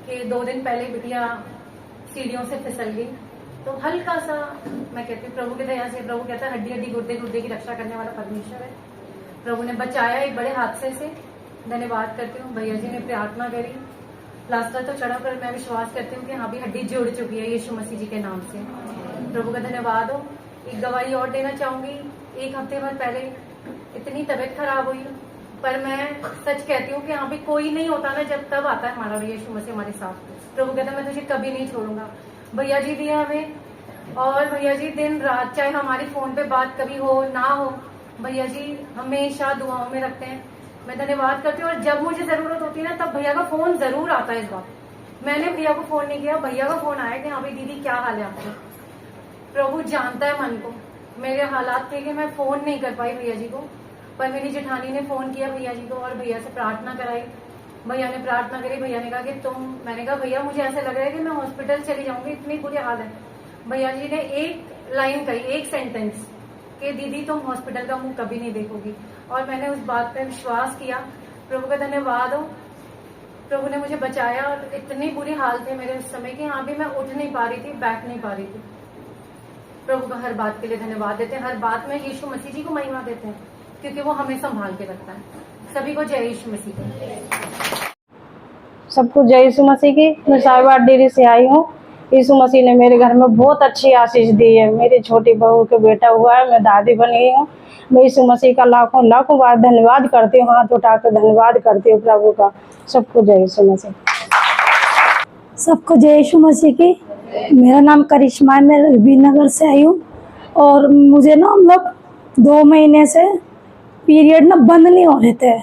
कि 2 दिन पहले बिटिया सीढ़ियों से फिसल गई, तो हल्का सा मैं कहती हूँ प्रभु की दया से, प्रभु कहता है हड्डी हड्डी गुर्दे गुर्दे की रक्षा करने वाला परमेश्वर है। प्रभु ने बचाया एक बड़े हादसे से, धन्यवाद करती हूँ। भैया जी ने प्रार्थना करी, प्लास्टर तो चढ़ा, पर मैं विश्वास करती हूँ कि हाँ भी हड्डी जुड़ चुकी है यीशु मसीह जी के नाम से। प्रभु का धन्यवाद हो। एक गवाही और देना चाहूंगी। 1 हफ्ते भर पहले इतनी तबीयत खराब हुई, पर मैं सच कहती हूँ कि हाँ भी कोई नहीं होता ना जब तब आता है हमारा यीशु मसीह हमारे साथ। प्रभु कहता है मैं तुझे कभी नहीं छोड़ूंगा। भैया जी दिया हमें, और भैया जी दिन रात चाहे हमारी फोन पे बात कभी हो ना हो, भैया जी हमेशा दुआओं में रखते हैं। मैं धन्यवाद करती हूँ। और जब मुझे जरूरत होती है ना तब भैया का फोन जरूर आता है। इस बार मैंने भैया को फोन नहीं किया, भैया का फोन आया कि हाँ भाई दीदी क्या हाल है आपका। प्रभु जानता है मन को। मेरे हालात थे कि मैं फोन नहीं कर पाई भैया जी को, पर मेरी जेठानी ने फोन किया भैया जी को और भैया से प्रार्थना कराई। भैया ने प्रार्थना करी, भैया ने कहा कि मैंने कहा भैया मुझे ऐसा लग रहा है कि मैं हॉस्पिटल चली जाऊंगी, इतनी बुरी हाल है। भैया जी ने एक लाइन कही, एक सेंटेंस, कि दीदी तुम हॉस्पिटल का मुंह कभी नहीं देखोगी। और मैंने उस बात पे विश्वास किया। प्रभु का धन्यवाद हो। प्रभु ने मुझे बचाया। और इतनी बुरी हाल थे मेरे उस समय की, हाँ भी मैं उठ नहीं पा रही थी, बैठ नहीं पा रही थी। प्रभु का हर बात के लिए धन्यवाद देते हैं। हर बात में यीशु मसीह जी को महिमा देते हैं, क्योंकि वो हमें संभाल के रखता है। सभी को जय यीशु मसीह की। सबको जय यीशु मसीह की। मैं साहिबाद डेरी से आई हूँ। यीशु मसीह ने मेरे घर में बहुत अच्छी आशीष दी है। मेरी छोटी बहू के बेटा हुआ है, मैं दादी बन गई हूँ। मैं यीशु मसीह का लाखों लाखों बार धन्यवाद करती हूँ, हाथ उठाकर धन्यवाद करती हूँ प्रभु का। सबको जय यीशु मसीह। सबको जय यीशु मसीह की। मेरा नाम करिश्मा है, मैं नगर से आई हूँ। और मुझे ना मतलब 2 महीने से पीरियड ना बंद नहीं हो रहे थे।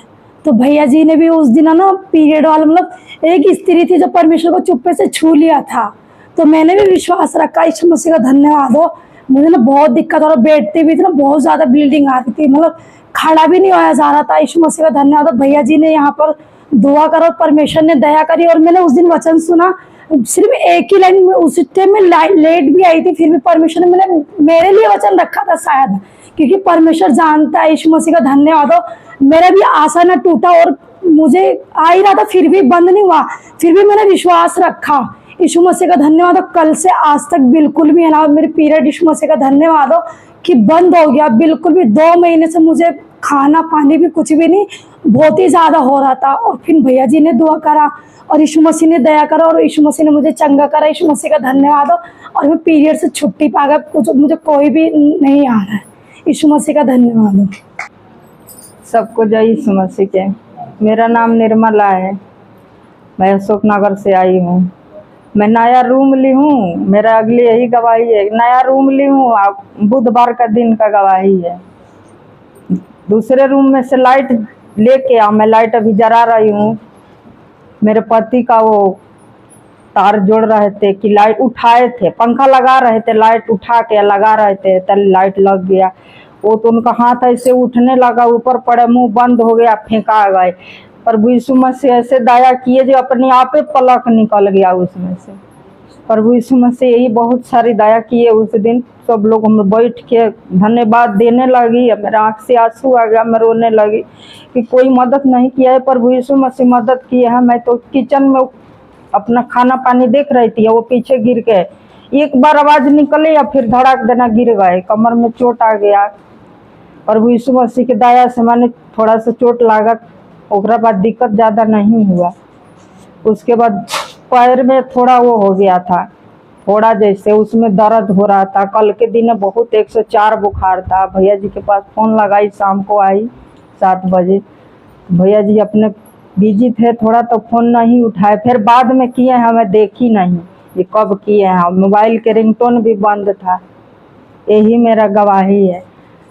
तो भैया जी ने भी उस दिन ना पीरियड वाला मतलब एक स्त्री थी जो परमेश्वर को चुप्पे से छू लिया था। तो मैंने भी विश्वास रखा। यीशु मसीह का धन्यवाद हो। मुझे ना बहुत दिक्कत हो रहा, बैठते भी थे ना बहुत ज्यादा ब्लीडिंग आ रही थी, मतलब खड़ा भी नहीं होया जा रहा था। यीशु मसीह का धन्यवाद हो। भैया जी ने यहाँ पर दुआ करा, परमेश्वर ने दया करी। और मैंने उस दिन वचन सुना, सिर्फ एक ही लाइन में, उस टाइम में लेट भी आई थी, फिर भी परमेश्वर ने मेरे लिए वचन रखा था शायद, क्योंकि परमेश्वर जानता है। यीशु मसीह का धन्यवाद हो। मेरा भी आशा न टूटा, और मुझे आ ही रहा था फिर भी बंद नहीं हुआ, फिर भी मैंने विश्वास रखा। यीशु मसीह का धन्यवाद हो। कल से आज तक बिल्कुल भी है ना मेरे पीरियड, यीशु मसीह का धन्यवाद हो कि बंद हो गया बिल्कुल भी। 2 महीने से मुझे खाना पानी भी कुछ भी नहीं, बहुत ही ज्यादा हो रहा था। और फिर भैया जी ने दुआ करा और यीशु मसीह ने दया करा और यीशु मसीह ने मुझे चंगा करा। यीशु मसीह का धन्यवाद हो। और मैं पीरियड से छुट्टी पा गया, कुछ मुझे कोई भी नहीं आ रहा है। यीशु मसीह का धन्यवाद हो। सबको जय यीशु मसीह के। मेरा नाम निर्मला है, मैं अशोक नगर से आई हूँ। मैं नया रूम ली हूँ, मेरा अगली यही गवाही है। नया रूम ली हूँ, बुधवार का दिन का गवाही है। दूसरे रूम में से लाइट लेके मैं लाइट अभी जला रही हूँ। मेरे पति का वो तार जोड़ रहे थे कि लाइट उठाए थे, पंखा लगा रहे थे, लाइट उठा के लगा रहे थे, तब लाइट लग गया। वो तो उनका हाथ ऐसे उठने लगा, ऊपर पड़े, मुंह बंद हो गया, फेंका गए। प्रभु यीशु मसीह ऐसे दया किए जो अपने आप ही पलक निकल गया उसमें से। प्रभु यीशु मसीह यही बहुत सारी दया किए। उस दिन सब लोग हम बैठ के धन्यवाद देने लगी। मेरे आँख से आंसू आ गया, मैं रोने लगी कि कोई मदद नहीं किया है, प्रभु यीशु मसीह मदद किए हैं। मैं तो किचन में अपना खाना पानी देख रही थी, वो पीछे गिर के एक बार आवाज निकले या फिर धड़ाक देना गिर गए, कमर में चोट आ गया। प्रभु यीशु मसीह की दया से मैंने थोड़ा सा चोट लगा, उसके बाद दिक्कत ज़्यादा नहीं हुआ। उसके बाद पैर में थोड़ा वो हो गया था, थोड़ा जैसे उसमें दर्द हो रहा था। कल के दिन बहुत 104 बुखार था। भैया जी के पास फ़ोन लगाई, शाम को आई 7 बजे। भैया जी अपने बिजी थे थोड़ा, तो फ़ोन नहीं उठाए। फिर बाद में किए हैं, मैं देखी नहीं ये कब किए हैं। मोबाइल के रिंगटोन भी बंद था। यही मेरा गवाही है।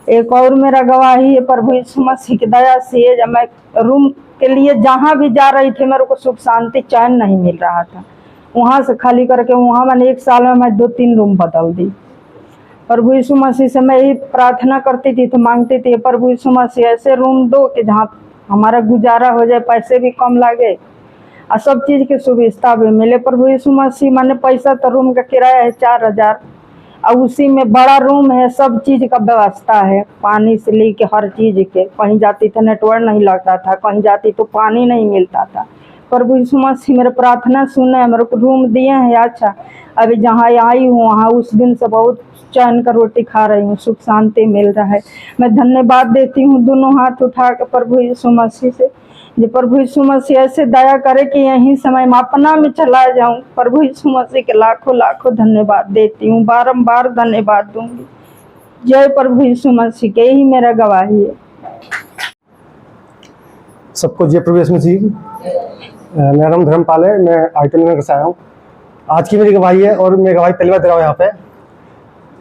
एक और मेरा गवाही है, प्रभु यीशु मसीह की दया से जब मैं रूम के लिए जहाँ भी जा रही थी, मेरे को सुख शांति चैन नहीं मिल रहा था। वहाँ से खाली करके वहाँ मैंने 1 साल में मैं 2-3 रूम बदल दी। प्रभु यीशु मसीह से मैं यही प्रार्थना करती थी, तो मांगती थी, प्रभु यीशु मसीह ऐसे रूम दो कि जहाँ हमारा गुजारा हो जाए, पैसे भी कम लगे और सब चीज़ की सुविधा भी मिले। प्रभु यीशु मसीह, मैंने पैसा तो रूम का किराया है 4000, और उसी में बड़ा रूम है, सब चीज़ का व्यवस्था है, पानी से लेके हर चीज़ के। कहीं जाती तो नेटवर्क नहीं लगता था, कहीं जाती तो पानी नहीं मिलता था, प्रभु यीशु मसीह मेरे प्रार्थना सुने, मेरे को रूम दिए हैं अच्छा। अभी जहाँ आई हूँ वहाँ उस दिन से बहुत चैन का रोटी खा रही हूँ, सुख शांति मिल रहा है। मैं धन्यवाद देती हूँ दोनों हाथ उठा कर प्रभु यीशु मसीह से, जो प्रभु यीशु मसीह ऐसे दया करे कि यही समय मैं अपना में चला जाऊँ। प्रभु यीशु मसीह के लाखों लाखों धन्यवाद देती हूँ, बारंबार धन्यवाद दूंगी। जय प्रभु यीशु मसीह के, यही मेरा गवाही है। सबको जय प्रभु यीशु मसीह। मेरा नाम धर्मपाल है, मैं आईटी नगर से आया हूँ। आज की मेरी गवाही है और मैं गवाही पहली बार दे रहा हूँ यहाँ पे।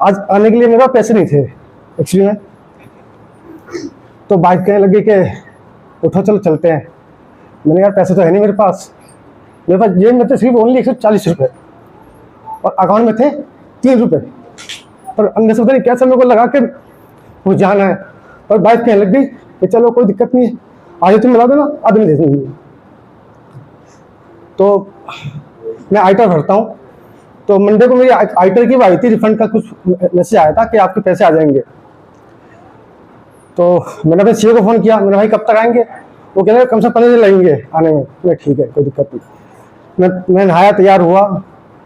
आज आने के लिए मेरे पास पैसे नहीं थे एक्चुअली में, तो बाइक कहने लगी कि उठो चलो चलते हैं। मैंने यार पैसे तो है नहीं मेरे पास, मेरे पास जेब में थे सिर्फ ओनली 140 रुपये और अकाउंट में थे 3 रुपये। पर अंदर से पता नहीं कैसे मेरे को लगा कि वो जाना है, और बाइक कहने लग गई कि चलो कोई दिक्कत नहीं है, आधे तुम मिला दो ना, आधे में दे दूँगी। तो मैं आइटर भरता हूँ, तो मंडे को मेरी आइटर की आई थी, रिफंड का कुछ मैसेज आया था कि आपके पैसे आ जाएंगे। तो मैंने अपने सीए को फ़ोन किया, मैंने भाई कब तक आएंगे? वो कह रहे कम से कम 15 दिन लगेंगे आने में। मैं ठीक है, कोई दिक्कत नहीं। मैं नहाया, तैयार हुआ,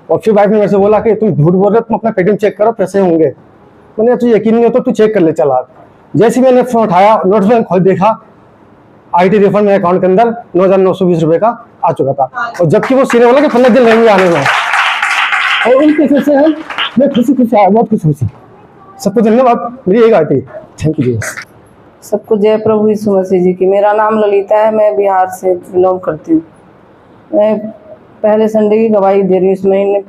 और फिर वाइफ ने मेरे से बोला कि तुम झूठ बोल रहे हो, तुम अपना पेटीएम चेक करो, पैसे होंगे। मैंने तुझे यकीन नहीं होता तू चेक कर ले चल आज। जैसे ही मैंने फ़ोन उठाया, नोटिफिकेशन खोल देखा, आईटी रिफंड मेरे अकाउंट के अंदर 9,920 रुपये का आ चुका था, और जबकि वो सीने बोला कि 15 दिन लगेंगे आने में। और उनके से मैं खुशी आया, बहुत खुशी। सबको धन्यवाद, मेरी एक आती। थैंक यू जी। सबको जय प्रभु यीशु मसीह जी की। मेरा नाम ललिता है, मैं बिहार से बिलोंग करती हूँ। मैं पहले संडे की गवाही दे रही हूँ, इस महीने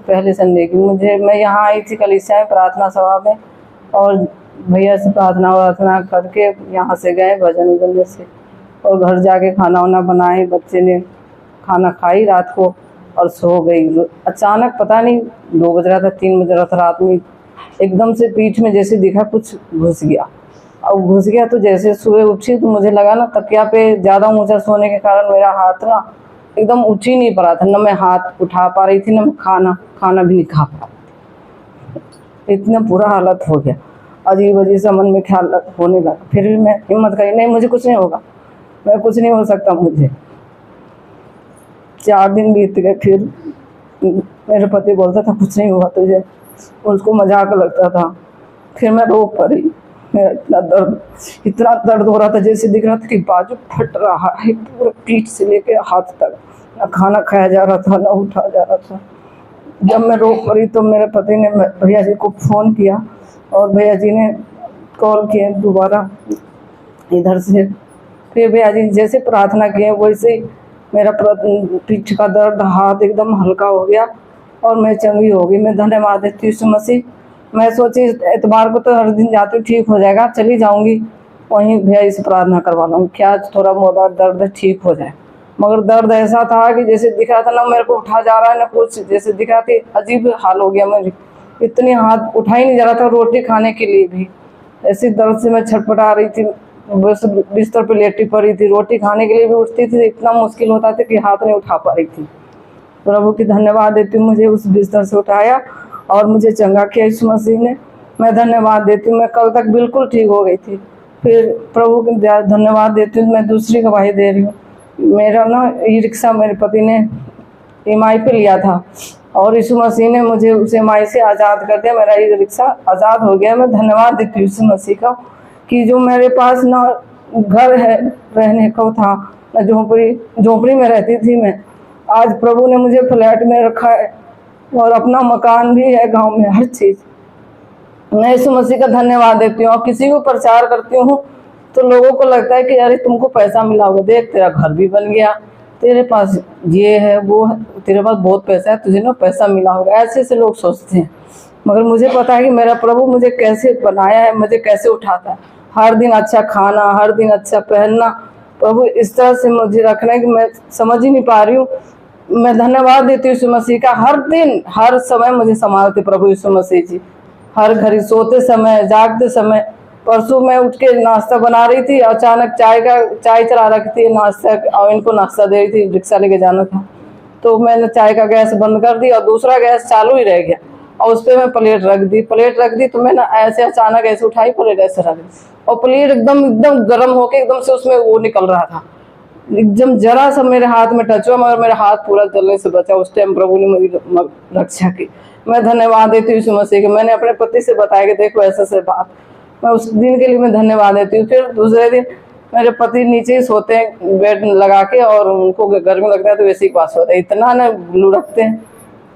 पहले संडे की। मैं यहाँ आई थी कलीसिया में प्रार्थना सभा में, और भैया से प्रार्थना करके यहाँ से गए भजन उजन से, और घर जाके खाना वाना बनाए, बच्चे ने खाना खाई रात को और सो गई। अचानक पता नहीं 2 बज रहा था, 3 बज रहा था रात में, एकदम से पीठ में जैसे दिखा कुछ घुस गया। और घुस गया तो जैसे सुबह उठी तो मुझे लगा ना तकिया पे ज़्यादा ऊंचा सोने के कारण मेरा हाथ ना एकदम उठ ही नहीं पा रहा था, ना मैं हाथ उठा पा रही थी, ना मैं खाना भी नहीं खा पा रही थी। इतना बुरा हालत हो गया, अजीब अजीब सा मन में ख्याल होने लगा। फिर भी मैं हिम्मत करी, नहीं मुझे कुछ नहीं होगा, मैं कुछ नहीं हो सकता मुझे। 4 दिन बीत गए, फिर मेरे पति बोलता था कुछ नहीं हुआ तुझे, उसको मजाक लगता था। फिर मैं रो पड़ी, मेरा इतना दर्द हो रहा था, जैसे दिख रहा था कि बाजू फट रहा है पूरे पीठ से लेके हाथ तक, ना खाना खाया जा रहा था, ना उठा जा रहा था। जब मैं रो पड़ी तो मेरे पति ने भैया जी को फ़ोन किया, और भैया जी ने कॉल किया दोबारा इधर से। फिर भैया जी जैसे प्रार्थना किए वैसे ही मेरा पीठ का दर्द, हाथ एकदम हल्का हो गया और मैं चंगी हो गई। मैं धन्यवाद देती हूँ यीशु मसीह। मैं सोची एतवार को तो हर दिन जाती हूँ, ठीक हो जाएगा, चली जाऊँगी वहीं भैया से प्रार्थना करवा लूँगी, क्या थोड़ा मोटा दर्द ठीक हो जाए। मगर दर्द ऐसा था कि जैसे दिख रहा था ना मेरे को उठा जा रहा है ना कुछ, जैसे दिख रहा था, अजीब हाल हो गया। मेरी इतनी हाथ उठा ही नहीं जा रहा था रोटी खाने के लिए भी, ऐसी दर्द से मैं छटपटा रही थी, बस बिस्तर पे लेटी पड़ी थी। रोटी खाने के लिए भी उठती थी, इतना मुश्किल होता था कि हाथ नहीं उठा पा रही थी। प्रभु की धन्यवाद देती हूँ, मुझे उस बिस्तर से उठाया और मुझे चंगा किया यीशु मसीह ने। मैं धन्यवाद देती हूँ, मैं कल तक बिल्कुल ठीक हो गई थी। फिर प्रभु की धन्यवाद देती हूँ। मैं दूसरी गवाही दे रही हूँ। मेरा ना ई रिक्शा मेरे पति ने EMI पे लिया था, और यीशु मसीह ने मुझे उस EMI से आज़ाद कर दिया, मेरा ई रिक्शा आज़ाद हो गया। मैं धन्यवाद देती हूँ यीशु मसीह का कि जो मेरे पास ना घर है रहने को था, ना झोपड़ी में रहती थी मैं, आज प्रभु ने मुझे फ्लैट में रखा है, और अपना मकान भी है गांव में, हर चीज़। मैं यीशु मसीह का धन्यवाद देती हूँ। और किसी को प्रचार करती हूँ तो लोगों को लगता है कि अरे तुमको पैसा मिला होगा, देख तेरा घर भी बन गया, तेरे पास ये है वो है, तेरे पास बहुत पैसा है, तुझे ना पैसा मिला होगा, ऐसे ऐसे लोग सोचते हैं। मगर मुझे पता है कि मेरा प्रभु मुझे कैसे बनाया है, मुझे कैसे उठाता है। हर दिन अच्छा खाना, हर दिन अच्छा पहनना, प्रभु इस तरह से मुझे रखना है कि मैं समझ ही नहीं पा रही हूँ। मैं धन्यवाद देती हूँ यीशु मसीह का। हर दिन हर समय मुझे संभालते प्रभु यीशु मसीह जी, हर घड़ी, सोते समय, जागते समय। परसों मैं उठ के नाश्ता बना रही थी, अचानक चाय चला रखी थी, नाश्ता, और इनको नाश्ता दे रही थी, रिक्शा लेके जाना था, तो मैंने चाय का गैस बंद कर दी और दूसरा गैस चालू ही रह गया, और उस पर मैं प्लेट रख दी तो मैं ना ऐसे अचानक ऐसे उठाई, प्लेट ऐसे रख दी, और प्लेट एकदम गर्म होके एकदम से उसमें वो निकल रहा था, एकदम जरा सा मेरे हाथ में टच हुआ मगर मेरा हाथ पूरा जलने से बचा। उस टाइम प्रभु ने मेरी रक्षा की। मैं धन्यवाद देती हूँ यीशु मसीह के। मैंने अपने पति से बताया कि देखो ऐसे बात, मैं उस दिन के लिए मैं धन्यवाद देती हूँ। फिर दूसरे दिन मेरे पति नीचे ही सोते हैं बेड लगा के, और उनको गर्मी लगता है तो एसी के पास सोते हैं। इतना ना ग्लू रखते हैं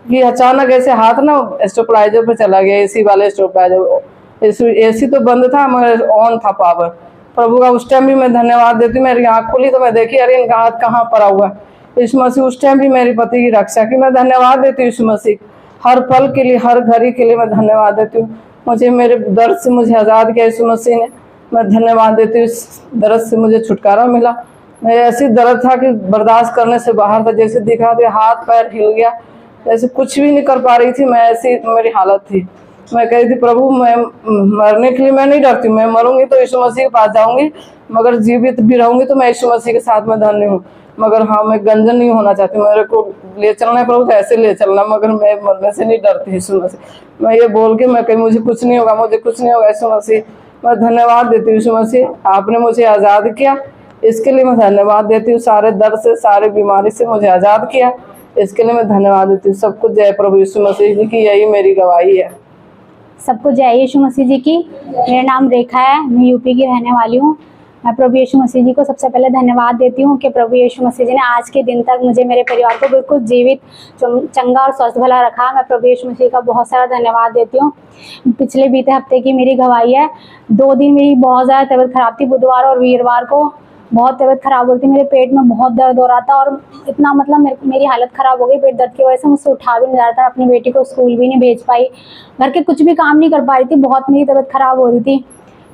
कि अचानक ऐसे हाथ ना स्टेबलाइजर पे चला गया, एसी वाले स्टेबलाइजर। एसी तो बंद था मगर ऑन था पावर। प्रभु का उस टाइम भी मैं धन्यवाद देती हूँ। मेरी आँख खुली तो मैं देखी अरे इनका हाथ कहाँ पड़ा हुआ है। यीशु मसीह उस टाइम भी मेरे पति की रक्षा की। मैं धन्यवाद देती हूँ यीशु मसीह, हर पल के लिए, हर घड़ी के लिए मैं धन्यवाद देती हूँ। मुझे मेरे दर्द से मुझे आज़ाद किया यीशु मसीह ने। मैं धन्यवाद देती हूँ, इस दर्द से मुझे छुटकारा मिला। मैं ऐसी दर्द था कि बर्दाश्त करने से बाहर था। जैसे दिख रहा था हाथ पैर हिल गया, जैसे कुछ भी नहीं कर पा रही थी मैं, ऐसी मेरी हालत थी। मैं कह रही थी प्रभु मैं मरने के लिए मैं नहीं डरती, मैं मरूंगी तो यीशु मसीह के पास जाऊंगी, मगर जीवित भी रहूंगी तो मैं यीशु मसीह के साथ में धन्य हूँ। मगर हाँ, मैं गंजन नहीं होना चाहती। मेरे को ले चलना है प्रभु तो ऐसे ले चलना, मगर मैं मरने से नहीं डरती यीशु मसीह। मैं ये बोल के मैं कहीं मुझे कुछ नहीं होगा, मुझे कुछ नहीं होगा यीशु मसीह। मैं धन्यवाद देती हूँ यीशु मसीह, आपने मुझे आज़ाद किया, इसके लिए मैं धन्यवाद देती हूँ। सारे दर्द से, सारे बीमारी से मुझे आज़ाद किया, इसके लिए मैं धन्यवाद देती हूँ। सब कुछ जय प्रभु यीशु मसीह जी की, यही मेरी गवाही है। सबको जय यीशु मसीह जी की। मेरा नाम रेखा है, मैं यूपी की रहने वाली हूँ। मैं प्रभु यीशु मसीह जी को सबसे पहले धन्यवाद देती हूँ कि प्रभु यीशु मसीह जी ने आज के दिन तक मुझे, मेरे परिवार को बिल्कुल जीवित, चंगा और स्वस्थ भला रखा। मैं प्रभु यीशु मसीह का बहुत सारा धन्यवाद देती हूँ। पिछले बीते हफ्ते की मेरी गवाही है। 2 दिन मेरी बहुत ज़्यादा तबीयत खराब थी। बुधवार और वीरवार को बहुत तबीयत खराब हो रही थी, मेरे पेट में बहुत दर्द हो रहा था और इतना मतलब मेरी हालत ख़राब हो गई पेट दर्द की वजह से। मुझसे उठा भी नहीं जा रहा था, अपनी बेटी को स्कूल भी नहीं भेज पाई, घर के कुछ भी काम नहीं कर पा रही थी, बहुत मेरी तबीयत खराब हो रही थी।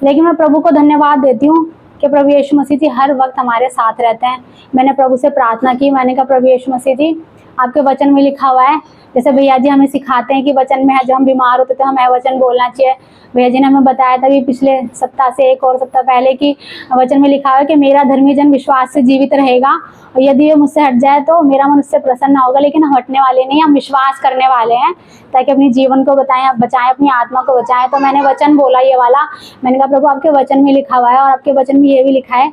लेकिन मैं प्रभु को धन्यवाद देती हूँ कि प्रभु यीशु मसीह जी हर वक्त हमारे साथ रहते हैं। मैंने प्रभु से प्रार्थना की, मैंने कहा प्रभु यीशु मसीह जी आपके वचन में लिखा हुआ है, जैसे भैया जी हमें सिखाते हैं कि वचन में है जब हम बीमार होते तो हमें वचन बोलना चाहिए। भैया जी ने हमें बताया था भी पिछले सप्ताह से 1 और सप्ताह पहले कि वचन में लिखा हुआ है कि मेरा धर्मी जन विश्वास से जीवित रहेगा, और यदि ये मुझसे हट जाए तो मेरा मन उससे प्रसन्न होगा। लेकिन हम हटने वाले नहीं, हम विश्वास करने वाले हैं ताकि अपने जीवन को बचाएं, अपनी आत्मा को बचाएं। तो मैंने वचन बोला ये वाला, मैंने कहा प्रभु आपके वचन में लिखा हुआ है, और आपके वचन में ये भी लिखा है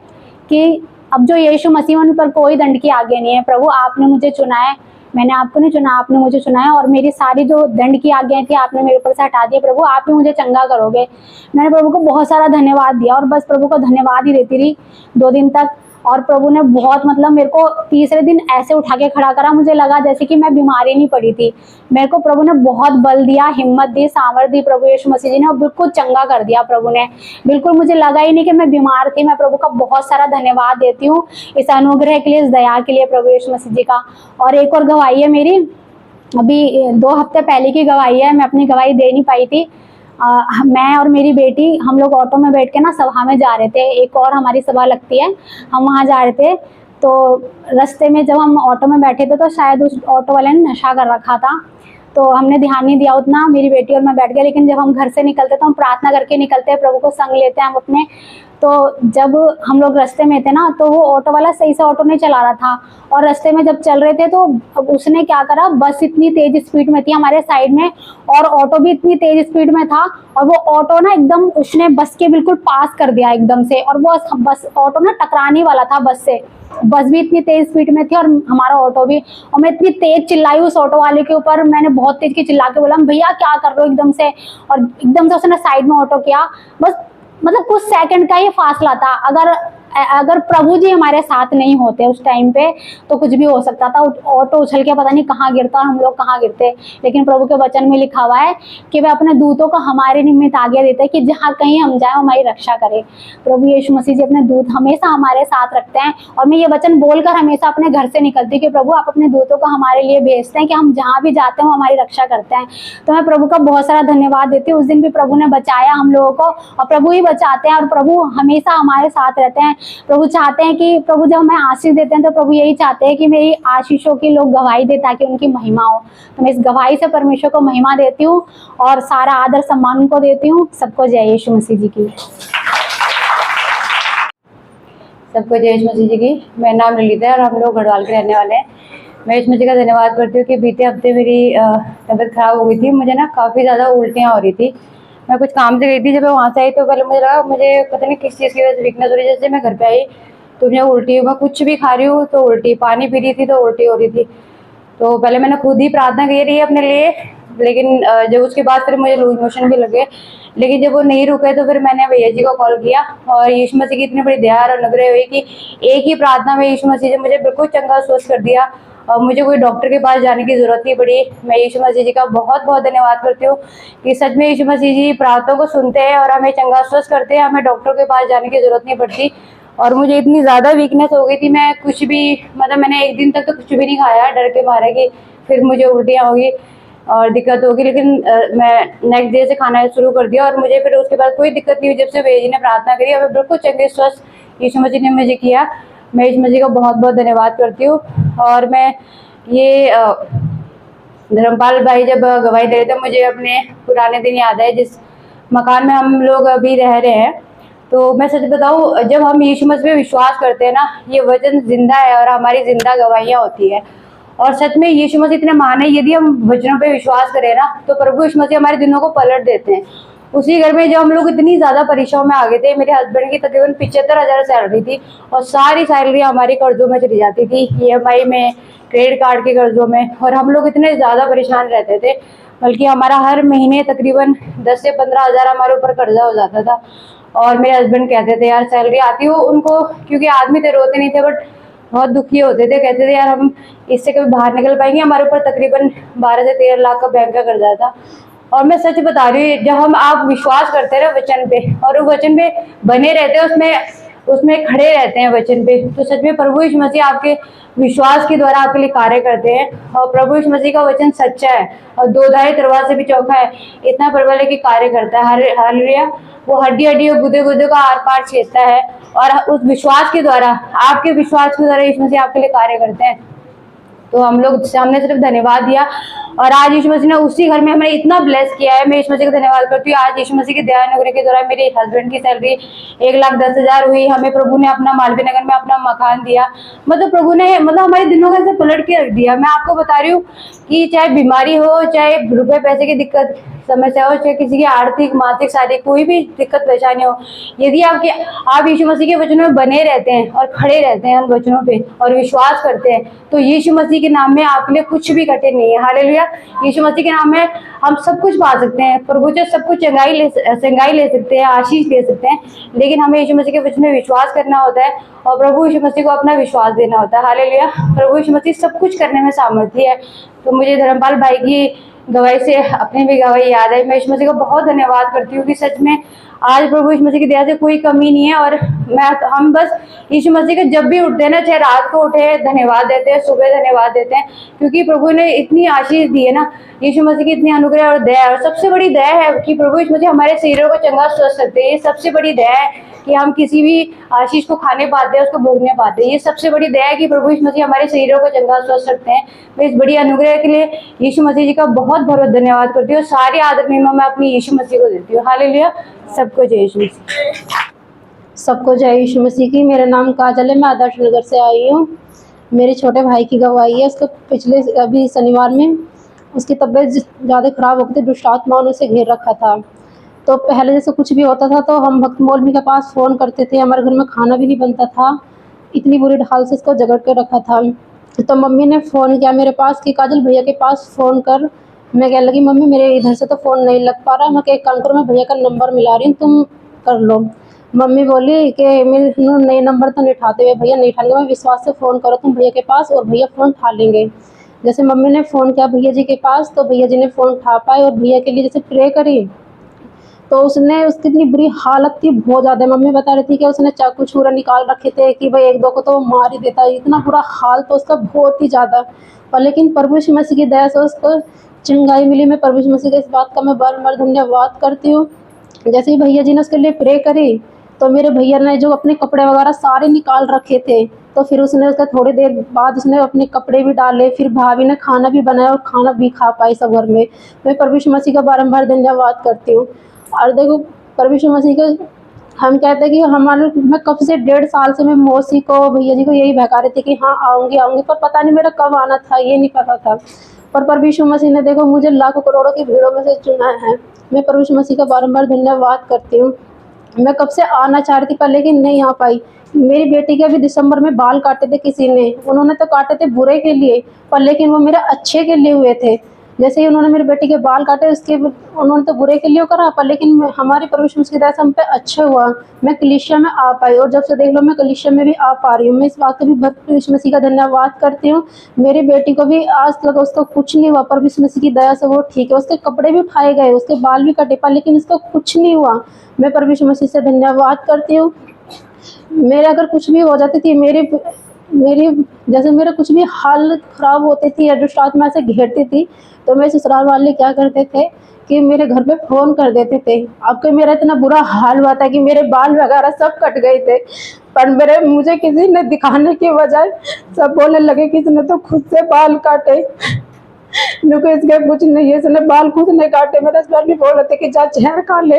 कि अब जो यीशु मसीह उन पर कोई दंड की आगे नहीं है। प्रभु आपने मुझे चुना है, मैंने आपको नहीं चुना, आपने मुझे चुना है, और मेरी सारी जो दंड की आज्ञाएं थी आपने मेरे ऊपर से हटा दिया। प्रभु आप ही मुझे चंगा करोगे। मैंने प्रभु को बहुत सारा धन्यवाद दिया और बस प्रभु को धन्यवाद ही देती रही 2 दिन तक। और प्रभु ने बहुत मतलब मेरे को तीसरे दिन ऐसे उठा के खड़ा करा, मुझे लगा जैसे कि मैं बीमार ही नहीं पड़ी थी। मेरे को प्रभु ने बहुत बल दिया, हिम्मत दी, सामर्थ दी प्रभु यीशु मसीह जी ने, और बिल्कुल चंगा कर दिया प्रभु ने। बिल्कुल मुझे लगा ही नहीं कि मैं बीमार थी। मैं प्रभु का बहुत सारा धन्यवाद देती हूँ इस अनुग्रह के लिए, इस दया के लिए प्रभु यीशु मसीह जी का। और एक और गवाही है मेरी, अभी 2 हफ्ते पहले की गवाही है, मैं अपनी गवाही दे नहीं पाई थी। मैं और मेरी बेटी हम लोग ऑटो में बैठ के ना सभा में जा रहे थे, एक और हमारी सभा लगती है, हम वहाँ जा रहे थे। तो रास्ते में जब हम ऑटो में बैठे थे तो शायद उस ऑटो वाले ने नशा कर रखा था, तो हमने ध्यान नहीं दिया उतना, मेरी बेटी और मैं बैठ गए। लेकिन जब हम घर से निकलते तो हम प्रार्थना करके निकलते हैं, प्रभु को संग लेते हैं हम अपने। तो जब हम लोग रास्ते में थे ना, तो वो ऑटो वाला सही से ऑटो नहीं चला रहा था, और रास्ते में जब चल रहे थे तो उसने क्या करा, बस इतनी तेज स्पीड में थी हमारे साइड में, और ऑटो भी इतनी तेज स्पीड में था, और वो ऑटो ना एकदम उसने बस के बिल्कुल पास कर दिया एकदम से, और वो बस ऑटो ना टकराने वाला था बस से। बस भी इतनी तेज स्पीड में थी और हमारा ऑटो भी, और मैं इतनी तेज चिल्लाई उस ऑटो वाले के ऊपर, मैंने बहुत तेज की चिल्ला के बोला भैया क्या कर रहे हो एकदम से, और एकदम से उसने साइड में ऑटो किया। बस मतलब कुछ सेकंड का ये फासला था। अगर प्रभु जी हमारे साथ नहीं होते उस टाइम पे तो कुछ भी हो सकता था, ऑटो उछल के पता नहीं कहाँ गिरता और हम लोग कहाँ गिरते। लेकिन प्रभु के वचन में लिखा हुआ है कि वे अपने दूतों को हमारे निमित्त आज्ञा देते हैं कि जहाँ कहीं हम जाए हमारी रक्षा करे। प्रभु यीशु मसीह जी अपने दूत हमेशा हमारे साथ रखते हैं, और मैं ये वचन बोलकर हमेशा अपने घर से निकलती हूँ कि प्रभु आप अपने दूतों को हमारे लिए भेजते हैं कि हम जहाँ भी जाते हैं वो हमारी रक्षा करते हैं। तो मैं प्रभु का बहुत सारा धन्यवाद देती हूँ। उस दिन भी प्रभु ने बचाया हम लोगों को, और प्रभु ही बचाते हैं, और प्रभु हमेशा हमारे साथ रहते हैं। प्रभु चाहते हैं कि प्रभु जब हमें आशीष देते हैं तो प्रभु यही चाहते हैं कि मेरी आशीषों की लोग गवाही दे ताकि उनकी महिमा हो। तो मैं इस गवाही से परमेश्वर को महिमा देती हूँ और सारा आदर सम्मान उनको देती हूँ। सबको जय यीशु मसीह जी की। सबको जय यीशु मसीह जी की। मेरा नाम ललिता है और हम लोग गढ़वाल के रहने वाले हैं। मैं यीशु मसीह का धन्यवाद करती हूँ कि बीते हफ्ते मेरी तबीयत खराब हो गई थी। मुझे ना काफ़ी ज़्यादा उल्टियाँ हो रही थी। मैं कुछ काम से गई थी, जब मैं वहाँ से आई तो पहले मुझे लगा मुझे पता नहीं किस चीज़ की वजह से वीकनेस हो रही है। जैसे मैं घर पे आई तो मुझे उल्टी, मैं कुछ भी खा रही हूँ तो उल्टी, पानी पी रही थी तो उल्टी हो रही थी। तो पहले मैंने खुद ही प्रार्थना की रही है अपने लिए, लेकिन जब उसके बाद फिर मुझे लूज मोशन भी लगे, लेकिन जब वो नहीं रुके तो फिर मैंने भैया जी को कॉल किया और यीशु मसीह की इतनी बड़ी दया और अनुग्रह हुई कि एक ही प्रार्थना में यीशु मसीह ने मुझे बिल्कुल चंगा स्वस्थ कर दिया और मुझे कोई डॉक्टर के पास जाने की जरूरत नहीं पड़ी। मैं यीशु मसीह जी का बहुत बहुत धन्यवाद करती हूँ कि सच में यीशु मसीह जी प्रार्थना को सुनते हैं और हमें चंगा स्वस्थ करते हैं, हमें डॉक्टर के पास जाने की जरूरत नहीं पड़ती। और मुझे इतनी ज़्यादा वीकनेस हो गई थी, मैं कुछ भी, मतलब मैंने एक दिन तक तो कुछ भी नहीं खाया डर के मारे कि फिर मुझे उल्टियाँ होगी और दिक्कत होगी, लेकिन मैं नेक्स्ट डे से खाना शुरू कर दिया और मुझे फिर उसके बाद कोई दिक्कत नहीं हुई। जब से भैया जी ने प्रार्थना करी और बिल्कुल चंगे स्वस्थ यीशु मसीह ने मुझे किया, मैं यीशु मसीह का बहुत बहुत धन्यवाद करती हूँ। और मैं ये धर्मपाल भाई जब गवाही दे रहे थे, मुझे अपने पुराने दिन याद है जिस मकान में हम लोग अभी रह रहे हैं। तो मैं सच बताऊँ, जब हम यीशु मसीह पे विश्वास करते हैं ना, ये वचन जिंदा है और हमारी जिंदा गवाहियाँ होती है। और सच में यीशु मसीह इतने महान है, यदि हम वचनों पे विश्वास करें ना तो प्रभु यीशु मसीह हमारे दिनों को पलट देते हैं। उसी घर में जब हम लोग इतनी ज़्यादा परीक्षाओं में आ गए थे, मेरे हस्बैंड की तकरीबन 75,000 सैलरी थी और सारी सैलरी हमारी कर्जों में चली जाती थी, EMI में, क्रेडिट कार्ड के कर्जों में, और हम लोग इतने ज़्यादा परेशान रहते थे, बल्कि हमारा हर महीने तकरीबन 10 से 15,000 हमारे ऊपर कर्जा हो जाता था। और मेरे हस्बैंड कहते थे यार सैलरी आती हो उनको, क्योंकि आदमी तो रोते नहीं थे बट बहुत दुखी होते थे, कहते थे यार हम इससे कभी बाहर निकल पाएंगे। हमारे ऊपर तकरीबन 12 से 13 लाख का बैंक का कर्जा था। और मैं सच बता रही हूँ, जब हम आप विश्वास करते हैं वचन पे और वो वचन पे बने रहते हैं, उसमें खड़े रहते हैं वचन पे, तो सच में प्रभु यीशु मसीह आपके विश्वास के द्वारा आपके लिए कार्य करते हैं। और प्रभु यीशु मसीह का वचन सच्चा है और दो-धारी तलवार से भी चौखा है, इतना प्रबल है कि कार्य करता है। हालेलुया। वो हड्डी हड्डी और गुदे गुदे का आर पार छेदता है और उस विश्वास के द्वारा, आपके विश्वास के द्वारा यीशु मसीह आपके लिए कार्य करते हैं। तो हम लोग हमने सिर्फ धन्यवाद दिया और आज यीशु मसीह ने उसी घर में हमें इतना ब्लेस किया है। मैं यीशु मसीह का धन्यवाद करती हूँ। आज यीशु मसीह के दया अनुग्रह के द्वारा मेरे हस्बैंड की सैलरी 1,10,000 हुई। हमें प्रभु ने अपना मालवीय नगर में अपना मकान दिया, मतलब प्रभु ने हमारे दिनों का ऐसे पलट के रख दिया। मैं आपको बता रही हूँ कि चाहे बीमारी हो, चाहे रुपए पैसे की दिक्कत समस्या हो, चाहे किसी की आर्थिक मानसिक शारीरिक कोई भी दिक्कत परेशानी हो, यदि आप यीशु मसीह के वचनों में बने रहते हैं और खड़े रहते हैं उन वचनों पे और विश्वास करते हैं, तो यीशु मसीह के नाम में आपके लिए कुछ भी कठिन नहीं है। हालेलुया। यीशु मसीह के नाम में हम सब कुछ पा सकते हैं, प्रभु से सब कुछ चंगाई ले सकते हैं, आशीष ले सकते हैं, लेकिन हमें यीशु मसीह के वचन में विश्वास करना होता है और प्रभु यीशु मसीह को अपना विश्वास देना होता है। हालेलुया। प्रभु यीशु मसीह सब कुछ करने में सामर्थ्य है। तो मुझे धर्मपाल भाई की गवाही से अपनी भी गवाही याद है। मैं यीशु मसीह का बहुत धन्यवाद करती हूँ कि सच में आज प्रभु यीशु मसीह की दया से कोई कमी नहीं है। और हम बस यीशु मसीह के जब भी उठते हैं ना, चाहे रात को उठे धन्यवाद देते हैं, सुबह धन्यवाद देते हैं, क्योंकि प्रभु ने इतनी आशीष दी है ना, यीशु मसीह की इतनी अनुग्रह और दया। और सबसे बड़ी दया है कि प्रभु यीशु मसीह हमारे शरीरों को चंगा स्वस्थ रखते हैं। ये सबसे बड़ी दया है कि हम किसी भी आशीष को खाने पाते हैं, उसको भोगने पाते हैं। ये सबसे बड़ी दया है कि प्रभु यीशु मसीह हमारे शरीरों को चंगा स्वस्थ रखते हैं। मैं इस बड़ी अनुग्रह के लिए यीशु मसीह जी का बहुत बहुत धन्यवाद करती हूँ। सारी आदर महिमा मैं अपनी यीशु मसीह को देती हूँ। हालेलुया। सबको जय यीशु मसीह। सबको जय यीशु मसीह की। मेरा नाम काजल है, मैं आदर्श नगर से आई हूँ। मेरे छोटे भाई की गवाही है। उसको पिछले अभी शनिवार में उसकी तबीयत ज़्यादा ख़राब हो गई थी, दुष्ट आत्माओं ने उसे घेर रखा था। तो पहले जैसे कुछ भी होता था तो हम भक्त मौलवी के पास फ़ोन करते थे, हमारे घर में खाना भी नहीं बनता था, इतनी बुरी ढाल से इसको जकड़ के रखा था। तो मम्मी ने फ़ोन किया मेरे पास कि काजल भैया के पास फ़ोन कर। मैं कहने लगी मम्मी मेरे इधर से तो फ़ोन नहीं लग पा रहा। मैं एक काम करो, मैं भैया का नंबर मिला रही हूँ, तुम कर लो। मम्मी बोली कि मेरे नए नंबर तो नहीं उठाते हुए भैया नहीं उठाएंगे, मैं विश्वास से फ़ोन करो तुम भैया के पास और भैया फ़ोन उठा लेंगे। जैसे मम्मी ने फ़ोन किया भैया जी के पास तो भैया जी ने फ़ोन उठा पाए और भैया के लिए जैसे प्रे करी तो उसकी इतनी बुरी हालत थी, बहुत ज़्यादा। मम्मी बता रही थी कि उसने चाकू छुरा निकाल रखे थे कि भाई एक दो को तो मार ही देता, इतना बुरा हाल तो उसका बहुत ही ज़्यादा। और लेकिन प्रभु यीशु मसीह की दया से उसको चंगाई मिली। मैं प्रभु यीशु मसीह का इस बात का मैं बार-बार धन्यवाद करती हूँ। जैसे ही भैया जी ने उसके लिए प्रे करी तो मेरे भैया ने जो अपने कपड़े वगैरह सारे निकाल रखे थे, तो फिर उसने उसका थोड़ी देर बाद उसने अपने कपड़े भी डाले, फिर भाभी ने खाना भी बनाया और खाना भी खा पाई सब घर में। मैं प्रभु यीशु मसीह का बारम्बार धन्यवाद करती हूँ। और देखो प्रभु यीशु मसीह का हम कहते हैं कि मैं कब से 1.5 साल से मैं मौसी को भैया जी को यही बहका रही थी कि हाँ आऊँगी, पर पता नहीं मेरा कब आना था, ये नहीं पता था। पर प्रभु यीशु मसीह ने देखो मुझे लाखों करोड़ों की भीड़ों में से चुना है। मैं प्रभु यीशु मसीह का बारम्बार धन्यवाद करती हूँ मैं कब से आना चाह रही थी पर लेकिन नहीं आ पाई। मेरी बेटी के अभी दिसंबर में बाल काटे थे किसी ने, उन्होंने तो काटे थे बुरे के लिए पर लेकिन वो मेरे अच्छे के लिए हुए थे। जैसे ही उन्होंने मेरी बेटी के बाल काटे उसके उन्होंने तो बुरे के लिए करा पर लेकिन हमारी परवरिश की तरह से हम पे अच्छा हुआ। मैं कलीसिया में आ पाई और जब से देख लो मैं कलीसिया में भी आ पा रही हूँ। मैं इस बात का भी भरपूर यीशु मसीह का धन्यवाद करती हूँ। मेरी बेटी को भी आज तक उसको कुछ नहीं हुआ पर यीशु मसीह की दया से वो ठीक है। उसके कपड़े भी उठाए गए, उसके बाल भी कटे पर लेकिन उसको कुछ नहीं हुआ। मैं पर यीशु मसीह से धन्यवाद करती हूँ। मेरे अगर कुछ भी हो जाती थी मेरी जैसे मेरा कुछ भी हाल खराब होती थी या जो साथ में ऐसे घेरती थी तो मेरे ससुराल वाले क्या करते थे कि मेरे घर पे फ़ोन कर देते थे। आपको मेरा इतना बुरा हाल हुआ था कि मेरे बाल वगैरह सब कट गए थे पर मुझे किसी ने दिखाने की बजाय सब बोलने लगे कि इसने तो खुद से बाल काटे। क्योंकि इसके कुछ नहीं है, इसने बाल खुद ने काटे। मेरे हस्बैंड भी बोल रहे थे कि जा जहर खा ले,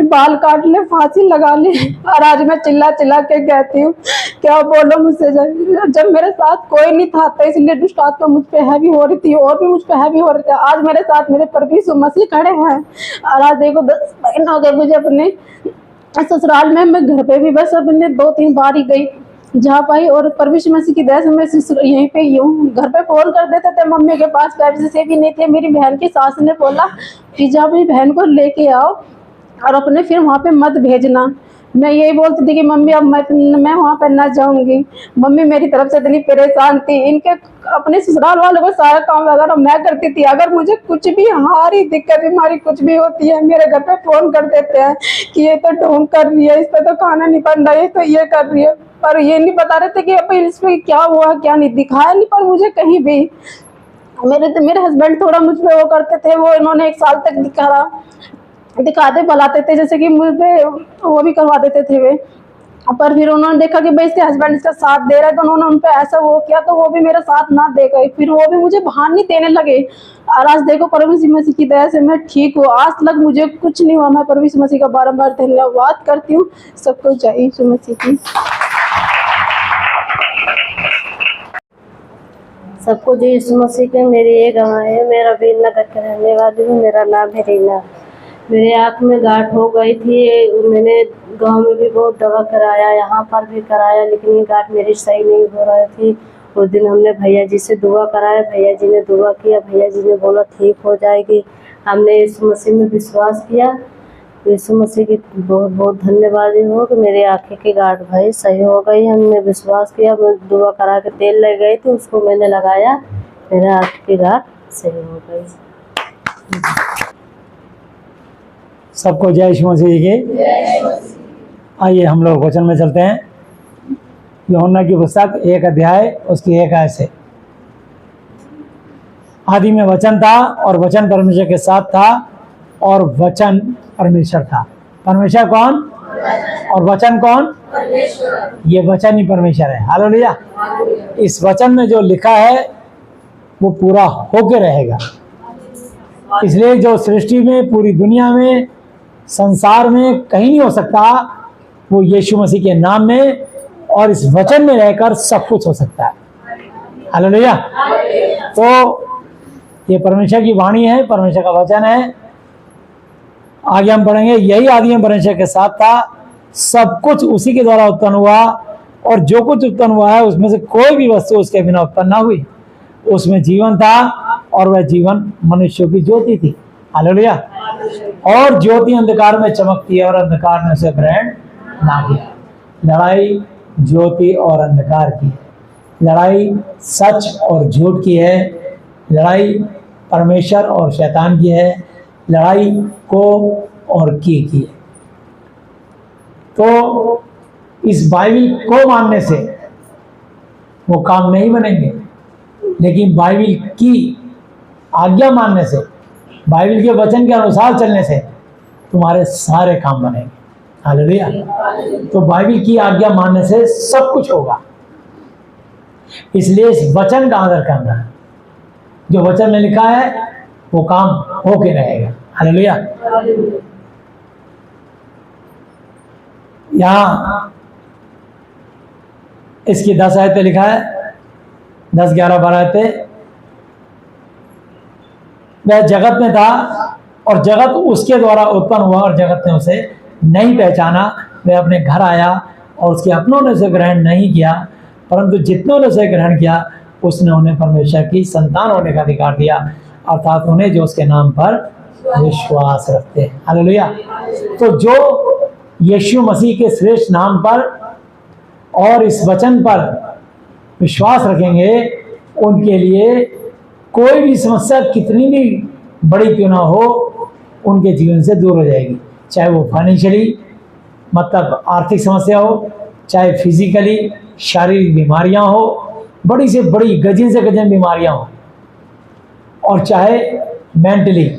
बाल काट ले, फांसी लगा ले। और आज मैं चिल्ला चिल्ला के कहती हूँ क्या बोलो मुझसे, जब मेरे साथ कोई नहीं था तो इसलिए दुष्ट आत्मा मुझ पे हैवी हो रही थी और भी मुझ पे हैवी हो रहे थे। आज मेरे साथ मेरे प्रभु यीशु मसीह खड़े हैं और आज देखो 10 महीने हो गए मुझे अपने ससुराल में। मैं घर पे भी बस अपने 2-3 बार ही गई जा पाई और परमेश्वर मसीह की दया से मैं यहीं पे ही हूँ। घर पे फोन कर देते थे, मम्मी के पास पैसे से भी नहीं थे। मेरी बहन की सास ने बोला कि जा अपनी बहन को लेके आओ और अपने फिर वहाँ पे मत भेजना। मैं यही बोलती थी कि मम्मी अब मैं वहाँ पे ना जाऊँगी। मम्मी मेरी तरफ से इतनी परेशान थी। इनके अपने ससुराल वालों को सारा काम वगैरह मैं करती थी। अगर मुझे कुछ भी हारी दिक्कत बीमारी कुछ भी होती है मेरे घर पे फ़ोन कर देते हैं कि ये तो ढोंग कर रही है, इस पर तो खाना नहीं बन रहा है, तो ये कर रही है। पर ये नहीं बता रहे थे कि अब इसमें क्या हुआ क्या नहीं, दिखाया नहीं पर मुझे कहीं भी। मेरे हस्बैंड थोड़ा मुझ पर वो करते थे, वो इन्होंने 1 साल तक दिखाते बुलाते थे जैसे कि मुझ पे वो भी करवा देते थे वे। पर फिर उन्होंने देखा कि भाई इसके हस्बैंड इसका साथ दे रहा है तो उन्होंने उन पे ऐसा वो किया तो वो भी मेरा साथ ना दे गए। फिर वो भी मुझे बाहर नहीं देने लगे और आज देखो परमेश्वर मसीह की दया से मैं ठीक हूँ। आज तक मुझे कुछ नहीं हुआ। मैं परमेश्वर मसीह का बारंबार धन्यवाद करती हूँ। सबको जय यीशु मसीह की। सबको जय यीशु मसीह के। मेरी ये गाँव है, मेरा वीरनगर का रहने वाली हूँ। मेरा नाम है रीना। मेरे आँख में गांठ हो गई थी। मैंने गांव में भी बहुत दवा कराया, यहाँ पर भी कराया, लेकिन ये गांठ मेरी सही नहीं हो रही थी। उस दिन हमने भैया जी से दुआ कराया, भैया जी ने दुआ किया, भैया जी ने बोला ठीक हो जाएगी। हमने यीशु मसीह में विश्वास किया। यीशु मसीह की बहुत बहुत धन्यवाद हो कि मेरी आँखें की गांठ भाई सही हो गई। हमने विश्वास किया, मैं दुआ करा के तेल ले गई थी, उसको मैंने लगाया, मेरे आँख की गांठ सही हो गई। सबको जय यीशु मसीह जी के। आइए हम लोग वचन में चलते हैं। यूहन्ना की पुस्तक 1 अध्याय उसकी 1 आयत से। आदि में वचन था और वचन परमेश्वर के साथ था और वचन परमेश्वर था। परमेश्वर कौन और वचन कौन? ये वचन ही परमेश्वर है। हालेलुया। इस वचन में जो लिखा है वो पूरा होके रहेगा। इसलिए जो सृष्टि में, पूरी दुनिया में, संसार में कहीं नहीं हो सकता, वो यीशु मसीह के नाम में और इस वचन में रहकर सब कुछ हो सकता है। हालेलुया। तो ये परमेश्वर की वाणी है, परमेश्वर का वचन है। आगे हम पढ़ेंगे, यही आदि में परमेश्वर के साथ था, सब कुछ उसी के द्वारा उत्पन्न हुआ और जो कुछ उत्पन्न हुआ है उसमें से कोई भी वस्तु उसके बिना उत्पन्न ना हुई। उसमें जीवन था और वह जीवन मनुष्यों की ज्योति थी। हालेलुया। और ज्योति अंधकार में चमकती है और अंधकार ने उसे ग्रहण ना किया। लड़ाई ज्योति और अंधकार की है, लड़ाई सच और झूठ की है, लड़ाई परमेश्वर और शैतान की है, लड़ाई को और की है। तो इस बाइबल को मानने से वो काम नहीं बनेंगे, लेकिन बाइबल की आज्ञा मानने से, बाइबल के वचन के अनुसार चलने से तुम्हारे सारे काम बनेंगे। हालेलुया। तो बाइबल की आज्ञा मानने से सब कुछ होगा। इसलिए इस वचन का आदर करना है। जो वचन में लिखा है वो काम होके रहेगा। हालेलुया। यहाँ इसकी 10 आयतें लिखा है, 10, 11, 12 आयतें। वह जगत में था और जगत उसके द्वारा उत्पन्न हुआ और जगत ने उसे नहीं पहचाना, वह अपने घर आया और उसके अपनों ने उसे ग्रहण नहीं किया, परंतु जितनों ने उसे ग्रहण किया उसने उन्हें परमेश्वर की संतान होने का अधिकार दिया, अर्थात उन्हें जो उसके नाम पर विश्वास रखते हैं। हालेलुया। तो जो यीशु मसीह के श्रेष्ठ नाम पर और इस वचन पर विश्वास रखेंगे, उनके लिए कोई भी समस्या कितनी भी बड़ी क्यों ना हो, उनके जीवन से दूर हो जाएगी। चाहे वो फाइनेंशियली मतलब आर्थिक समस्या हो, चाहे फिजिकली शारीरिक बीमारियां हो, बड़ी से बड़ी गजन से गजन बीमारियां हो, और चाहे मेंटली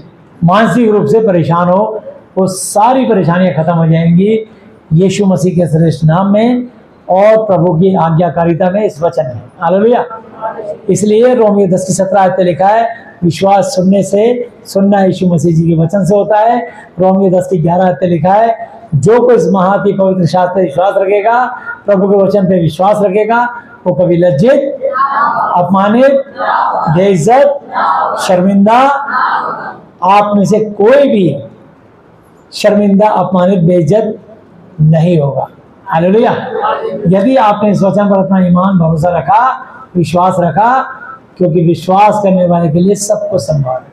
मानसिक रूप से परेशान हो, वो सारी परेशानियां खत्म हो जाएंगी यीशु मसीह के श्रेष्ठ नाम में और प्रभु की आज्ञाकारिता में, इस वचन में। हालेलुया। इसलिए रोमियो 10:17 पे लिखा है, विश्वास सुनने से, सुनना यीशु मसीह जी के वचन से होता है। रोमियो 10:11 पे लिखा है, जो कोई इस महाति पवित्र शास्त्र पे विश्वास रखेगा, प्रभु के वचन पे विश्वास रखेगा, वो कभी लज्जित, अपमानित, बेइज्जत, शर्मिंदा, आप में से कोई भी शर्मिंदा, अपमानित, बेइज्जत नहीं होगा। हालेलुया। यदि आपने इस वचन पर अपना ईमान भरोसा रखा, विश्वास रखा, क्योंकि विश्वास करने वाले के लिए सब कुछ संभव है।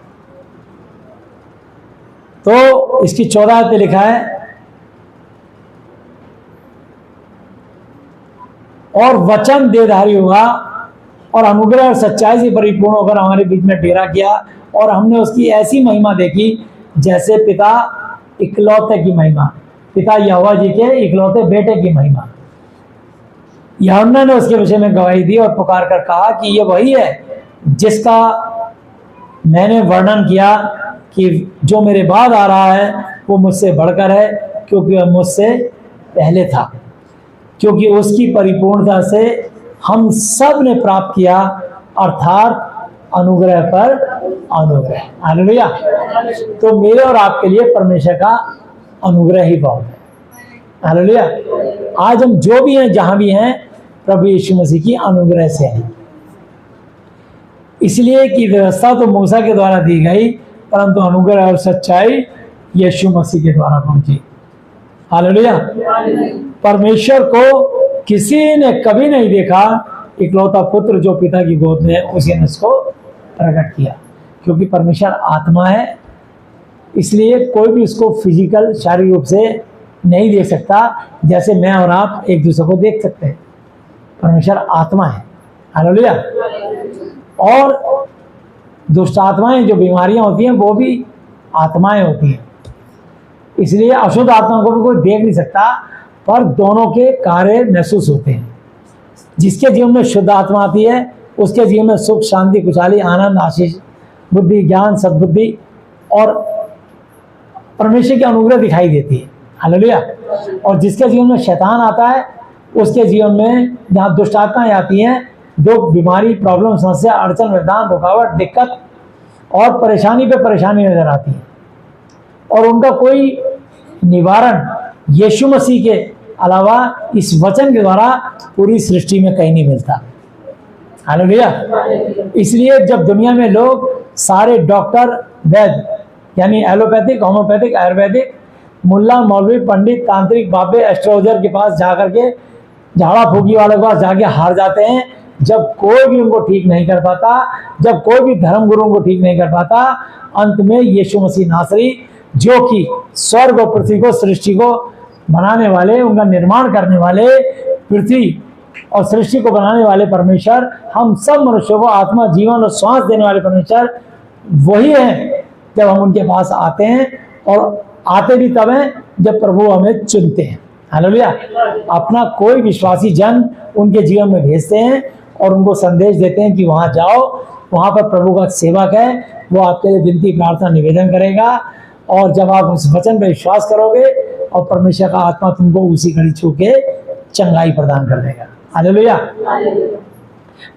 तो इसकी 14 पे लिखा है, और वचन देहधारी हुआ और अनुग्रह और सच्चाई से परिपूर्ण होकर हमारे बीच में डेरा किया, और हमने उसकी ऐसी महिमा देखी जैसे पिता इकलौते की महिमा, पिता यहोवा जी के इकलौते बेटे की महिमा। यूहन्ना ने उसके विषय में गवाही दी और पुकार कर कहा कि ये वही है जिसका मैंने वर्णन किया कि जो मेरे बाद आ रहा है वो मुझसे बढ़कर है, क्योंकि वह मुझसे पहले था, क्योंकि उसकी परिपूर्णता से हम सब ने प्राप्त किया, अर्थात अनुग्रह पर अनुग्रह। हालेलुया। तो मेरे और आपके लिए परमेश्वर का अनुग्रह ही बहुत है। हालेलुया। आज हम जो भी हैं, जहां भी हैं, प्रभु यीशु मसीह की अनुग्रह से हैं। इसलिए कि व्यवस्था तो मूसा के द्वारा दी गई, परंतु अनुग्रह और सच्चाई यीशु मसीह के द्वारा पहुंची। हालेलुया। परमेश्वर को किसी ने कभी नहीं देखा, इकलौता पुत्र जो पिता की गोद में है उसी ने उसको प्रकट किया, क्योंकि परमेश्वर आत्मा है, इसलिए कोई भी उसको फिजिकल शारीरिक रूप से नहीं देख सकता, जैसे मैं और आप एक दूसरे को देख सकते हैं। परमेश्वर आत्मा है। हालेलुया। और दुष्ट आत्माएं, जो बीमारियां होती हैं, वो भी आत्माएं होती हैं, इसलिए अशुद्ध आत्मा को भी कोई देख नहीं सकता, पर दोनों के कार्य महसूस होते हैं। जिसके जीवन में शुद्ध आत्मा आती है, उसके जीवन में सुख, शांति, खुशहाली, आनंद, आशीष, बुद्धि, ज्ञान, सद्बुद्धि और परमेश्वर की अनुग्रह दिखाई देती है। हालेलुया। और जिसके जीवन में शैतान आता है, उसके जीवन में जहाँ दुष्ट आत्माएं आती हैं, दुख, बीमारी, प्रॉब्लम, समस्या, अड़चन, व्यवधान, रुकावट, दिक्कत और परेशानी पे परेशानी नजर आती है, और उनका कोई निवारण यीशु मसीह के अलावा इस वचन के द्वारा पूरी सृष्टि में कहीं नहीं मिलता। हालेलुया। इसलिए जब दुनिया में लोग सारे डॉक्टर, वैद्य यानी एलोपैथिक, होम्योपैथिक, आयुर्वेदिक, मुल्ला, मौलवी, पंडित, तांत्रिक, बाबे, एस्ट्रोलॉजर के पास जा करके, झाड़ा फूकी वाले के पास जाके हार जाते हैं, जब कोई भी उनको ठीक नहीं कर पाता, जब कोई भी धर्म गुरु को ठीक नहीं कर पाता, अंत में यीशु मसीह नासरी, जो कि स्वर्ग और पृथ्वी को, सृष्टि को बनाने वाले, उनका निर्माण करने वाले, पृथ्वी और सृष्टि को बनाने वाले परमेश्वर, हम सब मनुष्यों को आत्मा, जीवन और श्वास देने वाले परमेश्वर वही हैं जब हम उनके पास आते हैं, और आते भी तब हैं जब प्रभु हमें चुनते हैं। हालेलुया। अपना कोई विश्वासी जन उनके जीवन में भेजते हैं और उनको संदेश देते हैं कि वहां जाओ, वहां पर प्रभु का सेवक है, वो आपके लिए विनती, प्रार्थना, निवेदन करेगा, और जब आप उस वचन पर विश्वास करोगे और परमेश्वर का आत्मा तुमको उसी घड़ी छू के चंगाई प्रदान कर देगा। हालेलुया।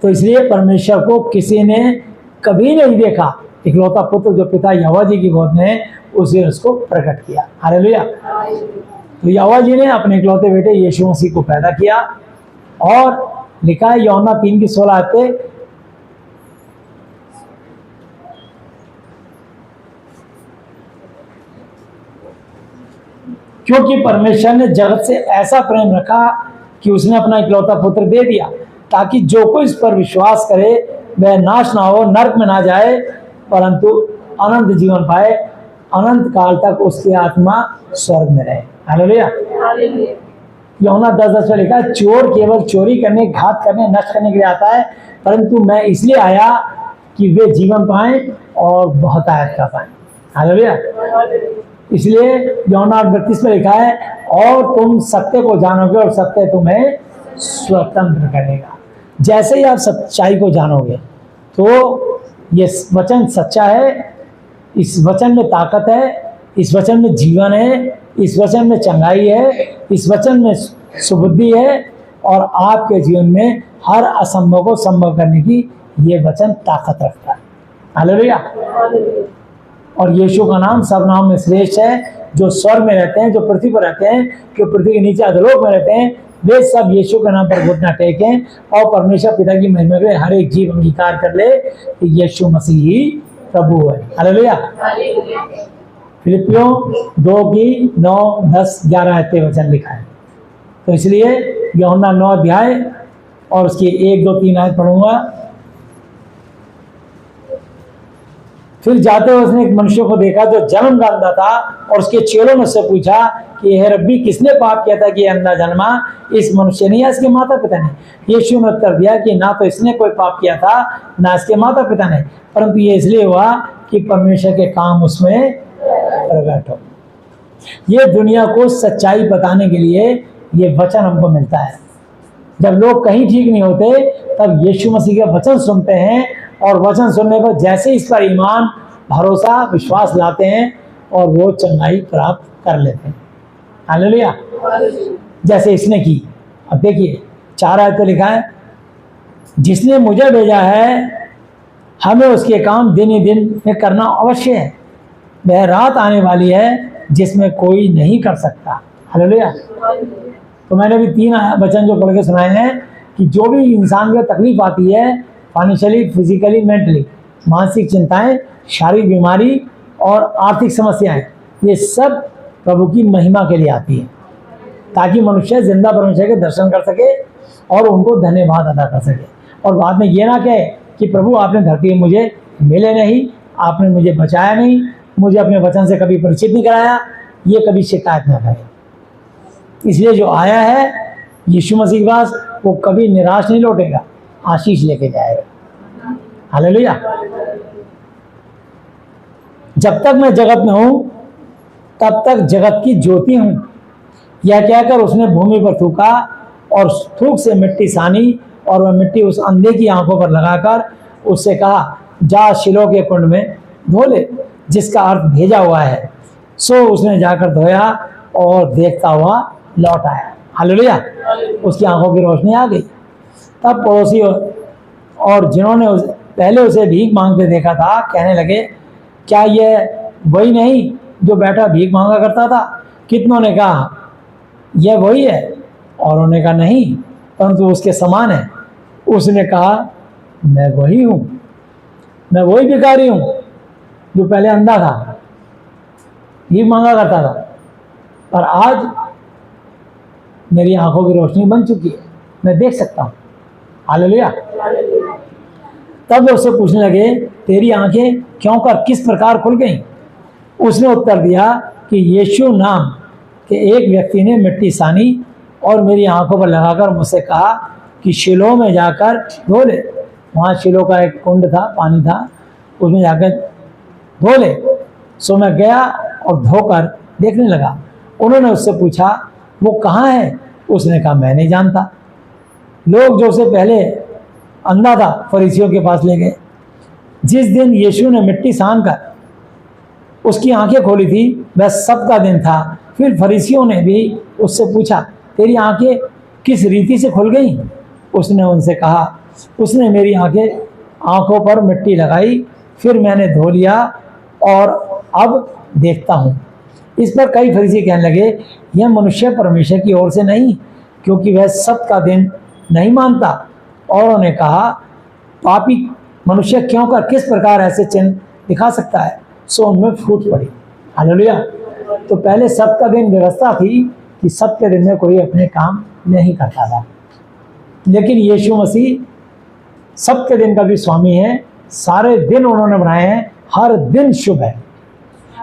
तो इसलिए परमेश्वर को किसी ने कभी नहीं देखा, इकलौता पुत्र जो पिता यहोवा जी की गोद में है, उसी ने उसको प्रकट किया। हालेलुया। तो यहोवा जी ने अपने इकलौते बेटे यीशु मसीह को पैदा किया, और लिखा है यूहन्ना 3:16 पे, क्योंकि परमेश्वर ने जगत से ऐसा प्रेम रखा कि उसने अपना इकलौता पुत्र दे दिया, ताकि जो कोई इस पर विश्वास करे वह नाश ना हो, नरक में ना जाए, परंतु अनंत जीवन पाए, अनंत काल तक उसकी आत्मा स्वर्ग में रहे। हालेलुया। यूहन्ना 10:10 में लिखा है, चोर केवल चोरी करने, घात करने, नष्ट करने के लिए आता है, परंतु मैं इसलिए आया कि वे जीवन पाएं और बहुत आयत का पाएं। हालेलुया। इसलिए यूहन्ना 8:32 में लिखा है, और तुम सत्य को जानोगे और सत्य तुम्हें स्वतंत्र करेगा। जैसे ही आप सच्चाई को जानोगे तो ये वचन सच्चा है, इस वचन में ताकत है, इस वचन में जीवन है, इस वचन में चंगाई है, इस वचन में सुबुद्धि है, और आपके जीवन में हर असंभव को संभव करने की ये वचन ताकत रखता है। हालेलुया। और यीशु का नाम सब नाम में श्रेष्ठ है। जो स्वर्ग में रहते हैं, जो पृथ्वी पर रहते हैं, जो पृथ्वी के नीचे अधोलोक में रहते हैं, वे सब यीशु के नाम पर घुटना टेकें और परमेश्वर पिता की महिमा के लिए हर एक जीव अंगीकार कर ले कि यीशु मसीह ही प्रभु है। हालेलुया। फिलिपियों 2:9-10-11 वचन लिखा है। तो इसलिए यूहन्ना 9 अध्याय और उसकी 1-2-3 आयत पढ़ूंगा। फिर जाते हुए उसने एक मनुष्य को देखा जो जन्म का अंधा था, और उसके चेलों ने उससे पूछा कि हे रब्बी, किसने पाप किया था कि यह अंधा जन्मा, इस मनुष्य ने या इसके माता पिता ने? यीशु ने उत्तर दिया कि ना तो इसने कोई पाप किया था, ना इसके माता पिता ने, परंतु ये इसलिए हुआ कि परमेश्वर के काम उसमें प्रकट हो। ये दुनिया को सच्चाई बताने के लिए ये वचन हमको मिलता है। जब लोग कहीं ठीक नहीं होते तब यीशु मसीह का वचन सुनते हैं, और वचन सुनने पर जैसे इस पर ईमान, भरोसा, विश्वास लाते हैं और वो चंगाई प्राप्त कर लेते हैं। हालेलुया। जैसे इसने की। अब देखिए 4 आयत पे लिखा है, जिसने मुझे भेजा है हमें उसके काम दिन ही दिन में करना अवश्य है। वह रात आने वाली है जिसमें कोई नहीं कर सकता। हालेलुया। तो मैंने भी 3 वचन जो पढ़ के सुनाए हैं कि जो भी इंसान को तकलीफ आती है, फाइनेंशियली, फिजिकली, मेंटली, मानसिक चिंताएं, शारीरिक बीमारी और आर्थिक समस्याएं, ये सब प्रभु की महिमा के लिए आती है, ताकि मनुष्य जिंदा परमेश्वर के दर्शन कर सके और उनको धन्यवाद अदा कर सके, और बाद में ये ना कहे कि प्रभु आपने धरती में मुझे मिले नहीं, आपने मुझे बचाया नहीं, मुझे अपने वचन से कभी परिचित नहीं कराया, ये कभी शिकायत ना करे। इसलिए जो आया है यीशु मसीह के पास, वो कभी निराश नहीं लौटेगा, आशीष लेके जाएगा। हालेलुया। जब तक मैं जगत में हूं तब तक जगत की ज्योति हूं, यह कहकर उसने भूमि पर थूका और थूक से मिट्टी सानी, और वह मिट्टी उस अंधे की आंखों पर लगाकर उससे कहा, जा शिलो के कुंड में धो ले, जिसका अर्थ भेजा हुआ है। सो उसने जाकर धोया और देखता हुआ लौट आया। हालेलुया। उसकी आंखों की रोशनी आ गई। तब पड़ोसी और जिन्होंने पहले उसे भीख मांगते देखा था कहने लगे, क्या यह वही नहीं जो बैठा भीख मांगा करता था? कितनों ने कहा, यह वही है, और उन्होंने कहा नहीं, परंतु उसके समान है। उसने कहा, मैं वही हूँ, मैं वही भिखारी हूँ जो पहले अंधा था, भीख मांगा करता था, पर आज मेरी आंखों की रोशनी बन चुकी है, मैं देख सकता हूँ। हालेलुया। तब वो उससे पूछने लगे, तेरी आंखें क्यों कर किस प्रकार खुल गईं? उसने उत्तर दिया कि यीशु नाम के एक व्यक्ति ने मिट्टी सानी और मेरी आंखों पर लगाकर मुझसे कहा कि शिलो में जाकर धो ले। वहाँ शिलो का एक कुंड था, पानी था, उसमें जाकर धो ले। सो मैं गया और धोकर देखने लगा। उन्होंने उससे पूछा, वो कहाँ है? उसने कहा, मैं नहीं जानता। लोग जो उसे पहले अंधा था फरीसियों के पास ले गए। जिस दिन यीशु ने मिट्टी सान कर उसकी आंखें खोली थी वह सबका दिन था। फिर फरीसियों ने भी उससे पूछा, तेरी आंखें किस रीति से खुल गई? उसने उनसे कहा, उसने मेरी आंखों पर मिट्टी लगाई, फिर मैंने धो लिया और अब देखता हूँ। इस पर कई फरीसी कहने लगे, यह मनुष्य परमेश्वर की ओर से नहीं, क्योंकि वह सबका दिन नहीं मानता। और उन्होंने कहा, पापी मनुष्य क्यों कर किस प्रकार ऐसे चिन्ह दिखा सकता है? सो उनमें फूट पड़ी। हालेलुया। तो पहले सबका दिन व्यवस्था थी कि सबके दिन में कोई अपने काम नहीं करता था, लेकिन यीशु मसीह सबके दिन का भी स्वामी है, सारे दिन उन्होंने बनाए हैं, हर दिन शुभ है।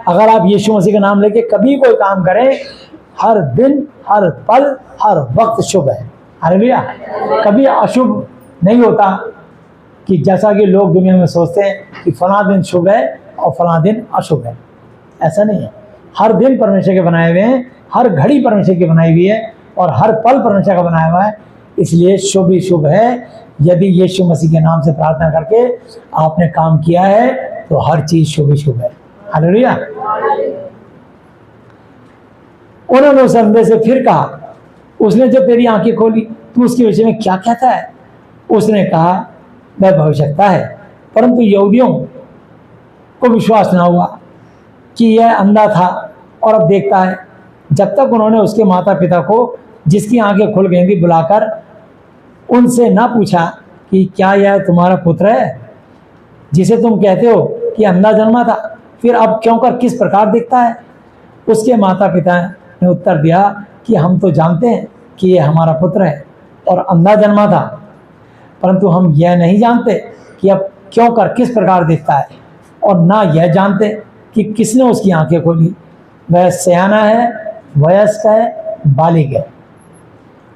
अगर आप यीशु मसीह का नाम लेके कभी कोई काम करें, हर दिन, हर पल, हर वक्त शुभ है। हालेलुया। कभी अशुभ नहीं होता कि जैसा कि लोग दुनिया में सोचते हैं कि फला दिन शुभ है और फला दिन अशुभ है, ऐसा नहीं है। हर दिन परमेश्वर के बनाए हुए हैं, हर घड़ी परमेश्वर की बनाई हुई है और हर पल परमेश्वर का बनाया हुआ है, इसलिए शुभ ही शुभ है। यदि यीशु मसीह के नाम से प्रार्थना करके आपने काम किया है तो हर चीज शुभ ही शुभ है। हालेलुया। उन्होंने उस अंधे से फिर कहा, उसने जब तेरी आंखें खोली तू उसके विषय में क्या कहता है? उसने कहा, वह भविष्यता है। परंतु यहूदियों को विश्वास न हुआ कि यह अंधा था और अब देखता है। जब तक उन्होंने उसके माता पिता को, जिसकी आंखें खुल गई थी, बुलाकर उनसे ना पूछा कि क्या यह तुम्हारा पुत्र है जिसे तुम कहते हो कि अंधा जन्मा था, फिर अब क्यों कर किस प्रकार दिखता है? उसके माता पिता ने उत्तर दिया कि हम तो जानते हैं कि यह हमारा पुत्र है और अंधा जन्मा था, परंतु हम यह नहीं जानते कि अब क्यों कर किस प्रकार दिखता है, और ना यह जानते कि किसने उसकी आंखें खोली। वह सयाना है, वयस्क है, बालिग है,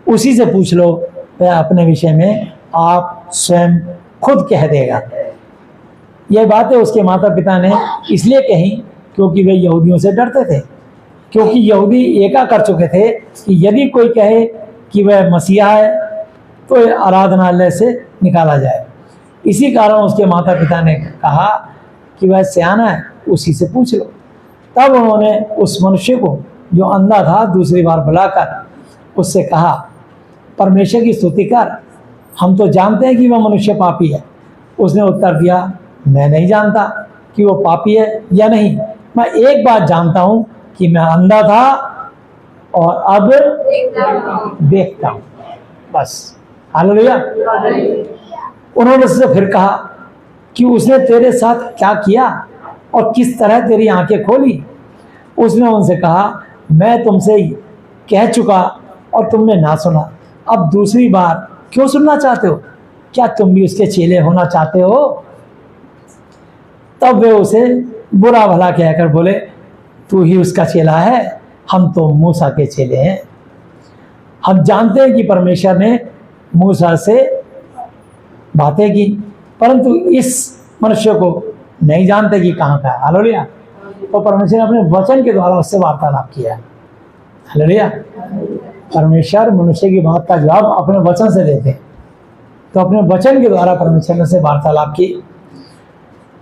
उसी से पूछ लो, वह अपने विषय में आप स्वयं खुद कह देगा। यह बातें उसके माता पिता ने इसलिए कही क्योंकि वे यहूदियों से डरते थे, क्योंकि यहूदी एका कर चुके थे कि यदि कोई कहे कि वह मसीहा है तो आराधनालय से निकाला जाए। इसी कारण उसके माता पिता ने कहा कि वह सयाना है, उसी से पूछ लो। तब उन्होंने उस मनुष्य को जो अंधा था दूसरी बार बुलाकर उससे कहा, परमेश्वर की स्तुति कर, हम तो जानते हैं कि वह मनुष्य पापी है। उसने उत्तर दिया, मैं नहीं जानता कि वो पापी है या नहीं, मैं एक बात जानता हूँ कि मैं अंधा था और अब देखता हूँ, बस। हालेलुया। उन्होंने उससे फिर कहा कि उसने तेरे साथ क्या किया और किस तरह तेरी आंखें खोली? उसने उनसे कहा, मैं तुमसे कह चुका और तुमने ना सुना, अब दूसरी बार क्यों सुनना चाहते हो? क्या तुम भी उसके चेले होना चाहते हो? तब वे उसे बुरा भला कहकर बोले, तू ही उसका चेला है, हम तो मूसा के चेले हैं। हम जानते हैं कि परमेश्वर ने मूसा से बातें की, परंतु इस मनुष्य को नहीं जानते कि कहाँ का है। हालेलुया। तो परमेश्वर ने अपने वचन के द्वारा उससे वार्तालाप किया। हालेलुया। परमेश्वर मनुष्य की बात का जवाब अपने वचन से देते हैं, तो अपने वचन के द्वारा परमेश्वर ने से वार्तालाप की।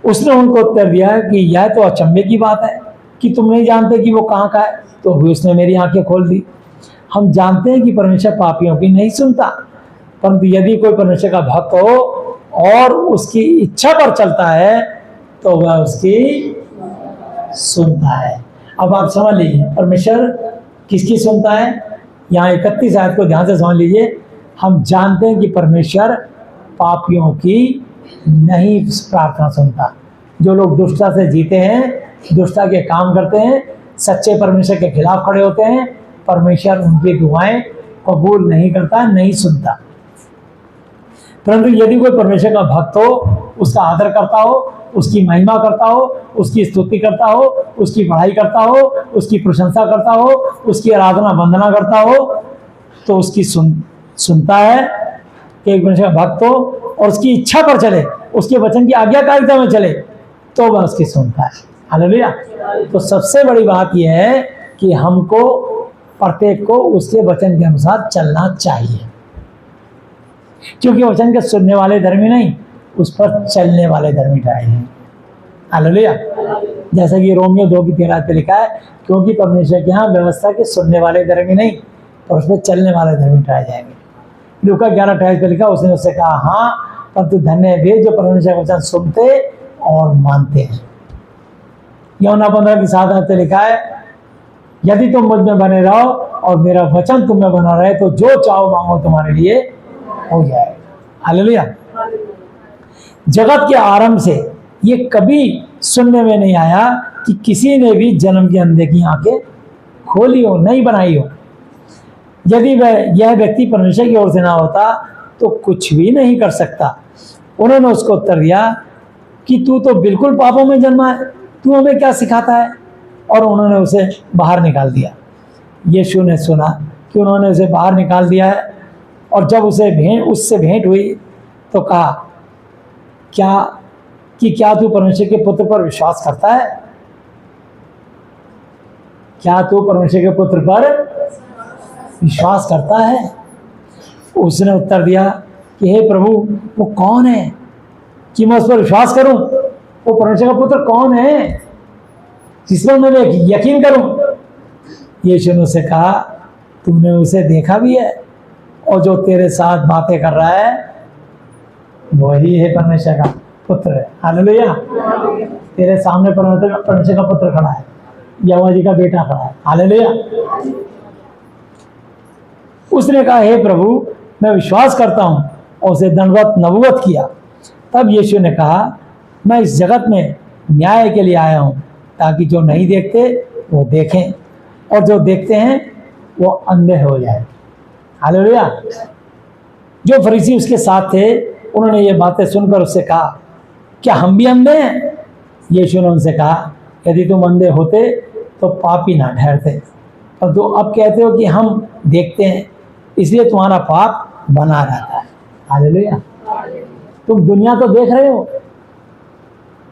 उसने उनको उत्तर दिया कि यह तो अचंभे की बात है कि तुम नहीं जानते कि वो कहाँ का है, तो भी उसने मेरी आंखें खोल दी। हम जानते हैं कि परमेश्वर पापियों की नहीं सुनता, परंतु यदि कोई परमेश्वर का भक्त हो और उसकी इच्छा पर चलता है तो वह उसकी सुनता है। अब आप समझ लीजिए परमेश्वर किसकी सुनता है। यहाँ 31 आयत को ध्यान से समझ लीजिए। हम जानते हैं कि परमेश्वर पापियों की नहीं प्रार्थना सुनता। जो लोग दुष्टता से जीते हैं, दुष्टता के काम करते हैं, सच्चे परमेश्वर के खिलाफ खड़े होते हैं, परमेश्वर उनकी दुआएं कबूल नहीं करता, नहीं सुनता। परंतु यदि कोई परमेश्वर का भक्त हो, उसका आदर करता हो, उसकी महिमा करता हो, उसकी स्तुति करता हो, उसकी पढ़ाई करता हो, उसकी प्रशंसा करता हो, उसकी आराधना वंदना करता हो, तो उसकी सुनता है कि एक परमेश्वर का भक्त हो और उसकी इच्छा पर चले, उसके वचन की आज्ञाकारिता में चले, तो वह उसकी सुनता है। हालेलुया। तो सबसे बड़ी बात यह है कि हमको प्रत्येक को उसके वचन के अनुसार चलना चाहिए, क्योंकि वचन के सुनने वाले धर्मी नहीं, उस पर चलने वाले धर्मी ठहरे हैं। हालेलुया। जैसा कि रोमियो 2:13 पे लिखा है, क्योंकि परमेश्वर के यहाँ व्यवस्था के सुनने वाले धर्मी नहीं, पर उस पर चलने वाले धर्मी ठहर जाएंगे। लूका 11:28 पे लिखा, उसने उससे कहा, हाँ, परंतु धन्य है वे जो परमेश्वर का वचन सुनते और मानते हैं। यूहन्ना 15:7 पे लिखा है, यदि तुम मुझ में बने रहो और मेरा वचन तुम में बना रहे तो जो चाहो मांगो तुम्हारे लिए हो जाएगा। हालेलुया। जगत के आरंभ से ये कभी सुनने में नहीं आया कि किसी ने भी जन्म के अंधे की आंखें खोली हो, नहीं बनाई हो। यदि यह व्यक्ति परमेश्वर की ओर से ना होता तो कुछ भी नहीं कर सकता। उन्होंने उसको उत्तर दिया कि तू तो बिल्कुल पापों में जन्मा है, तू हमें क्या सिखाता है। और उन्होंने उसे बाहर निकाल दिया। यीशु ने सुना कि उन्होंने उसे बाहर निकाल दिया है, और जब उससे भेंट हुई तो कहा क्या तू परमेश्वर के पुत्र पर विश्वास करता है? क्या तू परमेश्वर के पुत्र पर विश्वास करता है? उसने उत्तर दिया कि हे प्रभु, वो कौन है कि मैं उस पर विश्वास करूं? वो परमेश्वर का पुत्र कौन है जिस पर मैं यकीन करूं? यीशु ने उससे कहा, तूने उसे देखा भी है, और जो तेरे साथ बातें कर रहा है वही है परमेश्वर का पुत्र है। हालेलुया। तेरे सामने परमेश्वर का पुत्र खड़ा है, यहोवा जी का बेटा खड़ा है। हालेलुया। उसने कहा, हे प्रभु, मैं विश्वास करता हूं, और उसे दंडवत नबूवत किया। तब यीशु ने कहा, मैं इस जगत में न्याय के लिए आया हूं, ताकि जो नहीं देखते वो देखें, और जो देखते हैं वो अंधे हो जाए। हालेलुया। जो फरीसी उसके साथ थे उन्होंने ये बातें सुनकर उससे कहा, क्या हम भी अंधे हैं? यीशु ने उनसे कहा, यदि तुम अंधे होते तो पापी ना ठहरते, और तो अब कहते हो कि हम देखते हैं, इसलिए तुम्हारा पाप बना रहता है। हालेलुया। तुम दुनिया तो देख रहे हो,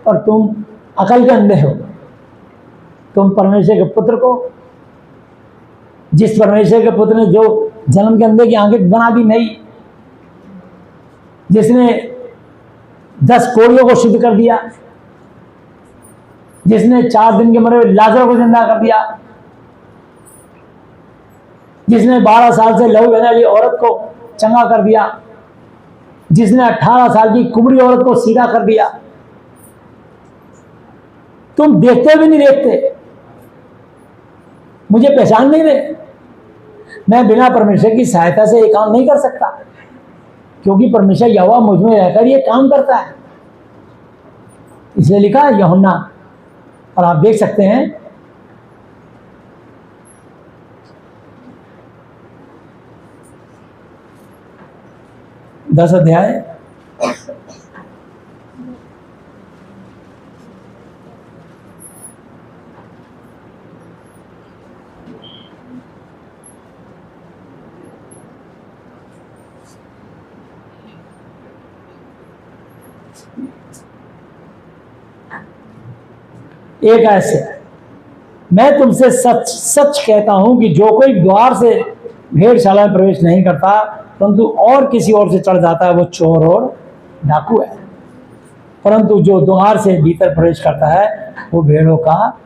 पर तुम अकल के अंधे हो। तुम परमेश्वर के पुत्र को, जिस परमेश्वर के पुत्र ने जो जन्म के अंधे की आंखें बना दी नहीं, जिसने 10 कोढ़ियों को शुद्ध कर दिया, जिसने 4 दिन के मरे हुए लाजर को जिंदा कर दिया, जिसने 12 साल से लहू बहने वाली औरत को चंगा कर दिया, जिसने 18 साल की कुबड़ी औरत को सीधा कर दिया, तुम देखते भी नहीं देखते, मुझे पहचान नहीं रहे। मैं बिना परमेश्वर की सहायता से ये काम नहीं कर सकता, क्योंकि परमेश्वर यहोवा मुझ में रहकर ये काम करता है। इसलिए लिखा है यूहन्ना, और आप देख सकते हैं 10 अध्याय एक ऐसे, मैं तुमसे सच सच कहता हूं कि जो कोई द्वार से भेड़शाला में प्रवेश नहीं करता परंतु और किसी और से चढ़ जाता है, वो चोर और डाकू है। परंतु जो द्वार से भीतर प्रवेश करता है वो भेड़ों का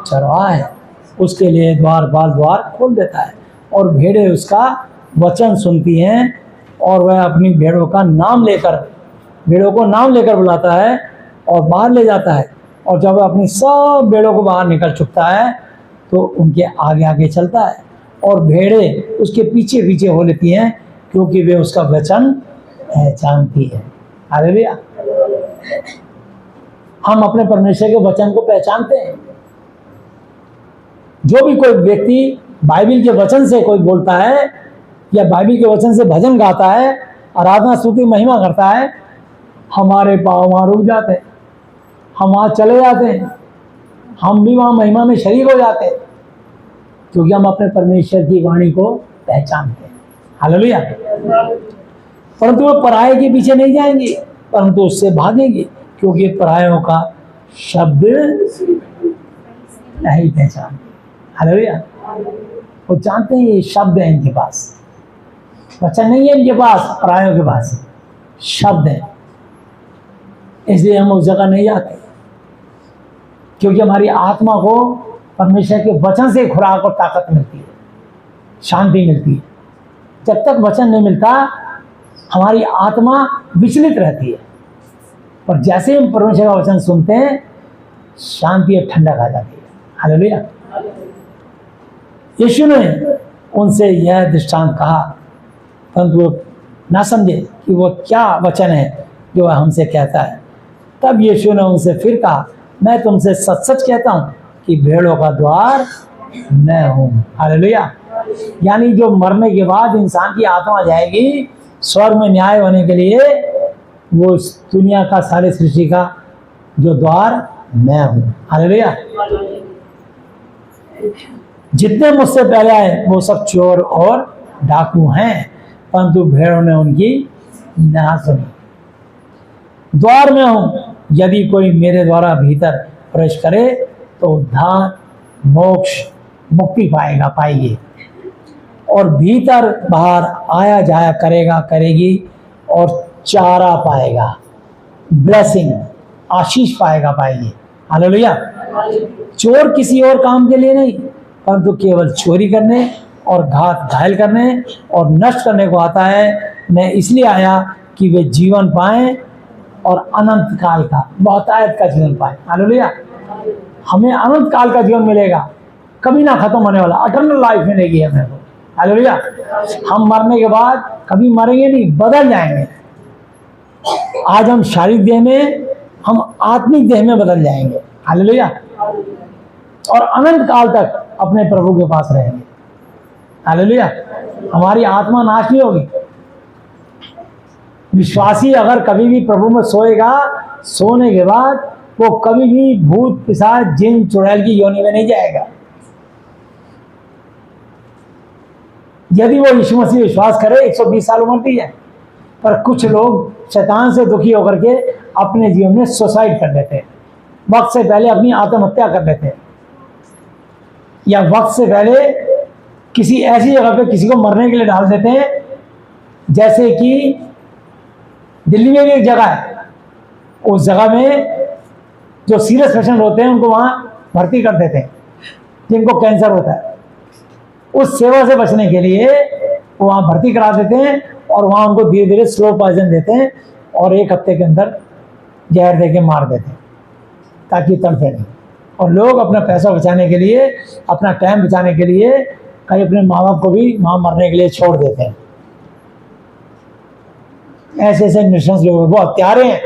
चरवाहा है। उसके लिए द्वार खोल देता है, और भेड़ें उसका वचन सुनती हैं, और वह अपनी भेड़ों को नाम लेकर बुलाता है और बाहर ले जाता है। और जब वह अपनी सब भेड़ों को बाहर निकल चुकता है तो उनके आगे आगे चलता है, और भेड़ें उसके पीछे पीछे हो लेती हैं, क्योंकि वे उसका वचन पहचानती है। हालेलुया। हम अपने परमेश्वर के वचन को पहचानते हैं। जो भी कोई व्यक्ति बाइबल के वचन से कोई बोलता है, या बाइबल के वचन से भजन गाता है, आराधना स्तुति महिमा करता है, हमारे पाँव वहाँ रुक जाते हैं, हम वहाँ चले जाते हैं, हम भी वहाँ महिमा में शरीक हो जाते हैं, क्योंकि हम अपने परमेश्वर की वाणी को पहचानते हैं। हालेलुया। परंतु वो पराये के पीछे नहीं जाएंगे, परंतु उससे भागेंगे, क्योंकि परायों का शब्द नहीं पहचानते। हालेलुया। वो जानते हैं ये शब्द है इनके पास, वचन नहीं है इनके पास, परायों के पास शब्द है। इसलिए हम उस जगह नहीं जाते, क्योंकि हमारी आत्मा को परमेश्वर के वचन से खुराक और ताकत मिलती है, शांति मिलती है। जब तक वचन नहीं मिलता हमारी आत्मा विचलित रहती है, पर जैसे हम परमेश्वर का वचन सुनते हैं शांति और ठंडक आ जाती है। हालेलुया। यीशु ने उनसे यह दृष्टांत कहा, परंतु वो ना समझे कि वो क्या वचन है जो वह हमसे कहता है। तब यीशु ने उनसे फिर कहा, मैं तुमसे सच सच कहता हूँ कि भेड़ों का द्वार मैं हूँ। हालेलुया। यानी जो मरने के बाद इंसान की आत्मा जाएगी स्वर्ग में न्याय होने के लिए, वो इस दुनिया का सारे सृष्टि का जो द्वार मैं हूँ। हालेलुया। जितने मुझसे पहले आए वो सब चोर और डाकू हैं, परंतु भेड़ों ने उनकी ना सुनी। द्वार में हूं, यदि कोई मेरे द्वारा भीतर प्रवेश करे तो उद्धार, मोक्ष, मुक्ति पाएगी और भीतर बाहर आया जाया करेगी और चारा पाएगा, ब्लेसिंग, आशीष पाएगी। हालेलुया। चोर किसी और काम के लिए नहीं, परंतु केवल चोरी करने और घायल करने और नष्ट करने को आता है। मैं इसलिए आया कि वे जीवन पाएं और अनंत काल का, बहुतायत का जीवन पाएं। हालेलुया। हमें अनंत काल का जीवन मिलेगा, कभी ना खत्म होने वाला, इटर्नल लाइफ मिलेगी हमें। हालेलुया। हम मरने के बाद कभी मरेंगे नहीं, बदल जाएंगे। आज हम शारीरिक देह में, हम आत्मिक देह में बदल जाएंगे। हालेलुया। और अनंत काल तक अपने प्रभु के पास रहेंगे। हालेलुया। हमारी आत्मा नाश नहीं होगी। विश्वासी अगर कभी भी प्रभु में सोएगा, सोने के बाद वो कभी भी भूत, पिशाच, जिन, चुड़ैल की योनि में नहीं जाएगा। यदि वो यीशु मसीह विश्वास करे, 120 साल उम्र दी है, पर कुछ लोग शैतान से दुखी होकर के अपने जीवन में सुसाइड कर लेते हैं, वक्त से पहले अपनी आत्महत्या कर लेते हैं, या वक्त से पहले किसी ऐसी जगह पे किसी को मरने के लिए डाल देते हैं। जैसे कि दिल्ली में भी एक जगह है, उस जगह में जो सीरियस पेशेंट होते हैं उनको वहां भर्ती कर देते हैं, जिनको कैंसर होता है। उस सेवा से बचने के लिए वो वहां भर्ती करा देते हैं और वहां उनको धीरे धीरे स्लो पॉइजन देते हैं और 1 हफ्ते के अंदर जहर दे के मार देते हैं ताकि तड़पे नहीं। और लोग अपना पैसा बचाने के लिए, अपना टाइम बचाने के लिए कई अपने माँ बाप को भी वहां मरने के लिए छोड़ देते हैं। ऐसे ऐसे निशंस लोग, वो हत्यारे हैं।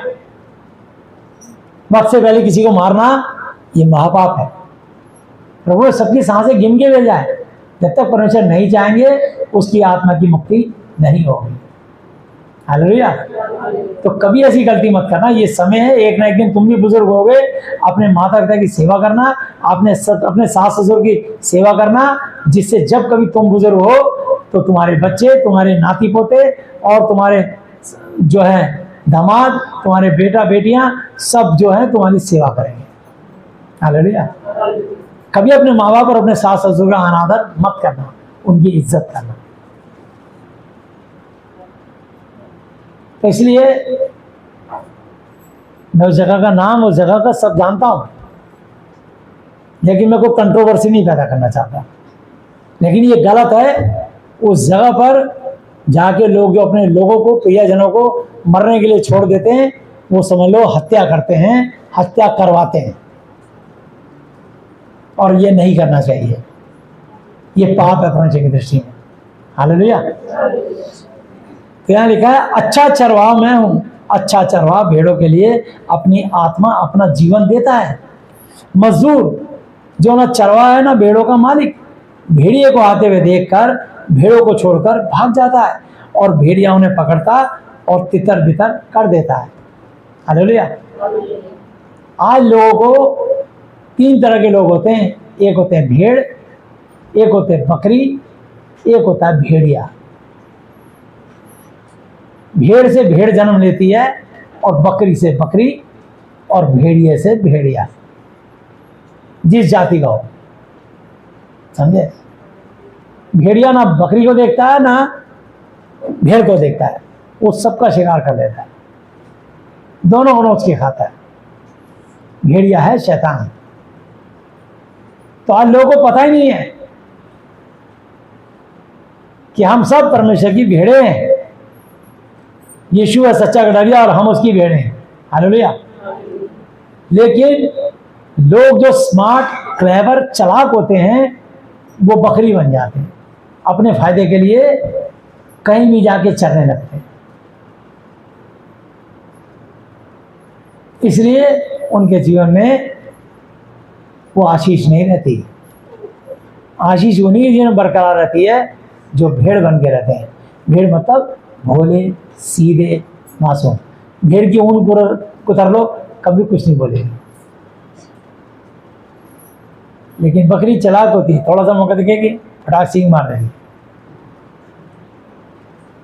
वक्त से पहले किसी को मारना ये महापाप है। प्रभु सबकी सांसें गिन के भेजा है। जब तक परमेश्वर नहीं चाहेंगे उसकी आत्मा की मुक्ति नहीं होगी। हालेलुया। तो कभी ऐसी गलती मत करना। ये समय है, एक ना एक दिन तुम भी बुजुर्ग हो गए। अपने माता पिता की सेवा करना, अपने सास ससुर की सेवा करना, जिससे जब कभी तुम बुजुर्ग हो तो तुम्हारे बच्चे, तुम्हारे नाती पोते और तुम्हारे जो है दामाद, तुम्हारे बेटा बेटियां सब जो है तुम्हारी सेवा करेंगे। हालेलुया। कभी अपने माँ बाप और अपने सास ससुर का अनादर मत करना, उनकी इज्जत करना। तो इसलिए मैं उस जगह का नाम, उस जगह का सब जानता हूं, लेकिन मैं कोई कंट्रोवर्सी नहीं पैदा करना चाहता। लेकिन ये गलत है, उस जगह पर जाके लोग जो अपने लोगों को, प्रियजनों को मरने के लिए छोड़ देते हैं, वो समझ लो हत्या करते हैं, हत्या करवाते हैं। और ये नहीं करना चाहिए, ये पाप है परमेश्वर की दृष्टि में। हालेलुया। यहाँ लिखा है, अच्छा चरवाहा मैं हूं। अच्छा चरवाहा भेड़ों के लिए अपनी आत्मा, अपना जीवन देता है। मजदूर जो ना चरवाहा है ना भेड़ों का मालिक, भेड़िए को आते हुए देखकर भेड़ों को छोड़कर भाग जाता है और भेड़िया उन्हें पकड़ता और तितर बितर कर देता है। हालेलुया। आज लोगों को 3 तरह के लोग होते हैं। एक होते हैं भेड़, एक होते हैं बकरी, एक होता है भेड़िया। भेड़ से भेड़ जन्म लेती है और बकरी से बकरी और भेड़िए से भेड़िया, जिस जाति का हो। समझे? भेड़िया ना बकरी को देखता है ना भेड़ को देखता है, वो सबका शिकार कर लेता है, दोनों को नोच के खाता है। भेड़िया है शैतान। तो आज लोगों को पता ही नहीं है कि हम सब परमेश्वर की भेड़े हैं। यीशु है सच्चा गदरिया और हम उसकी भेड़े हैं। हालेलुया। लेकिन लोग जो स्मार्ट, क्लेवर, चालाक होते हैं वो बकरी बन जाते हैं, अपने फायदे के लिए कहीं भी जाके चरने लगते हैं। इसलिए उनके जीवन में वो आशीष नहीं रहती। आशीष उन्हीं के जीवन में बरकरार रहती है जो भेड़ बन के रहते हैं। भेड़ मतलब भोले सीधे मासूम। भेड़ की ऊन कुतर लो, कभी कुछ नहीं बोलेगी। लेकिन बकरी चालाक होती है, थोड़ा सा मौका दिखेगी फटाक सींग मार देगी।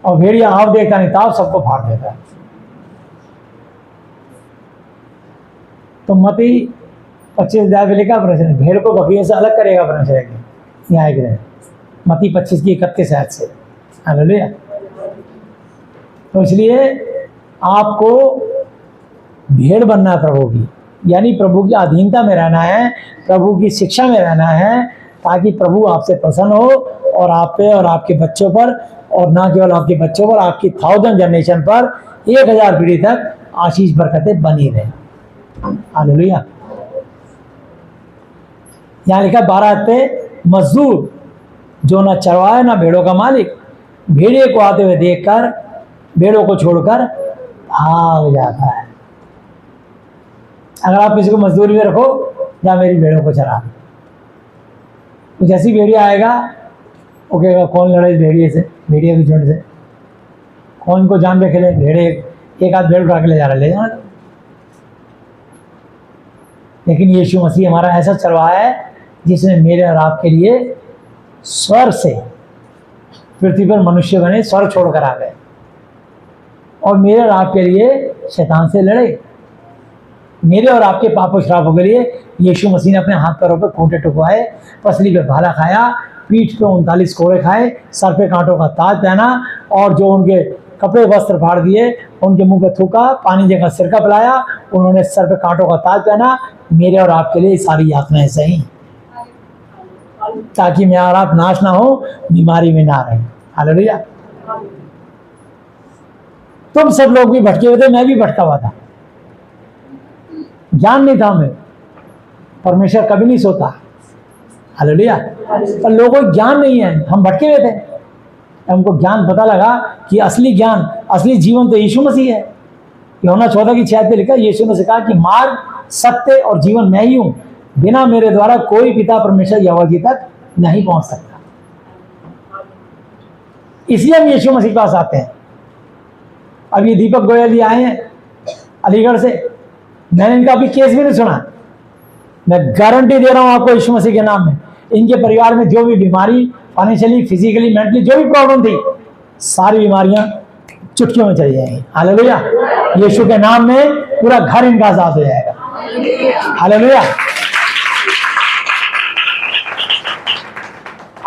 और भेड़िया आप देखता नहीं था, सबको फाड़ देता है। तो मती 25,000 पे लिखा प्रश्न, भेड़ को बकरियों से अलग करेगा प्रश्न न्याय ग्रह, मती 25 की 31 आयत से। हालेलुया। तो इसलिए आपको भेड़ बनना है प्रभु की, यानी प्रभु की अधीनता में रहना है, प्रभु की शिक्षा में रहना है, ताकि प्रभु आपसे प्रसन्न हो और आप पे और आपके बच्चों पर, और ना केवल आपके बच्चों पर, आपकी 1000 जनरेशन पर, 1000 पीढ़ी तक आशीष बरकतें बनी रहे। हालेलुया। यहाँ लिखा 12 पे, मजदूर जो ना चरवाए ना भेड़ों का मालिक, भेड़िए को आते हुए देखकर भेड़ों को छोड़कर भाग जाता है। अगर आप किसी को मजदूरी में रखो, या मेरी भेड़ों को चरा, तो जैसी भेड़िया आएगा वो कहेगा कौन लड़े इस भेड़िए से, भेड़िए की झुंड से, कौन को जान पे खेले, भेड़े एक आध भेड़ उठा के ले जा रहा, ले जाना। लेकिन यीशु मसीह हमारा ऐसा चरवाहा है जिसने मेरे और आपके लिए स्वर्ग से पृथ्वी पर मनुष्य बने, स्वर्ग छोड़कर आ गए और मेरे और आपके लिए शैतान से लड़े। मेरे और आपके पापों श्रापों के लिए यीशु मसीह ने अपने हाथ पैरों पे खूंटे टुकवाए, पसली पे भाला खाया, पीठ पे 39 कोड़े खाए, सर पे कांटों का ताज पहना, और जो उनके कपड़े वस्त्र फाड़ दिए उनके मुंह पे थूका, पानी जगह सिरका पिलाया, उन्होंने सर पे कांटों का ताज पहना। मेरे और आपके लिए सारी यातनाएं सही, ताकि मैं और आप नाश ना हो, बीमारी में ना रहे। हालेलुया। तुम सब लोग भी भटके हुए थे, मैं भी भटका हुआ था, ज्ञान नहीं था हमें। परमेश्वर कभी नहीं सोता। हालेलुया। पर लोगों को ज्ञान नहीं है, हम भटके हुए थे। हमको ज्ञान पता लगा कि असली ज्ञान, असली जीवन तो यीशु मसीह है। यूहन्ना 14 की 6 पे लिखा, यीशु ने कहा कि मार्ग, सत्य और जीवन मैं ही हूं, बिना मेरे द्वारा कोई पिता परमेश्वर यहोवा जी तक नहीं पहुंच सकता। इसलिए हम यीशु मसीह के पास आते हैं। अब ये दीपक गोयल जी आए हैं अलीगढ़ से, मैंने इनका अभी केस भी नहीं सुना। मैं गारंटी दे रहा हूं आपको यीशु मसीह के नाम में, इनके परिवार में जो भी बीमारी, फाइनेंशियली, फिजिकली, मेंटली जो भी प्रॉब्लम थी, सारी बीमारियां चुटकियों में चली जाएंगी। हालेलुया। यीशु के नाम में पूरा घर इनका आजाद हो जाएगा। हालेलुया।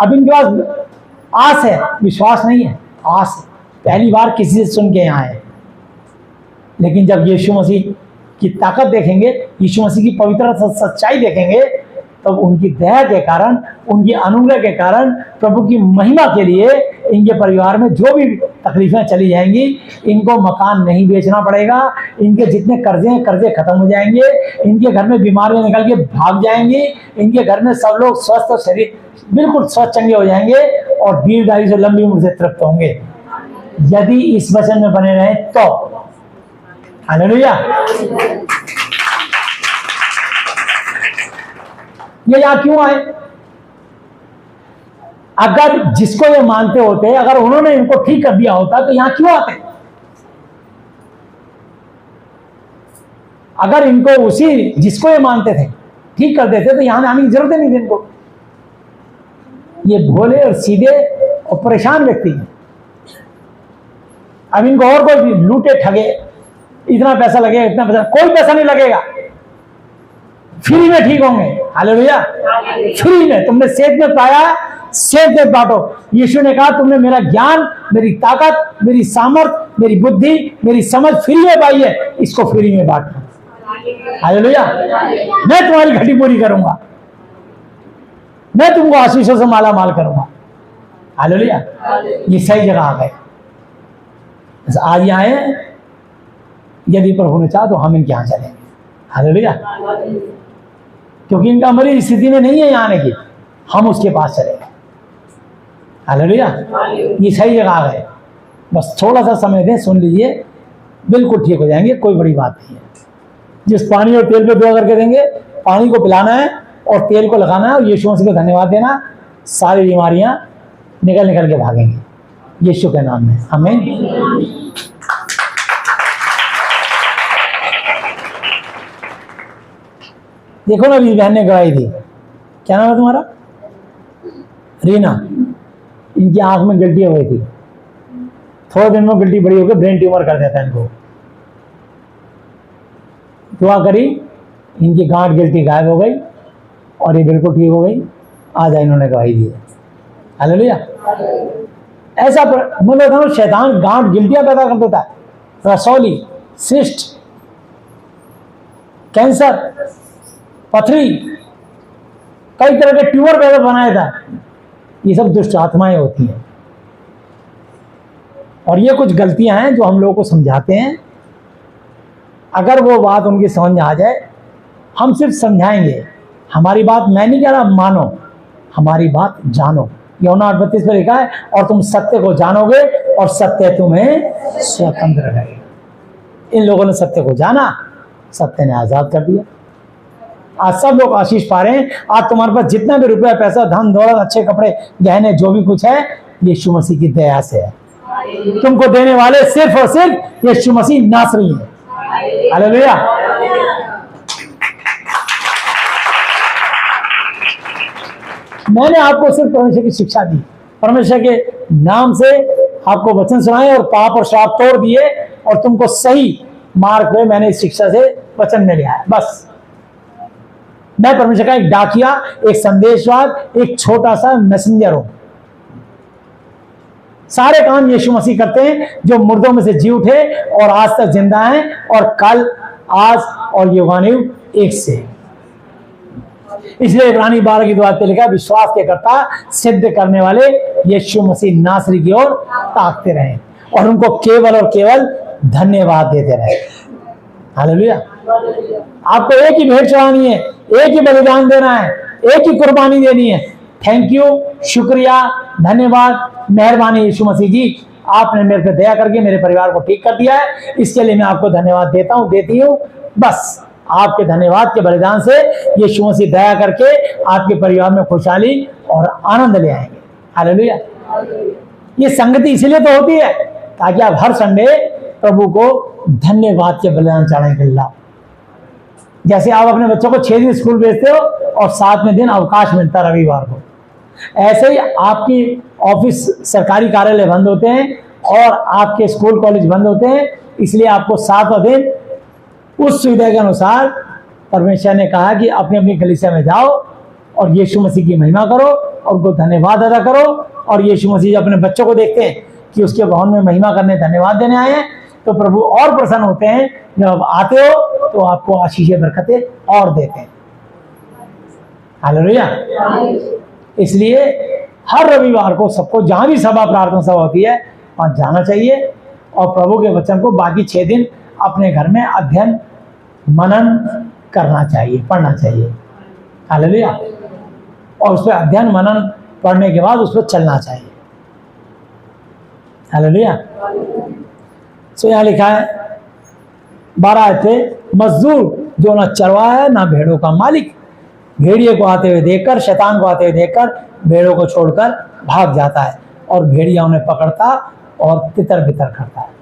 अब इनके पास आस है, विश्वास नहीं है, आस है। पहली बार किसी से सुन के यहाँ आए, लेकिन जब यीशु मसीह की ताकत देखेंगे, यीशु मसीह की पवित्र सच्चाई देखेंगे, तब उनकी दया के कारण, उनकी अनुग्रह के कारण, प्रभु की महिमा के लिए इनके परिवार में जो भी तकलीफें चली जाएंगी, इनको मकान नहीं बेचना पड़ेगा, इनके जितने कर्जे हैं कर्जे खत्म हो जाएंगे, इनके घर में बीमारियां निकल के भाग जाएंगी, इनके घर में सब लोग स्वस्थ और शरीर बिल्कुल स्वस्थ चंगे हो जाएंगे और दीर्घायु से, लंबी उम्र से तृप्त होंगे, यदि इस वचन में बने रहे तो। हालेलुया। ये यहां क्यों आए? अगर जिसको ये मानते होते, अगर उन्होंने इनको ठीक कर दिया होता तो यहां क्यों आते? अगर इनको उसी जिसको ये मानते थे ठीक कर देते तो यहां आने की जरूरत ही नहीं थी इनको। ये भोले और सीधे और परेशान व्यक्ति हैं। अब इनको और कोई लूटे ठगे, इतना पैसा लगेगा, इतना पैसा, कोई पैसा नहीं लगेगा, फ्री में ठीक होंगे। हालेलुया। फ्री में तुमने सेठ में पाया, सेठ में बांटो। यीशु ने कहा तुमने मेरा ज्ञान, मेरी ताकत, मेरी सामर्थ, मेरी बुद्धि, मेरी समझ फ्री में पाई है, इसको फ्री में बांटो। हालेलुया। मैं तुम्हारी घटी पूरी करूंगा, मैं तुमको आशीषों से माला माल करूंगा। हालेलुया। ये सही जगह आ गए। आज यहाँ आए, यदि प्रभु ने चाहा तो हम इनके यहाँ चलेंगे। हालेलुया। क्योंकि इनका हमारी स्थिति में नहीं है यहाँ आने की, हम उसके पास चलेंगे। हालेलुया। ये सही जगह आ गए, बस थोड़ा सा समय दें, सुन लीजिए, बिल्कुल ठीक हो जाएंगे, कोई बड़ी बात नहीं है। जिस पानी और तेल पे दुआ करके देंगे, पानी को पिलाना है और तेल को लगाना है और यीशु मसीह को धन्यवाद देना, सारी बीमारियां निकल निकल के भागेंगी यीशु के नाम में। आमीन। देखो ना, अभी बहन ने गवाही दी। क्या नाम है तुम्हारा? रीना। इनकी आंख में गिल्टी हो गई थी, थोड़े दिन में गिल्टी बड़ी होकर ब्रेन ट्यूमर कर देता है इनको। दुआ करी, इनकी गांठ गिल्टी गायब हो गई और ये बिल्कुल ठीक हो गई। आज इन्होंने गवाही दी है। हालेलुया। ऐसा मैं कहता हूँ, शैतान गांठ गिल्टियां पैदा कर देता है, रसौली, सिस्ट, कैंसर, पथरी, कई तरह के ट्यूमर पैदा बनाया था। ये सब दुष्ट आत्माएं होती हैं और ये कुछ गलतियां हैं जो हम लोगों को समझाते हैं। अगर वो बात उनकी समझ में आ जाए, हम सिर्फ समझाएंगे। हमारी बात मैं नहीं कह रहा मानो, हमारी बात जानो। यूहन्ना 8:32 पे लिखा है, और तुम सत्य को जानोगे और सत्य तुम्हें स्वतंत्र करेगा। इन लोगों ने सत्य को जाना, सत्य ने आजाद कर दिया। आज सब लोग आशीष पा रहे हैं। आज तुम्हारे पास जितना भी रुपया, पैसा, धन दौलत, अच्छे कपड़े, गहने, जो भी कुछ है, यीशु मसीह की दया से है। तुमको देने वाले सिर्फ और सिर्फ यीशु मसीह नासरी है। हालेलुया। मैंने आपको सिर्फ परमेश्वर की शिक्षा दी, परमेश्वर के नाम से आपको वचन सुनाए और पाप और श्राप तोड़ दिए और तुमको सही मार्ग पे मैंने इस शिक्षा से वचन में ले आया। बस मैं परमेश्वर का एक डाकिया, एक संदेशवाद, एक छोटा सा मैसेंजर हूं। सारे काम यीशु मसीह करते हैं, जो मुर्दों में से जी उठे और आज तक जिंदा हैं और कल, आज और युगानुयुग एक से। इसलिए इब्रानी 12 की दुआ पे लिखा, विश्वास के कर्ता, सिद्ध करने वाले यीशु मसीह नासरी की ओर ताकते रहे और उनको केवल और केवल धन्यवाद देते रहे। हालेलुया। आपको एक ही भेंट चढ़ानी है, एक ही बलिदान देना है, एक ही कुर्बानी देनी है। थैंक यू, शुक्रिया, धन्यवाद, मेहरबानी यीशु मसीह जी, आपने मेरे पे दया करके मेरे परिवार को ठीक कर दिया है। इसके लिए मैं आपको धन्यवाद देता हूँ, देती हूँ। बस आपके धन्यवाद के बलिदान से यीशु मसीह दया करके आपके परिवार में खुशहाली और आनंद ले आएंगे। हालेलुया। ये संगति इसलिए तो होती है ताकि आप हर संडे प्रभु को धन्यवाद के बलिदान चढ़ाने के लिए। जैसे आप अपने बच्चों को 6 दिन स्कूल भेजते हो और 7वें दिन अवकाश मिलता रविवार को, ऐसे ही आपकी ऑफिस, सरकारी कार्यालय बंद होते हैं और आपके स्कूल कॉलेज बंद होते हैं। इसलिए आपको 7वां दिन उस सुविधा के अनुसार परमेश्वर ने कहा कि अपनी अपनी कलीसिया में जाओ और यीशु मसीह की महिमा करो और उनको धन्यवाद अदा करो। और यीशु मसीह अपने बच्चों को देखते हैं कि उसके भवन में महिमा करने, धन्यवाद देने आए हैं, तो प्रभु और प्रसन्न होते हैं। जब आप आते हो तो आपको आशीषें, बरकतें और देते हैं। हालेलुया। इसलिए हर रविवार को सबको, जहां भी सभा, प्रार्थना सभा होती है, वहां जाना चाहिए और प्रभु के वचन को बाकी 6 दिन अपने घर में अध्ययन, मनन करना चाहिए, पढ़ना चाहिए। हालेलुया। और उस पर अध्ययन, मनन पढ़ने के बाद उस पर चलना चाहिए। हालेलुया। सो यहाँ लिखा है 12 आयत पे, मजदूर जो ना चरवाहा है ना भेड़ों का मालिक, भेड़िए को आते हुए देखकर, शैतान को आते हुए देखकर भेड़ों को छोड़कर भाग जाता है और भेड़िया उन्हें पकड़ता और तितर बितर करता है।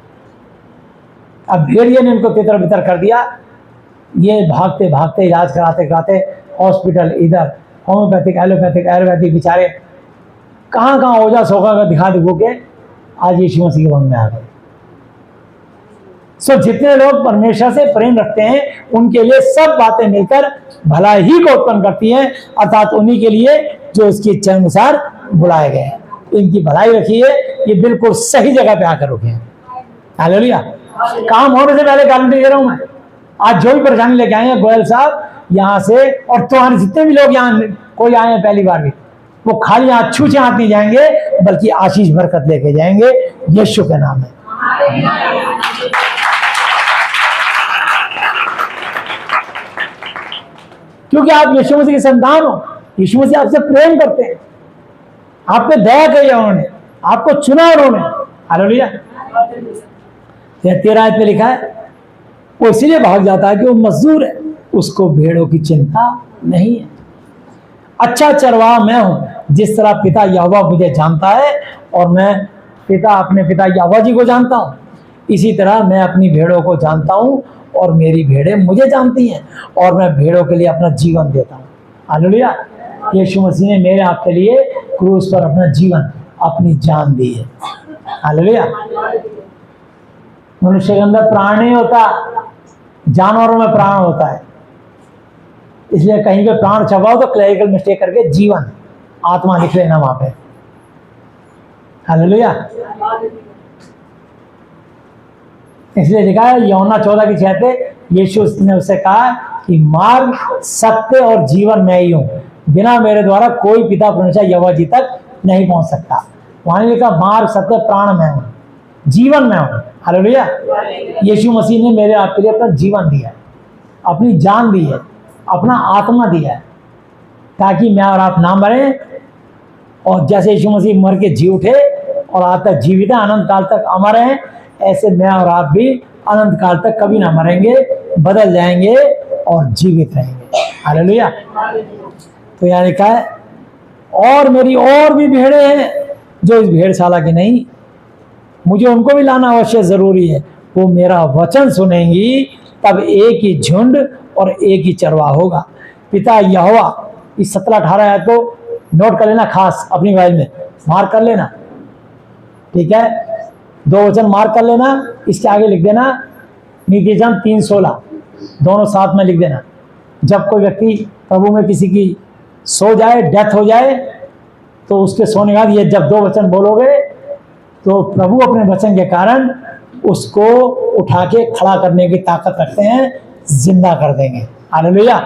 अब भेड़िए ने इनको तितर बितर कर दिया। ये भागते भागते, इलाज कराते कराते, हॉस्पिटल इधर, होम्योपैथिक, एलोपैथिक, आयुर्वेदिक, बेचारे कहाँ कहाँ ओझा सोखा का दिखा दिखो के आज यीशु मसीह के मन में आ गए। सो जितने लोग परमेश्वर से प्रेम रखते हैं उनके लिए सब बातें मिलकर भला ही को उत्पन्न करती हैं, अर्थात उन्हीं के लिए जो इसकी इच्छा अनुसार बुलाए गए हैं। इनकी भलाई रखिए, ये बिल्कुल सही जगह पे आकर रुके हैं। हालेलुया। काम होने से पहले गारंटी दे रहा हूं मैं। आज जो भी परेशानी लेके आए हैं गोयल साहब यहाँ से, और तुम्हारे जितने भी लोग यहाँ कोई आए हैं पहली बार भी, वो खाली हाथ, छूछे हाथ नहीं जाएंगे, बल्कि आशीष बरकत लेके जाएंगे यीशु के नाम में। क्योंकि आप यीशु मसीह के संतान हो। यीशु मसीह आपसे प्रेम करते हैं, आप पे दया की है उन्होंने, आपको चुना उन्होंने। हालेलुया। 13 आयत में लिखा है, वो इसीलिए भाग जाता है कि वो मजदूर है, उसको भेड़ों की चिंता नहीं है। अच्छा चरवाहा मैं हूं, जिस तरह पिता यहोवा मुझे जानता है और मैं अपने पिता यहोवा जी को जानता हूँ, इसी तरह मैं अपनी भेड़ों को जानता हूँ और मेरी भेड़ें मुझे जानती हैं और मैं भेड़ों के लिए अपना जीवन देता हूँ। हालेलुया। यीशु मसीह ने मेरे आपके लिए क्रूस पर अपना जीवन, अपनी जान दी है। हालेलुया। मनुष्य के अंदर प्राण नहीं होता, जानवरों में प्राण होता है। इसलिए कहीं पे प्राण छपाओ तो क्लरिकल मिस्टेक करके जीवन, आत्मा लिख लेना वहां पे। हालेलुया। इसलिए लिखा है यूहन्ना 14:66, यीशु ने उससे कहा कि मार्ग, सत्य और जीवन मैं ही हूं, बिना मेरे द्वारा कोई पिता परमेश्वर यहोवा जी तक नहीं पहुंच सकता। वहां लिखा मार्ग, सत्य, प्राण मैं हूं, जीवन मैं हूं। हालेलुया। यीशु मसीह ने मेरे आपके लिए अपना जीवन दिया है, अपनी जान दी है, अपना आत्मा दिया है, ताकि मैं और आप ना मरें। और जैसे यीशु मसीह मर के जी उठे और आज तक जीवित है, अनंत काल तक अमर हैं, ऐसे मैं और आप भी अनंत काल तक कभी ना मरेंगे, बदल जाएंगे और जीवित रहेंगे। हालेलुया। तो यहाँ लिखा है और मेरी और भी भेड़ें हैं जो इस भेड़शाला की नहीं, मुझे उनको भी लाना अवश्य जरूरी है। वो मेरा वचन सुनेंगी, तब एक ही झुंड और एक ही चरवा होगा। पिता यहोवा, इस 17-18 आयत को नोट कर लेना, खास अपनी मोबाइल में मार्क कर लेना, ठीक है। 2 वचन मार्क कर लेना, इसके आगे लिख देना नीतिवचन 3:16, दोनों साथ में लिख देना। जब कोई व्यक्ति प्रभु में किसी की सो जाए, डेथ हो जाए, तो उसके सोने के बाद ये जब 2 वचन बोलोगे तो प्रभु अपने वचन के कारण उसको उठा के खड़ा करने की ताकत रखते हैं, जिंदा कर देंगे। हालेलुया।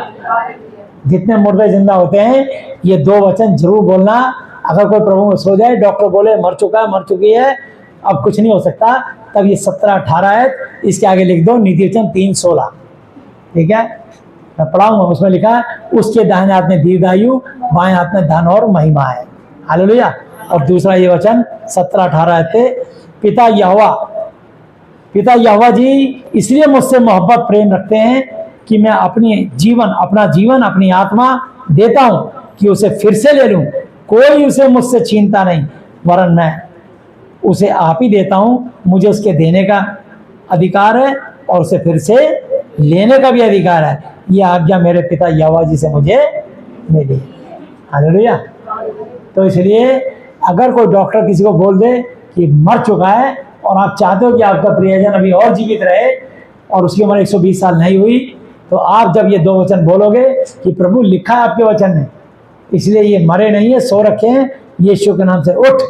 जितने मुर्दे जिंदा होते हैं, ये 2 वचन जरूर बोलना। अगर कोई प्रभु में सो जाए, डॉक्टर बोले मर चुका है, मर चुकी है, अब कुछ नहीं हो सकता, तब ये 17-18 है, इसके आगे लिख दो नीतिवचन 3:16, ठीक है। मैं पढ़ाऊंगा, उसमें लिखा है उसके दाहिने हाथ में दीर्घायु, बाएं हाथ में धन और महिमा है। हालेलुया। और दूसरा ये वचन 17-18 थे, पिता यहोवा जी इसलिए मुझसे मोहब्बत प्रेम रखते हैं कि मैं अपना जीवन, अपनी आत्मा देता हूं कि उसे फिर से ले लूं। कोई उसे मुझसे छीनता नहीं, वरन मैं उसे आप ही देता हूं। मुझे उसके देने का अधिकार है और उसे फिर से लेने का भी अधिकार है। यह आज्ञा मेरे पिता यहोवा जी से मुझे मिली। हालेलुया। तो इसलिए अगर कोई डॉक्टर किसी को बोल दे कि मर चुका है और आप चाहते हो कि आपका प्रियजन अभी और जीवित रहे और उसकी उम्र 120 साल नहीं हुई, तो आप जब ये 2 वचन बोलोगे कि प्रभु लिखा है आपके वचन में, इसलिए ये मरे नहीं है, सो रखे हैं, यीशु के नाम से उठ,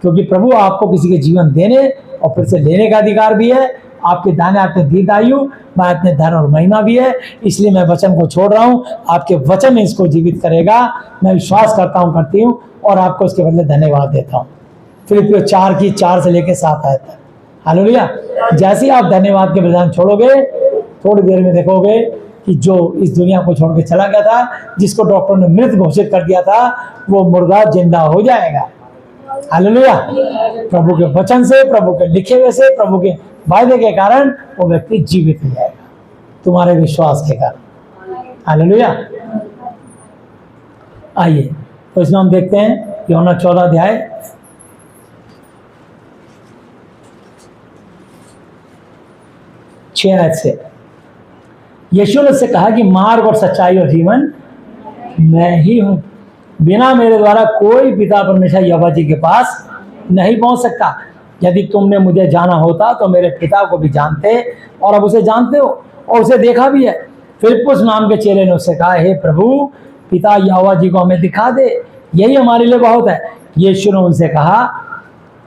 क्योंकि प्रभु आपको किसी के जीवन देने और फिर से लेने का अधिकार भी है। आपके दाहिने हाथ में दीर्घायु, बाएं हाथ में धन और महिमा भी है। इसलिए मैं वचन को छोड़ रहा हूँ, आपके वचन इसको जीवित करेगा। मैं विश्वास करता हूँ, करती हूँ, और आपको इसके बदले धन्यवाद देता हूँ। फिलिपियों 4 से लेकर 7 आयत तक। हालेलुया। जैसे ही आप धन्यवाद के बजाय छोड़ोगे, थोड़ी देर में देखोगे कि जो इस दुनिया को छोड़ के चला गया था, जिसको डॉक्टर ने मृत घोषित कर दिया था, वो मुर्दा जिंदा हो जाएगा। हालेलुया। प्रभु के वचन से, प्रभु के लिखे हुए से, प्रभु के वायदे के कारण वो व्यक्ति जीवित हो जाएगा, तुम्हारे विश्वास के कारण। हालेलुया। आइए तो इसमें हम देखते हैं यूहन्ना 14 अध्याय 6 आयत से। यीशु ने उससे कहा कि मार्ग और सच्चाई और जीवन मैं ही हूं, बिना मेरे द्वारा कोई पिता परमेश्वर यहोवा जी के पास नहीं पहुंच सकता। यदि तुमने मुझे जाना होता तो मेरे पिता को भी जानते और अब उसे जानते हो और उसे देखा भी है। फिलिप्पुस नाम के चेले ने उससे कहा, हे प्रभु, पिता यहोवा जी को हमें दिखा दे, यही हमारे लिए बहुत है। यीशु ने उनसे कहा,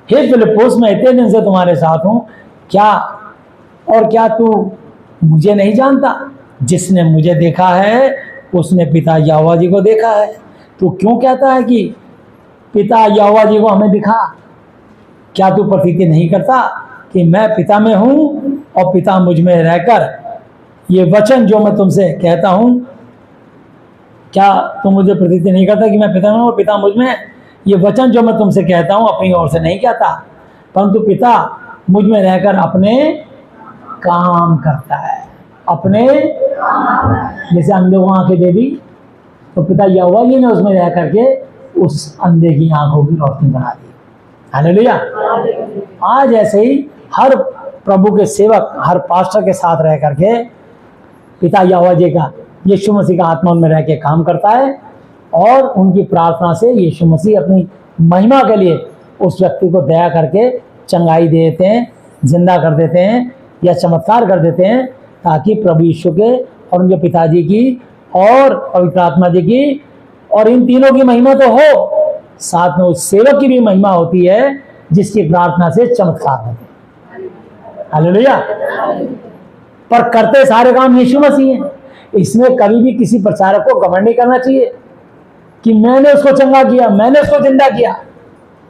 हे फिलिप्पुस, मैं इतने दिन से तुम्हारे साथ हूं, क्या तू मुझे नहीं जानता? जिसने मुझे देखा है उसने पिता यहोवा जी को देखा है। तू क्यों कहता है कि पिता यहोवा जी को हमें दिखा? क्या तू प्रतीति नहीं करता कि मैं पिता में हूं और पिता मुझ में रहकर ये वचन जो मैं तुमसे कहता हूं, क्या तुम मुझे प्रतीति नहीं करता कि मैं पिता में हूं और पिता मुझ में? ये वचन जो मैं तुमसे कहता हूं अपनी ओर से नहीं कहता, परंतु पिता मुझ में रहकर अपने काम करता है। अपने जैसे अंधे को आंखें दे दी तो पिता यहोवा जी ने उसमें रह करके उस अंधे की आंखों की रोशनी बना दी। हालेलुया। आज ऐसे ही हर प्रभु के सेवक हर पास्टर के साथ रह करके पिता यहोवा जी का, यीशु मसीह का आत्मा उनमें रह के काम करता है और उनकी प्रार्थना से यीशु मसीह अपनी महिमा के लिए उस व्यक्ति को दया करके चंगाई दे देते हैं, जिंदा कर देते हैं या चमत्कार कर देते हैं, ताकि प्रभु यीशु के और उनके पिताजी की और पवित्र आत्मा जी की और इन तीनों की महिमा तो हो, साथ में उस सेवक की भी महिमा होती है जिसकी प्रार्थना से चमत्कार होते हैं। हालेलुया। पर करते सारे काम यीशु मसीह हैं। इसमें कभी भी किसी प्रचारक को घमंड नहीं करना चाहिए कि मैंने उसको चंगा किया, मैंने उसको जिंदा किया।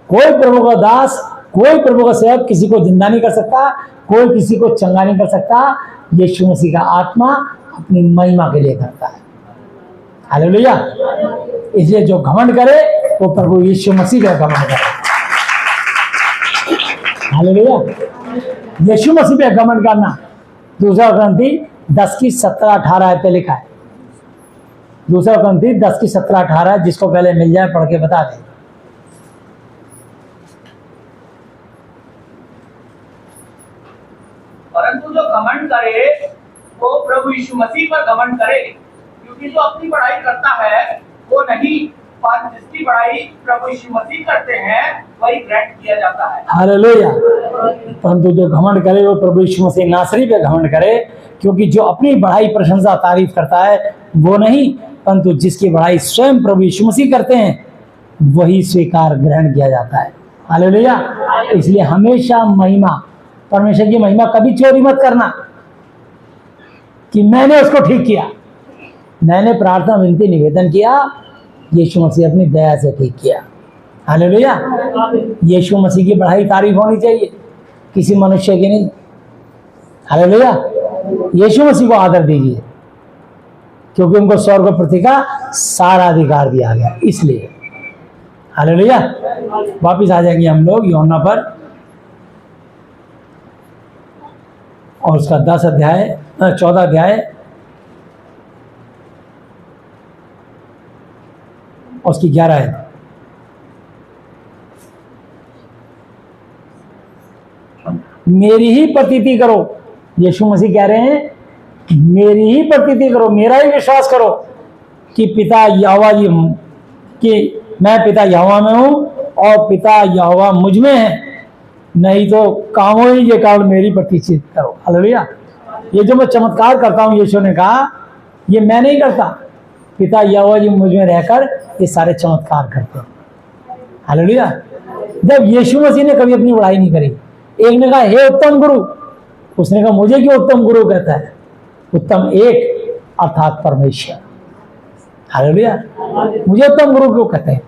कोई प्रभु का दास, कोई प्रभु का सेवक किसी को जिंदा नहीं कर सकता, कोई किसी को चंगा नहीं कर सकता। यीशु मसीह का आत्मा अपनी महिमा के लिए करता है। हालेलुया। इसलिए जो घमंड करे वो प्रभु यीशु मसीह का घमंड करे। हालेलुया। यीशु मसीह पे घमंड करना 2 Corinthians 10 की 17-18 पे लिखा है। 2 Corinthians 10 की 17-18, जिसको पहले मिल जाए पढ़ के बता दें। परंतु जो घमंड करे वो प्रभु यीशु मसीह पर घमंड करे, क्योंकि जो अपनी बड़ाई करता है वो नहीं, पर जिसकी बड़ाई प्रभु यीशु मसीह करते हैं वही ग्रहण किया जाता है। हालेलुया। परंतु जो घमंड करे वो प्रभु यीशु मसीह नासरी पे घमंड करे, क्योंकि जो अपनी बड़ाई, प्रशंसा, तारीफ करता है वो नहीं, परंतु जिसकी बड़ाई स्वयं प्रभु यीशु मसीह करते हैं वही स्वीकार, ग्रहण किया जाता है। हालेलुया। इसलिए हमेशा महिमा, परमेश्वर की महिमा कभी चोरी मत करना कि मैंने उसको ठीक किया। मैंने प्रार्थना, विनती, निवेदन किया, यीशु मसीह अपनी दया से ठीक किया। हालेलुया। यीशु मसीह की बढ़ाई, तारीफ होनी चाहिए, किसी मनुष्य की नहीं। हालेलुया। यीशु मसीह को आदर दीजिए, क्योंकि उनको स्वर्ग और पृथ्वी का सारा अधिकार दिया गया, इसलिए। हालेलुया। वापिस आ जाएंगे हम लोग यूहन्ना पर और उसका 14 अध्याय और उसकी 11 है। मेरी ही प्रतीति करो, यीशु मसीह कह रहे हैं मेरी ही प्रतीति करो, मेरा ही विश्वास करो कि पिता यहोवा जी, कि मैं पिता यहोवा में हूं और पिता यहोवा मुझ में है, नहीं तो कामों ही ये कारण मेरी प्रतीक्षित करो। हालेलुया। ये जो मैं चमत्कार करता हूं, यीशु ने कहा, ये मैं नहीं करता, पिता यहोवा जी मुझ में रहकर ये सारे चमत्कार करते हैं। हालेलुया। जब यीशु मसीह ने कभी अपनी बड़ाई नहीं करी, एक ने कहा हे उत्तम गुरु, उसने कहा मुझे क्यों उत्तम गुरु कहता है? उत्तम एक अर्थात परमेश्वर। हालेलुया। मुझे उत्तम गुरु क्यों कहते हैं?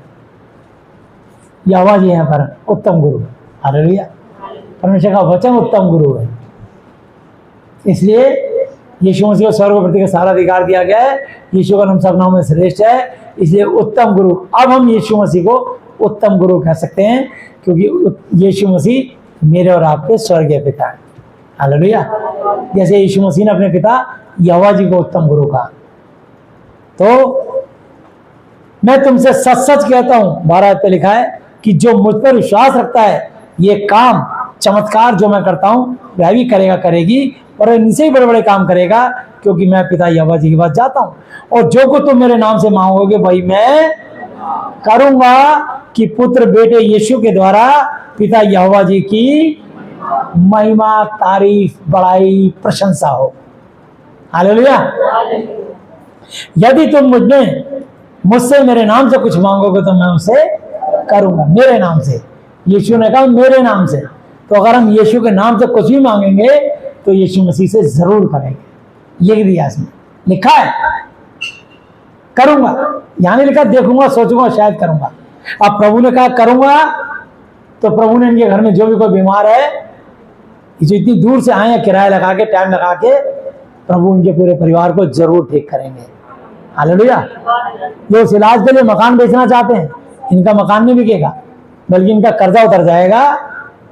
यहोवा जी यहाँ पर उत्तम गुरु। हालेलुया। परमेश्वर का वचन उत्तम गुरु है, इसलिए यीशु मसीह को स्वर्ग और पृथ्वी का सारा अधिकार दिया गया है। यीशु का नाम सब नामों में श्रेष्ठ है, इसलिए उत्तम गुरु। अब हम यीशु मसीह को उत्तम गुरु कह सकते हैं, क्योंकि यीशु मसीह मेरे और आपके स्वर्गीय पिता है। हालेलुया। जैसे यीशु मसीह ने अपने पिता यहोवा जी को उत्तम गुरु कहा, तो मैं तुमसे सच सच कहता हूं, 12 पे लिखा है कि जो मुझ पर विश्वास रखता है, ये काम, चमत्कार जो मैं करता हूं वह भी करेगा, करेगी, और इनसे ही बड़े बड़े काम करेगा, क्योंकि मैं पिता यहोवा जी के पास जाता हूं। और जो कुछ तुम मेरे नाम से मांगोगे वही मैं करूंगा, कि पुत्र बेटे यीशु के द्वारा पिता यहोवा जी की महिमा, तारीफ, बड़ाई, प्रशंसा हो। हालेलुया। यदि तुम मुझसे मेरे नाम से कुछ मांगोगे तो मैं उसे करूंगा, मेरे नाम से। यीशु ने कहा मेरे नाम से, तो अगर हम यीशु के नाम से कुछ भी मांगेंगे तो यीशु मसीह से जरूर करेंगे। ये दिया इसमें लिखा है, करूंगा, यहां नहीं लिखा देखूंगा, सोचूंगा, शायद करूंगा। अब प्रभु ने कहा करूंगा, तो प्रभु ने इनके घर में जो भी कोई बीमार है, जो इतनी दूर से आए हैं, किराया लगा के, टाइम लगा के, प्रभु उनके पूरे परिवार को जरूर ठीक करेंगे। हालेलुया। जो इस इलाज के लिए मकान बेचना चाहते हैं, इनका मकान नहीं बिकेगा, बल्कि इनका कर्जा उतर जाएगा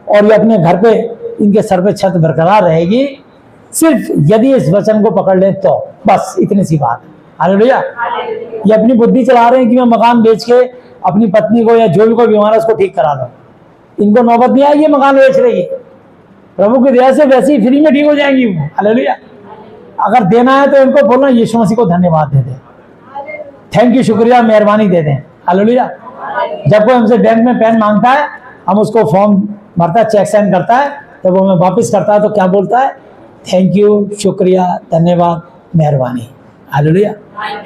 और ये अपने घर पे, इनके सर पे छत बरकरार रहेगी, सिर्फ यदि इस वचन को पकड़ ले तो, बस इतनी सी बात। हालेलुया। ये अपनी बुद्धि चला रहे हैं कि मैं मकान बेच के अपनी पत्नी को या जो भी कोई बीमार है उसको ठीक करा लो। इनको नौबत नहीं आएगी मकान बेच रही, प्रभु की दया से वैसे ही फ्री में ठीक हो जाएंगी वो। हालेलुया। अगर देना है तो इनको बोलना यीशु मसीह को धन्यवाद दे दें, थैंक यू, शुक्रिया, मेहरबानी दे दें। हालेलुया। जब कोई हमसे बैंक में पेन मांगता है, हम उसको फॉर्म भरता है, चेक साइन करता है, जब वो हमें वापस करता है तो क्या बोलता है? थैंक यू, शुक्रिया, धन्यवाद, मेहरबानी। हालेलुया।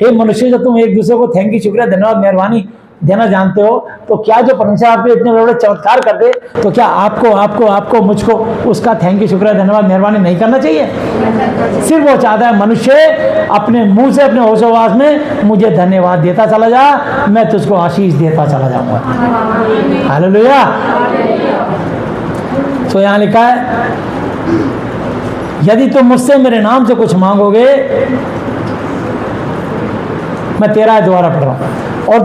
हे मनुष्य, जब तुम एक दूसरे को थैंक यू, शुक्रिया, धन्यवाद, मेहरबानी देना जानते हो तो क्या जो परमेश्वर आपके इतने बड़े चमत्कार कर दे तो क्या आपको मुझको उसका थैंक यू, शुक्रिया, धन्यवाद, मेहरबानी नहीं करना चाहिए? सिर्फ वो चाहता है मनुष्य अपने मुंह से, अपने होशोवास में मुझे धन्यवाद देता चला जा, मैं तुझको आशीष देता चला जाऊंगा। हालेलुया। तो यहाँ लिखा है, यदि तुम मुझसे मेरे नाम से कुछ मांगोगे, मैं 13 द्वारा पढ़ रहा हूँ, और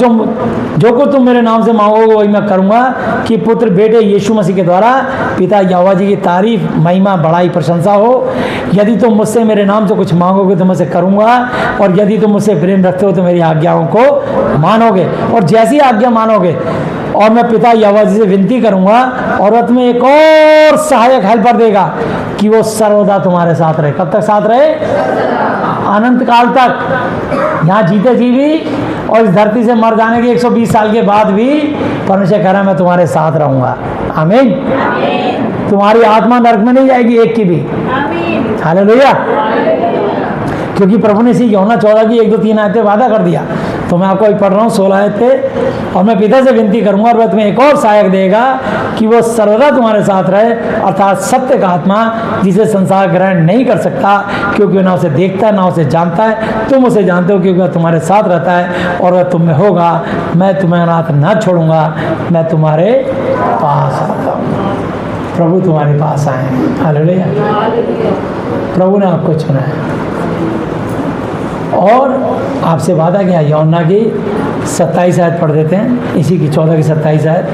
जो कुछ तुम मेरे नाम से मांगोगे वही मैं करूंगा, कि पुत्र बेटे यीशु मसीह के द्वारा पिता यहोवा जी की तारीफ, महिमा, बड़ाई, प्रशंसा हो। यदि तुम मुझसे मेरे नाम से कुछ मांगोगे तो मैं उसे करूंगा, और यदि तुम मुझसे प्रेम रखते हो तो मेरी आज्ञाओं को मानोगे, और जैसी आज्ञा मानोगे, और मैं पिता यहोवा जी से विनती करूंगा और वह तुम्हें एक और सहायक हेल्पर देगा कि वो सर्वदा तुम्हारे साथ रहे। कब तक साथ रहे? अनंत काल तक। यहाँ जीते जी भी और इस धरती से मर जाने के 120 साल के बाद भी परमेश्वर कह रहा है मैं तुम्हारे साथ रहूंगा। आमीन। तुम्हारी आत्मा नरक में नहीं जाएगी एक की भी। हालेलुया। क्योंकि प्रभु ने इसी यूहन्ना 14 की 1, 2, 3 आयतें वादा कर दिया। तो मैं आपको पढ़ रहा हूँ 16 आयतें, और मैं पिता से विनती करूंगा और वह तुम्हें एक और सहायक देगा कि वो सर्वदा तुम्हारे साथ रहे, अर्थात सत्य का आत्मा, जिसे संसार ग्रहण नहीं कर सकता क्योंकि वह ना उसे देखता है ना उसे जानता है। तुम उसे जानते हो क्योंकि वह तुम्हारे साथ रहता है और वह तुम में होगा। मैं तुम्हें अनाथ न छोड़ूंगा, मैं तुम्हारे पास आता हूँ। प्रभु तुम्हारे पास आए। हालेलुया। प्रभु ने आपको चुना है और आपसे वादा किया। यूहन्ना की 27 आयत पढ़ देते हैं, इसी की 14 की 27 आयत।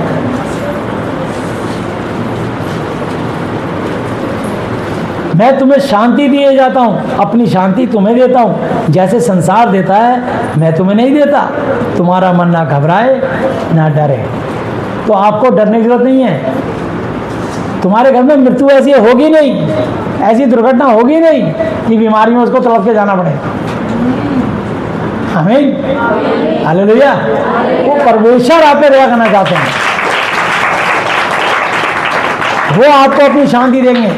मैं तुम्हें शांति दिए जाता हूँ, अपनी शांति तुम्हें देता हूँ, जैसे संसार देता है मैं तुम्हें नहीं देता। तुम्हारा मन ना घबराए ना डरे। तो आपको डरने की जरूरत नहीं है। तुम्हारे घर में मृत्यु ऐसी होगी नहीं, ऐसी दुर्घटना होगी नहीं कि बीमारी में उसको तड़प के जाना पड़े। आमीन। हालेलुया। वो परमेश्वर आप पे दया करना चाहते हैं, वो आपको अपनी शांति देंगे,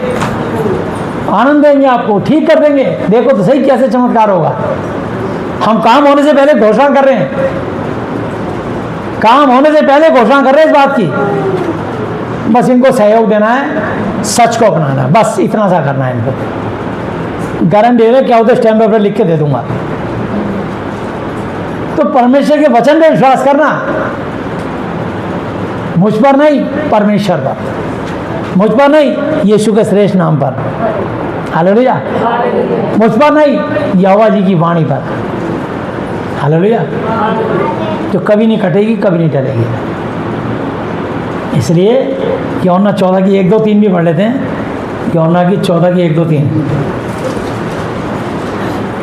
आनंद देंगे, आपको ठीक कर देंगे। देखो तो सही कैसे चमत्कार होगा। हम काम होने से पहले घोषणा कर रहे हैं, काम होने से पहले घोषणा कर रहे हैं इस बात की। बस इनको सहयोग देना है, सच को अपनाना है, बस इतना सा करना है इनको। गारंटी दे रहे क्या होता है, स्टैम्प पेपर लिख के दे दूंगा। तो परमेश्वर के वचन पे विश्वास करना, मुझ पर नहीं परमेश्वर पर, मुझ पर नहीं यीशु के श्रेष्ठ नाम पर। हालेलुया। मुझ पर नहीं यहोवा जी की वाणी पर। हालेलुया। जो कभी नहीं कटेगी, कभी नहीं टलेगी। इसलिए यूहन्ना 14 की 1, 2, 3 भी पढ़ लेते हैं। यूहन्ना की 14 की 1, 2, 3।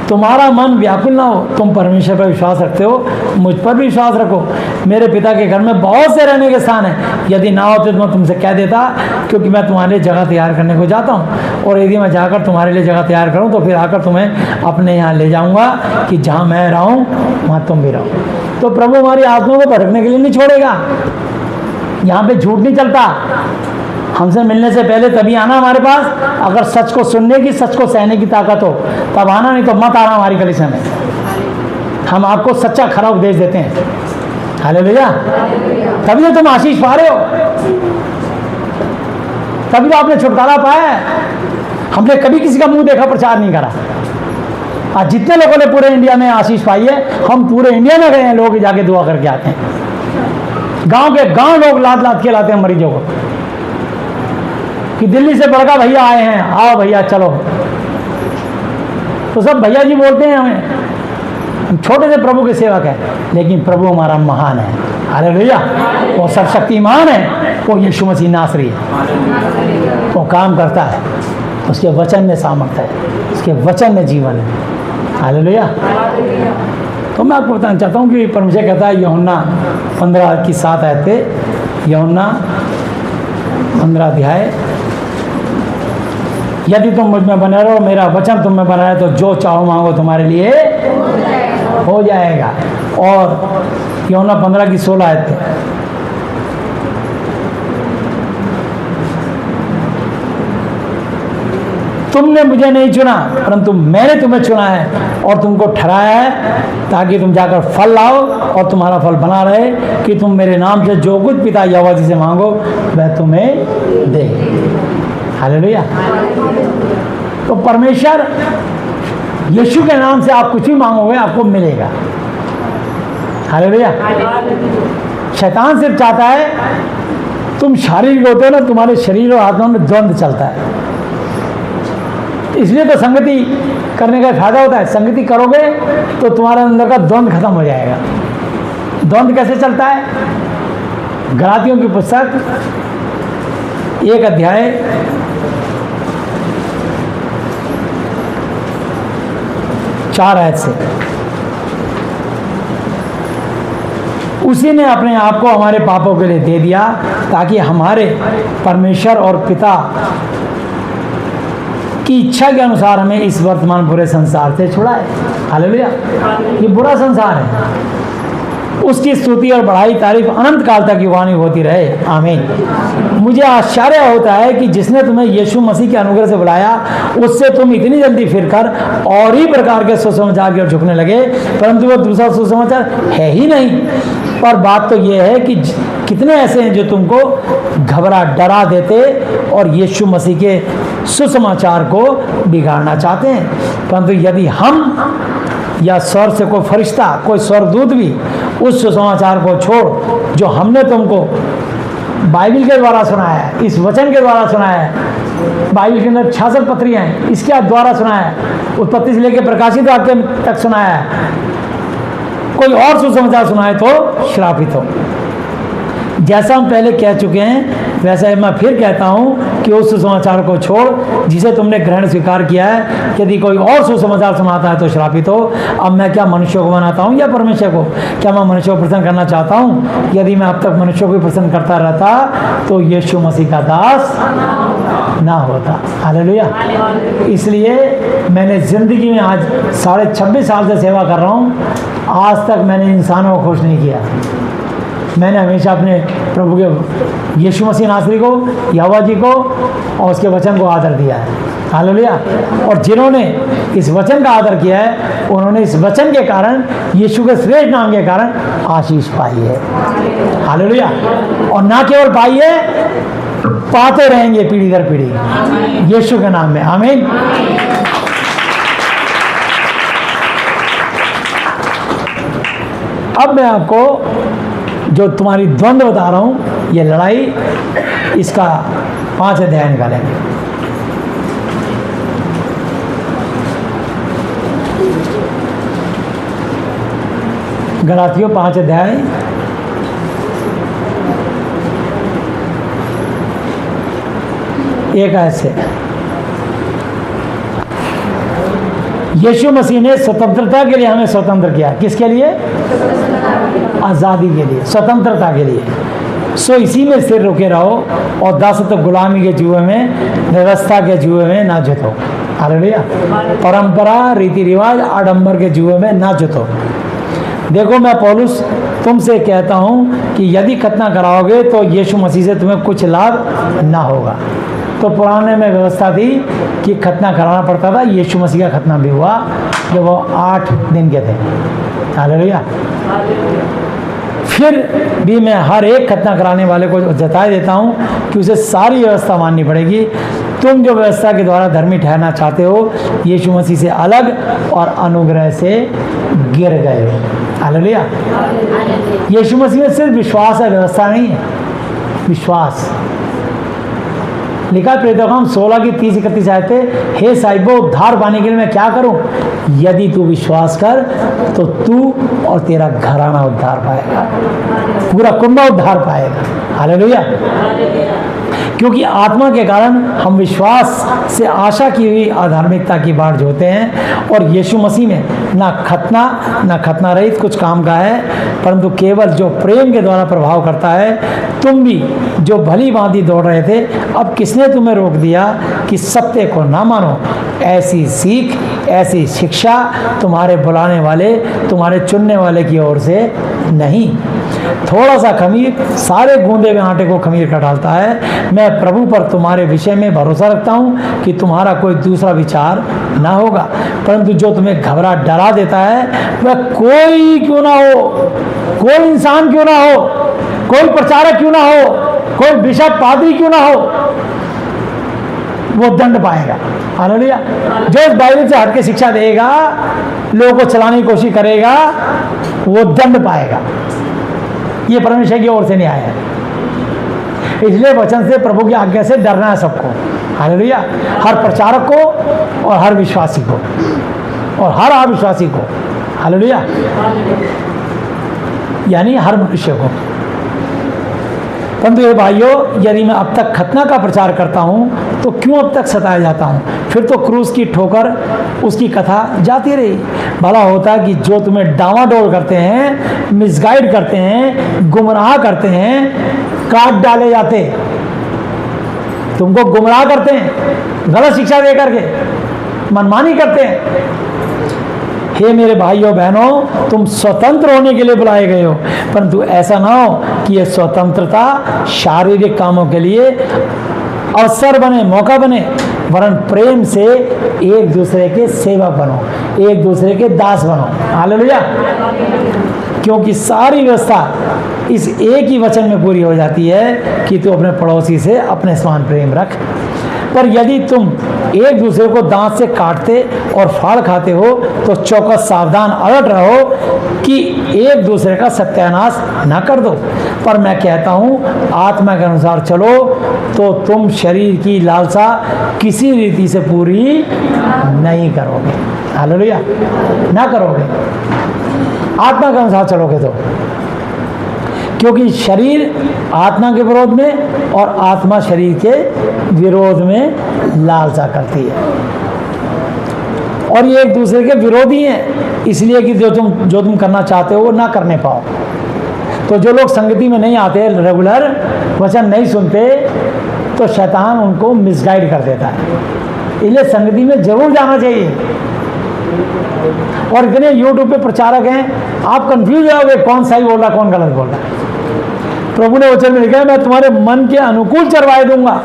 तुम्हारा मन व्याकुल ना हो, तुम परमेश्वर पर विश्वास रखते हो, मुझ पर भी विश्वास रखो। मेरे पिता के घर में बहुत से रहने के स्थान हैं, यदि ना होते तो मैं तुमसे कह देता, क्योंकि मैं तुम्हारे लिए जगह तैयार करने को जाता हूँ। और यदि मैं जाकर तुम्हारे लिए जगह तैयार करूँ तो फिर आकर तुम्हें अपने यहाँ ले जाऊँगा, कि जहाँ मैं रहूँ वहाँ तुम भी रहो। तो प्रभु हमारी आत्मा को भटकने के लिए नहीं छोड़ेगा। यहाँ पे झूठ नहीं चलता। हमसे मिलने से पहले तभी आना हमारे पास, अगर सच को सुनने की, सच को सहने की ताकत हो तब आना, नहीं तो मत आना हमारी कलीसिया में। हम आपको सच्चा खरा उपदेश देते हैं। हालेलुया। तभी तो तुम आशीष पा रहे हो, तभी तो आपने छुटकारा पाया है। हमने कभी किसी का मुंह देखा प्रचार नहीं करा। आज जितने लोगों ने पूरे इंडिया में आशीष पाई है, हम पूरे इंडिया में गए हैं, लोग जाके दुआ करके आते हैं। गांव के गांव लोग लाद लाद के लाते हैं मरीजों को, कि दिल्ली से बड़का भैया आए हैं, आओ भैया चलो। तो सब भैया जी बोलते हैं हमें, हम छोटे से प्रभु के सेवक हैं, लेकिन प्रभु हमारा महान है। हालेलुया। वो सर्वशक्तिमान है, वो यीशु मसीह नासरी है। वो काम करता है, उसके वचन में सामर्थ्य है, उसके वचन में जीवन है। हालेलुया। तो मैं आपको बताना चाहता हूँ कि परमेश्वर कहता है यूहन्ना 15 की 7 आयतें, यूहन्ना 15 अध्याय, यदि तुम मुझ में बने रहो, मेरा वचन तुम में बना रहे, तो जो चाहो मांगो तुम्हारे लिए हो जाएगा। और यूहन्ना 15 की 16 आयतें, तुमने मुझे नहीं चुना परंतु मैंने तुम्हें चुना है और तुमको ठहराया है ताकि तुम जाकर फल लाओ और तुम्हारा फल बना रहे, कि तुम मेरे नाम से जो कुछ पिता यहोवा जी से मांगो वह तुम्हें दे। हालेलुया। तो परमेश्वर यीशु के नाम से आप कुछ भी मांगोगे आपको मिलेगा। हालेलुया। शैतान सिर्फ चाहता है तुम शारीरिक होते हो ना, तुम्हारे शरीर और आत्मा में द्वंद्व चलता है, इसलिए तो संगति करने का फायदा होता है। संगति करोगे तो तुम्हारे अंदर का द्वंद्व खत्म हो जाएगा। द्वंद्व कैसे चलता है? गलातियों की पुस्तक 1 अध्याय 4 आयत से, उसी ने अपने आप को हमारे पापों के लिए दे दिया ताकि हमारे परमेश्वर और पिता की इच्छा के अनुसार हमें इस वर्तमान बुरे संसार से छुड़ाए। हालेलुया। ये बुरा संसार है, उसकी स्तुति और बढ़ाई तारीफ अनंत काल तक की वाणी होती रहे। आमीन। मुझे आश्चर्य होता है कि जिसने तुम्हें यीशु मसीह के अनुग्रह से बुलाया उससे तुम इतनी जल्दी फिरकर और ही प्रकार के सुसमाचार की ओर झुकने लगे, परंतु वो दूसरा सुसमाचार है ही नहीं। पर बात तो ये है कि कितने ऐसे हैं जो तुमको डरा देते और यीशु मसीह के सुसमाचार को बिगाड़ना चाहते हैं। परंतु यदि हम या स्वर्ग से कोई फरिश्ता, कोई स्वर्गदूत भी उस सुसमाचार को छोड़ जो हमने तुमको बाइबल के द्वारा सुनाया है, इस वचन के द्वारा सुनाया है, बाइबल के अंदर 66 पत्रियाँ हैं, इसके द्वारा सुनाया है, उत्पत्ति से लेकर प्रकाशित वाक्य तक सुनाया है, कोई और सुसमाचार सुनाए तो श्रापित हो। जैसा हम पहले कह चुके हैं वैसा मैं फिर कहता हूँ कि उस सुसमाचार को छोड़ जिसे तुमने ग्रहण स्वीकार किया है। यदि कोई और सुसमाचार सुनाता है तो श्रापित हो। अब मैं क्या मनुष्यों को बनाता हूँ या परमेश्वर को? क्या मैं मनुष्यों को प्रसन्न करना चाहता हूँ? यदि मैं अब तक मनुष्यों को प्रसन्न करता रहता तो यीशु मसीह का दास ना होता। हालेलुया। इसलिए मैंने ज़िंदगी में आज 26.5 साल से सेवा कर रहा हूँ, आज तक मैंने इंसानों को खुश नहीं किया। मैंने हमेशा अपने प्रभु के यीशु मसीह नासरी को, यहोवा जी को और उसके वचन को आदर दिया है। हालेलुया। और जिन्होंने इस वचन का आदर किया है उन्होंने इस वचन के कारण, यीशु के श्रेष्ठ नाम के कारण आशीष पाई है। हालेलुया। और ना केवल पाई है, पाते रहेंगे पीढ़ी दर पीढ़ी यीशु के नाम में। आमीन। अब मैं आपको जो तुम्हारी द्वंद्व बता रहा हूँ, ये लड़ाई, इसका 5 अध्याय निकालेंगे। गलातियों 5 अध्याय 1 आयत से। यीशु मसीह ने स्वतंत्रता के लिए हमें स्वतंत्र किया। किसके लिए? आज़ादी के लिए, स्वतंत्रता के लिए। सो इसी में स्थिर रुके रहो और दासत्व गुलामी के जुए में, व्यवस्था के जुए में ना जुतो। हालेलुया। परंपरा, रीति रिवाज, आडंबर के जुए में ना जुतो। देखो मैं पौलुस तुमसे कहता हूँ कि यदि खतना कराओगे तो यीशु मसीह से तुम्हें कुछ लाभ ना होगा। तो पुराने में व्यवस्था थी कि खतना कराना पड़ता था। यीशु मसीह का खतना भी हुआ जब वो 8 दिन के थे। हालेलुया। फिर भी मैं हर एक खतना कराने वाले को जता देता हूँ कि उसे सारी व्यवस्था माननी पड़ेगी। तुम जो व्यवस्था के द्वारा धर्मी ठहरना चाहते हो, यीशु मसीह से अलग और अनुग्रह से गिर गए हो। हालेलुया। यीशु मसीह में सिर्फ विश्वास है, व्यवस्था नहीं है। विश्वास लिखा प्रेरितों 16 की 30-31 आयतें। हे साहिबो, उद्धार पाने के लिए मैं क्या करूं? यदि तू विश्वास कर तो तू और तेरा घराना उद्धार पाएगा, पूरा कुंबा उद्धार पाएगा। हालेलुया। क्योंकि आत्मा के कारण हम विश्वास से आशा की हुई आधार्मिकता की बाट जोते हैं। और यीशु मसीह में ना खतना रहित कुछ काम का है, परंतु केवल जो प्रेम के द्वारा प्रभाव करता है। तुम भी जो भली भांति दौड़ रहे थे, अब किसने तुम्हें रोक दिया कि सत्य को ना मानो? ऐसी सीख, ऐसी शिक्षा तुम्हारे बुलाने वाले, तुम्हारे चुनने वाले की ओर से नहीं। थोड़ा सा खमीर सारे गूंदे हुए आटे को खमीर कर डालता है। मैं प्रभु पर तुम्हारे विषय में भरोसा रखता हूँ कि तुम्हारा कोई दूसरा विचार ना होगा, परंतु जो तुम्हें घबरा डरा देता है वह कोई क्यों ना हो, कोई इंसान क्यों ना हो, कोई प्रचारक क्यों ना हो, कोई बिशप पादरी क्यों ना हो, वो दंड पाएगा। हालेलुया। जो इस बाइबल से हटके शिक्षा देगा, लोगों को चलाने की कोशिश करेगा, वो दंड पाएगा। ये परमेश्वर की ओर से नहीं आया है। इसलिए वचन से, प्रभु की आज्ञा से डरना है सबको। हालेलुया। हर प्रचारक को और हर विश्वासी को और हर अविश्वासी को। हालेलुया। यानी हर मनुष्य को। परंतु ये भाइयों, यदि मैं अब तक खतना का प्रचार करता हूँ तो क्यों अब तक सताया जाता हूँ? फिर तो क्रूस की ठोकर उसकी कथा जाती रही। भला होता कि जो तुम्हें डावाडोल करते हैं, मिसगाइड करते हैं, गुमराह करते हैं, काट डाले जाते, तुमको गुमराह करते हैं, गलत शिक्षा दे करके मनमानी करते हैं। हे मेरे भाइयों बहनों, तुम स्वतंत्र होने के लिए बुलाए गए हो, परंतु ऐसा ना हो कि यह स्वतंत्रता शारीरिक कामों के लिए अवसर बने, मौका बने, वरन प्रेम से एक दूसरे के सेवक बनो, एक दूसरे के दास बनो। हालेलुया। क्योंकि सारी व्यवस्था इस एक ही वचन में पूरी हो जाती है कि तू अपने पड़ोसी से अपने समान प्रेम रख। पर यदि तुम एक दूसरे को दांत से काटते और फाड़ खाते हो तो चौकस सावधान अलर्ट रहो कि एक दूसरे का सत्यानाश न कर दो। पर मैं कहता हूँ, आत्मा के अनुसार चलो तो तुम शरीर की लालसा किसी रीति से पूरी नहीं करोगे। हालेलुया। ना करोगे, आत्मा के अनुसार चलोगे तो। क्योंकि शरीर आत्मा के विरोध में और आत्मा शरीर के विरोध में लालसा करती है, और ये एक दूसरे के विरोधी हैं। इसलिए कि जो तुम करना चाहते हो वो ना करने पाओ। तो जो लोग संगति में नहीं आते, रेगुलर वचन नहीं सुनते, तो शैतान उनको मिसगाइड कर देता है। इसलिए संगति में जरूर जाना चाहिए। और इतने यूट्यूब पे प्रचारक हैं, आप कंफ्यूज होगे कौन सही बोल रहा कौन गलत बोल रहा है। प्रभु ने वचन में लिखा है, मैं तुम्हारे मन के अनुकूल चरवाए दूंगा।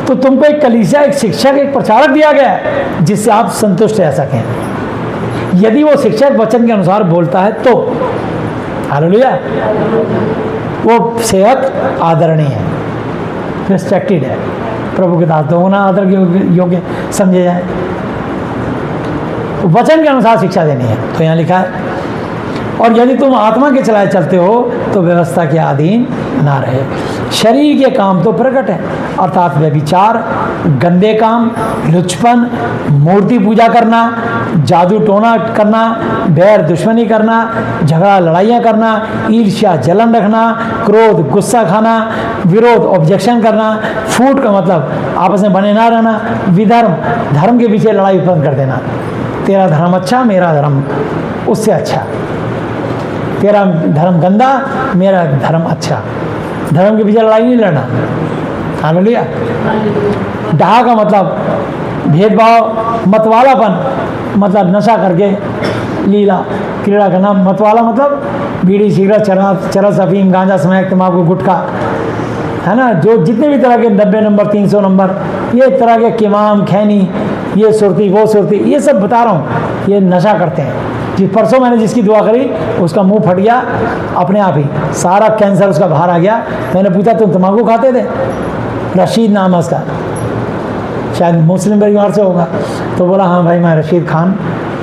तो तुमको एक कलीसिया, एक शिक्षक, एक प्रचारक दिया गया है जिससे आप संतुष्ट रह सकें। यदि वो शिक्षक वचन के अनुसार बोलता है तो हालेलुया, वो सेवक आदरणीय है, रिस्पेक्टेड है, प्रभु के दास दोगुना आदर के योग्य समझे जाए। वचन के अनुसार शिक्षा देनी है, तो यहाँ लिखा है। और यदि तुम आत्मा के चलाए चलते हो तो व्यवस्था के अधीन ना रहे। शरीर के काम तो प्रकट है, अर्थात व्यभिचार, गंदे काम, लुचपन, मूर्ति पूजा करना, जादू टोना करना, बैर दुश्मनी करना, झगड़ा लड़ाइयाँ करना, ईर्ष्या जलन रखना, क्रोध गुस्सा खाना, विरोध ऑब्जेक्शन करना, फूट का मतलब आपस में बने ना रहना, विधर्म धर्म के पीछे लड़ाई उत्पन्न कर देना। तेरा धर्म अच्छा, मेरा धर्म उससे अच्छा, तेरा धर्म गंदा, मेरा धर्म अच्छा। धर्म के पीछे लड़ाई नहीं लड़ना। हालेलुया। डाह का मतलब भेदभाव, मतवालापन मतलब नशा करके लीला क्रीड़ा करना। मतवाला मतलब बीड़ी, सिगरेट, चरस, अफीम, गांजा, स्मैक, तंबाकू, गुटखा, है ना, जो जितने भी तरह के 90 नंबर, 300 नंबर, ये तरह के किमाम, खैनी, ये सुरती, वो सुरती, ये सब बता रहा हूँ, ये नशा करते हैं। परसों मैंने जिसकी दुआ करी उसका मुंह फट गया अपने आप ही, सारा कैंसर उसका बाहर आ गया। मैंने पूछा तुम तंबाकू खाते थे? रशीद नाम है उसका, शायद मुस्लिम परिवार से होगा। तो बोला हाँ भाई, मैं रशीद खान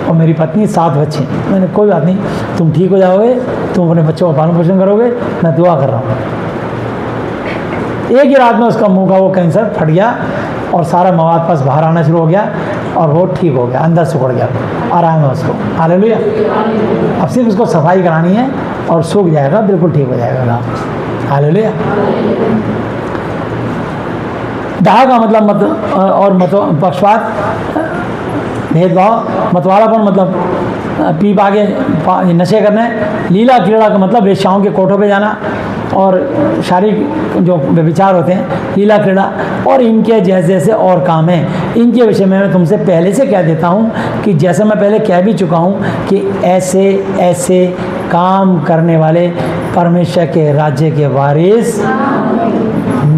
और मेरी पत्नी, 7 बच्चे। मैंने कोई बात नहीं, तुम ठीक हो जाओगे, तुम अपने बच्चों का पालन पोषण करोगे, मैं दुआ कर रहा हूँ। एक ही रात में उसका मुंह का वो कैंसर फट गया और सारा मवाद पास बाहर आना शुरू हो गया और वो ठीक हो गया, अंदर सूख गया, आराम है उसको। हालेलुया। अब सिर्फ उसको सफाई करानी है और सूख जाएगा, बिल्कुल ठीक हो जाएगा। हालेलुया। डाह का मतलब मत और मत पक्षपात, भेदभाव, मतवालापन मतलब पीप आगे नशे करने, लीला क्रीड़ा का मतलब वेश्याओं के कोठों पे जाना, और शारीरिक जो विचार होते हैं लीला क्रीड़ा, और इनके जैसे जैसे और काम हैं। इनके विषय में मैं तुमसे पहले से कह देता हूँ कि जैसे मैं पहले कह भी चुका हूँ कि ऐसे ऐसे काम करने वाले परमेश्वर के राज्य के वारिस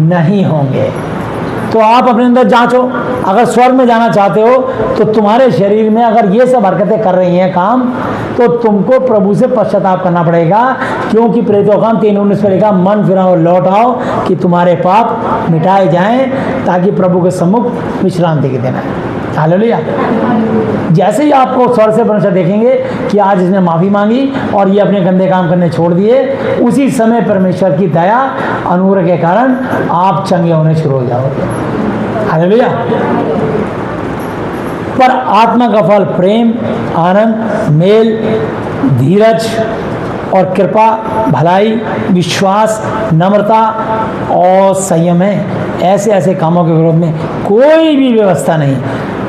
नहीं होंगे। तो आप अपने अंदर जांचो, अगर स्वर्ग में जाना चाहते हो तो तुम्हारे शरीर में अगर ये सब हरकतें कर रही हैं काम, तो तुमको प्रभु से पश्चाताप करना पड़ेगा, क्योंकि प्रेरितों का काम 3:19 में लिखा, मन फिराओ लौट आओ कि तुम्हारे पाप मिटाए जाएं, ताकि प्रभु के सम्मुख विश्रांति के दिन है। हालेलुया। जैसे ही आपको स्वर्ग से परमेश्वर देखेंगे कि आज इसने माफ़ी मांगी और ये अपने गंदे काम करने छोड़ दिए, उसी समय परमेश्वर की दया अनुग्रह के कारण आप चंगे होने शुरू हो जाओगे। हालेलुया। पर आत्मा का फल प्रेम, आनंद, मेल, धीरज और कृपा, भलाई, विश्वास, नम्रता और संयम है। ऐसे ऐसे कामों के विरोध में कोई भी व्यवस्था नहीं।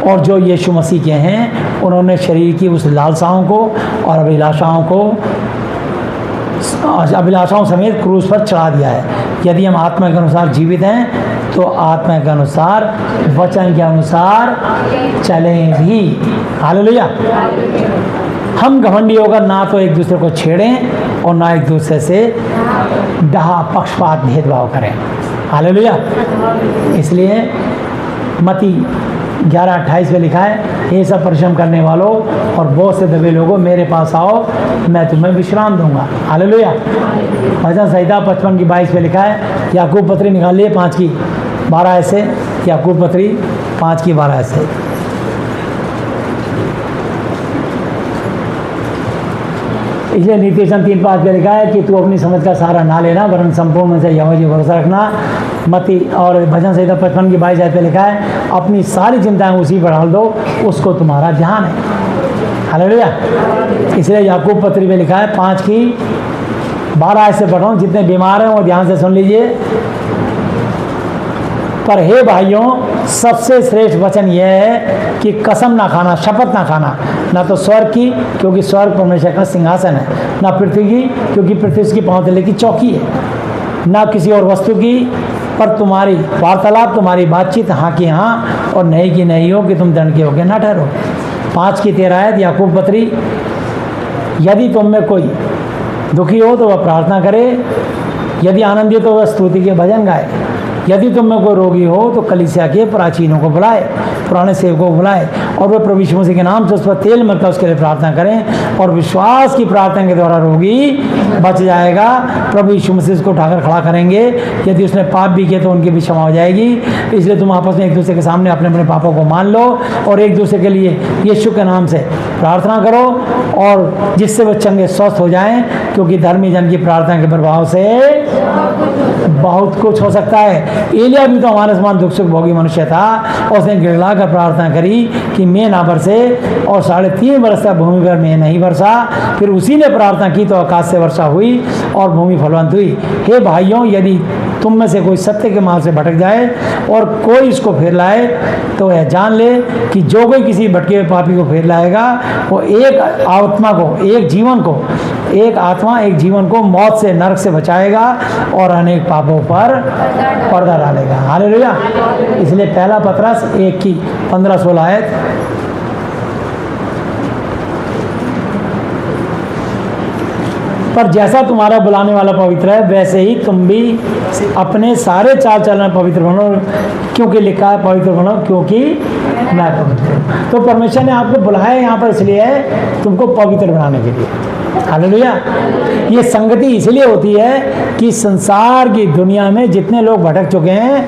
और जो यीशु मसीह के हैं, उन्होंने शरीर की उस लालसाओं को और अभिलाषाओं समेत क्रूस पर चढ़ा दिया है। यदि हम आत्मा के अनुसार जीवित हैं तो आत्मा के अनुसार, वचन के अनुसार चलें भी। हालेलुया। हम घमंडी होकर ना तो एक दूसरे को छेड़ें और ना एक दूसरे से डाह, पक्षपात, भेदभाव करें। हालेलुया। इसलिए मत्ती 11:28 में लिखा है, ये सब परिश्रम करने वालों और बहुत से दबे लोगों, मेरे पास आओ, मैं तुम्हें विश्राम दूंगा। हालेलुया। भजन संहिता 55:22 में लिखा है, याकूब पत्री निकालिए 5:12 ऐसे, याकूब पत्री 5:12 ऐसे। इसलिए नीतिवचन 3:5 में लिखा है कि तू अपनी समझ का सहारा ना लेना, वरन संपूर्ण से यहोवा जी भरोसा रखना। मत्ती और भजन संहिता 55:22 पे लिखा है, अपनी सारी चिंताएं उसी पर डाल दो, उसको तुम्हारा ध्यान है। हालेलुया। इसलिए याकूब पत्री में लिखा है 5:12 ऐसे पढ़ रहा हूँ, जितने बीमार हैं वो ध्यान से सुन लीजिए। पर हे भाइयों, सबसे श्रेष्ठ वचन यह है कि कसम ना खाना, शपथ ना खाना, ना तो स्वर्ग की, क्योंकि स्वर्ग परमेश्वर का सिंहासन है, ना पृथ्वी की, क्योंकि पृथ्वी उसकी पांव तले की चौकी है, ना किसी और वस्तु की, पर तुम्हारी वार्तालाप, तुम्हारी बातचीत हाँ की हाँ और नहीं की नहीं हो, कि तुम दंड के होके ना ठहरो। 5:13 याकूब पत्री, यदि तुम में कोई दुखी हो तो वह प्रार्थना करे, यदि आनंदित हो वह स्तुति के भजन गाए, यदि तुम में कोई रोगी हो तो कलीसिया के प्राचीनों को बुलाए, पुराने सेवकों को बुलाए, और वे प्रभु यीशु मसीह के नाम से उस पर तेल मलकर उसके लिए प्रार्थना करें, और विश्वास की प्रार्थना के द्वारा रोगी बच जाएगा। प्रभु यीशु मसीह उसको उठाकर खड़ा करेंगे। यदि उसने पाप भी किए तो उनकी भी क्षमा हो जाएगी। इसलिए तुम आपस में एक दूसरे के सामने अपने अपने पापों को मान लो और एक दूसरे के लिए यीशु के नाम से प्रार्थना करो, और जिससे वो चंगे स्वस्थ हो जाएं, क्योंकि धर्मी जन की प्रार्थना के प्रभाव से बहुत कुछ हो सकता है। एलिया भी तो हमारे समान दुख सुख भोगी मनुष्य था, और उसने गिड़गिड़ा कर प्रार्थना करी कि मैं ना बरसे, और 3.5 वर्ष तक भूमि पर मैं नहीं बरसा। फिर उसी ने प्रार्थना की तो आकाश से वर्षा हुई और भूमि फलवंत हुई। हे भाइयों, यदि तुम में से कोई सत्य के मार्ग से भटक जाए और कोई इसको फेर लाए, तो यह जान ले कि जो कोई किसी भटके हुए पापी को फेर लाएगा, वो एक आत्मा एक जीवन को मौत से, नरक से बचाएगा और अनेक पापों पर पर्दा डालेगा। हालेलुया। इसलिए पहला पतरस 1:15-16 आयत, पर जैसा तुम्हारा बुलाने वाला पवित्र है, वैसे ही तुम भी अपने सारे चाल चलन में पवित्र बनो, क्योंकि लिखा है पवित्र बनो क्योंकि मैं पवित्र हूँ। तो परमेश्वर ने आपको बुलाया यहाँ पर इसलिए है तुमको पवित्र बनाने के लिए। हालेलुया। ये संगति इसलिए होती है कि संसार की दुनिया में जितने लोग भटक चुके हैं,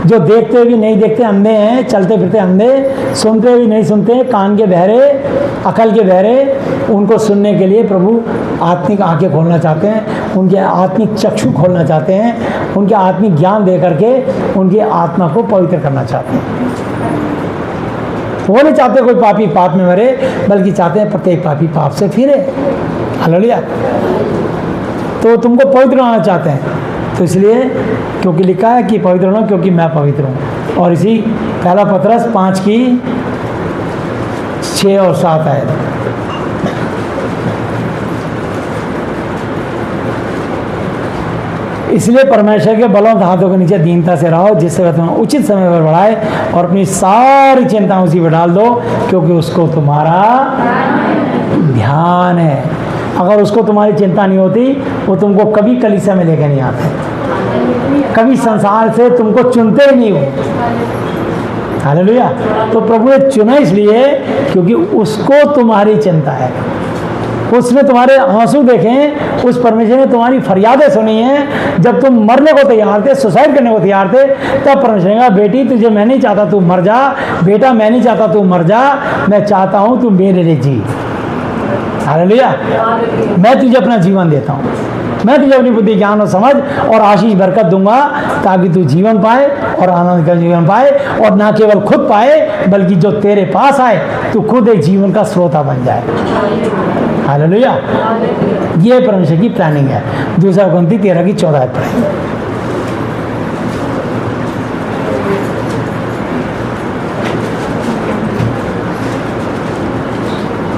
जो देखते भी नहीं देखते, अंधे हैं, चलते फिरते अंधे, सुनते भी नहीं सुनते, कान के बहरे, अकल के बहरे, उनको सुनने के लिए प्रभु आत्मिक आंखें खोलना चाहते हैं, उनके आत्मिक चक्षु खोलना चाहते हैं, उनके आत्मिक ज्ञान दे करके उनकी आत्मा को पवित्र करना चाहते हैं। वो नहीं चाहते कोई पापी पाप में मरे, बल्कि चाहते हैं प्रत्येक पापी पाप से फिरे। हालेलुया। तो तुमको पवित्र बनाना चाहते हैं। तो इसलिए क्योंकि लिखा है कि पवित्र हो क्योंकि मैं पवित्र हूँ। और इसी पहला पतरस 5 की 6 और 7 आयत। इसलिए परमेश्वर के बलवंत हाथों के नीचे दीनता से रहो, जिससे वह तुम्हें उचित समय पर बढ़ाए, और अपनी सारी चिंता उसी पर डाल दो, क्योंकि उसको तुम्हारा ध्यान है। अगर उसको तुम्हारी चिंता नहीं होती, वो तुमको कभी कलीसिया में लेकर नहीं आते, कभी संसार से तुमको चुनते ही नहीं हो। हालेलुया। तो प्रभु ने चुना इसलिए क्योंकि उसको तुम्हारी चिंता है। उसने तुम्हारे आंसू देखे, उस परमेश्वर ने तुम्हारी फरियादें सुनी हैं। जब तुम मरने को तैयार थे, सुसाइड करने को तैयार थे, तब परमेश्वर ने कहा, बेटी तुझे मैं नहीं चाहता तू मर जा, बेटा मैं नहीं चाहता तू मर जा, मैं चाहता हूँ तू मेरे लिए जी। हालेलुया। मैं तुझे अपना जीवन देता हूँ, मैं तुझे अपनी बुद्धि, ज्ञान और समझ और आशीष बरकत दूंगा, ताकि तू जीवन पाए और आनंद का जीवन पाए, और ना केवल खुद पाए बल्कि जो तेरे पास आए तू खुद एक जीवन का स्रोता बन जाए। हालेलुया। ये परमेश्वर की प्लानिंग है। 2 Corinthians 13 की 14 आयत पढ़ें।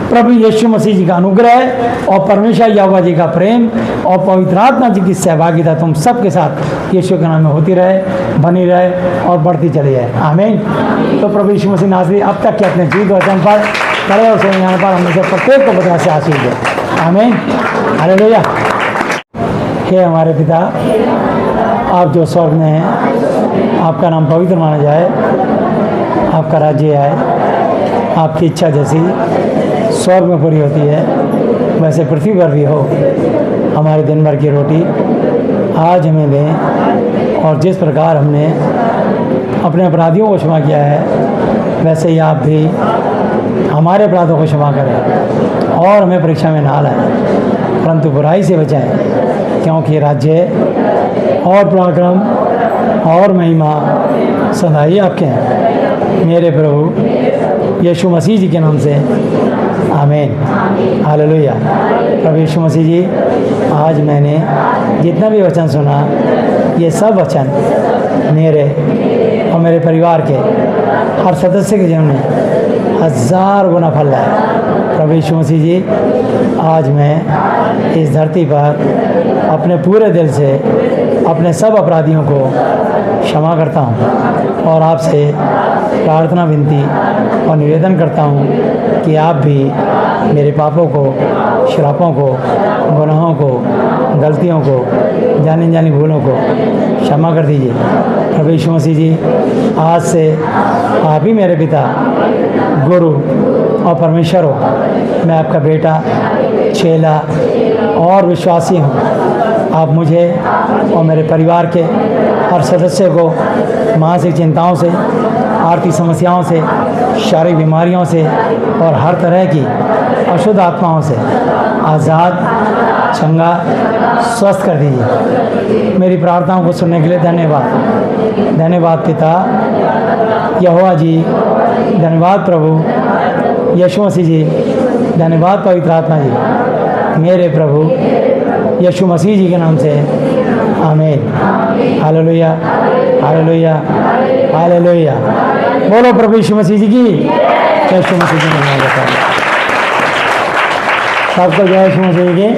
प्रभु यीशु मसीह जी का अनुग्रह और परमेश्वर यहोवा जी का प्रेम और पवित्र आत्मा जी की सहभागिता तुम सबके साथ यीशु के नाम में होती रहे, बनी रहे और बढ़ती चली जाए। आमीन। तो प्रभु यीशु मसीह नासरी अब तक के अपने जीवित वचन पर खड़े और सुनने पर हम से प्रत्येक को बता से आशीष दे। आमीन। हालेलुया। हे हमारे पिता, आप जो स्वर्ग में हैं, आपका नाम पवित्र माना जाए, आपका राज्य आए, आपकी इच्छा जैसी स्वर्ग में पूरी होती है वैसे पृथ्वी पर भी हो। हमारे दिन भर की रोटी आज हमें दें, और जिस प्रकार हमने अपने अपराधियों को क्षमा किया है, वैसे ही आप भी हमारे अपराधों को क्षमा करें, और हमें परीक्षा में ना लाएं, परंतु बुराई से बचाएं, क्योंकि राज्य और पराक्रम और महिमा सदा ही आपके हैं। मेरे प्रभु यीशु मसीह जी के नाम से आमीन। हालेलुया। प्रभु यीशु मसीह जी, आज मैंने जितना भी वचन सुना, ये सब वचन मेरे और मेरे परिवार के हर सदस्य के जीवन में 1000 गुना फल लाए। प्रभु यीशु मसीह जी, आज मैं इस धरती पर अपने पूरे दिल से अपने सब अपराधियों को क्षमा करता हूँ, और आपसे प्रार्थना, विनती और निवेदन करता हूँ कि आप भी मेरे पापों को, श्रापों को, गुनाहों को, गलतियों को, जानी जानी भूलों को क्षमा कर दीजिए। प्रभु यीशु मसीह जी, आज से आप ही मेरे पिता, गुरु और परमेश्वर हो। मैं आपका बेटा, चेला और विश्वासी हूँ। आप मुझे और मेरे परिवार के हर सदस्य को मानसिक चिंताओं से, आर्थिक समस्याओं से, शारीरिक बीमारियों से और हर तरह की अशुद्ध आत्माओं से आज़ाद, चंगा, स्वस्थ कर दीजिए। मेरी प्रार्थनाओं को सुनने के लिए धन्यवाद। धन्यवाद पिता यहोवा जी, धन्यवाद प्रभु यीशु मसीह जी, धन्यवाद पवित्र आत्मा जी, मेरे प्रभु यीशु मसीह जी के नाम से आमीन। Hallelujah, hallelujah, hallelujah. बोलो प्रभु यीशु मसीह जी की। यीशु मसीह जी ने सबको जय यीशु मसीह जी की।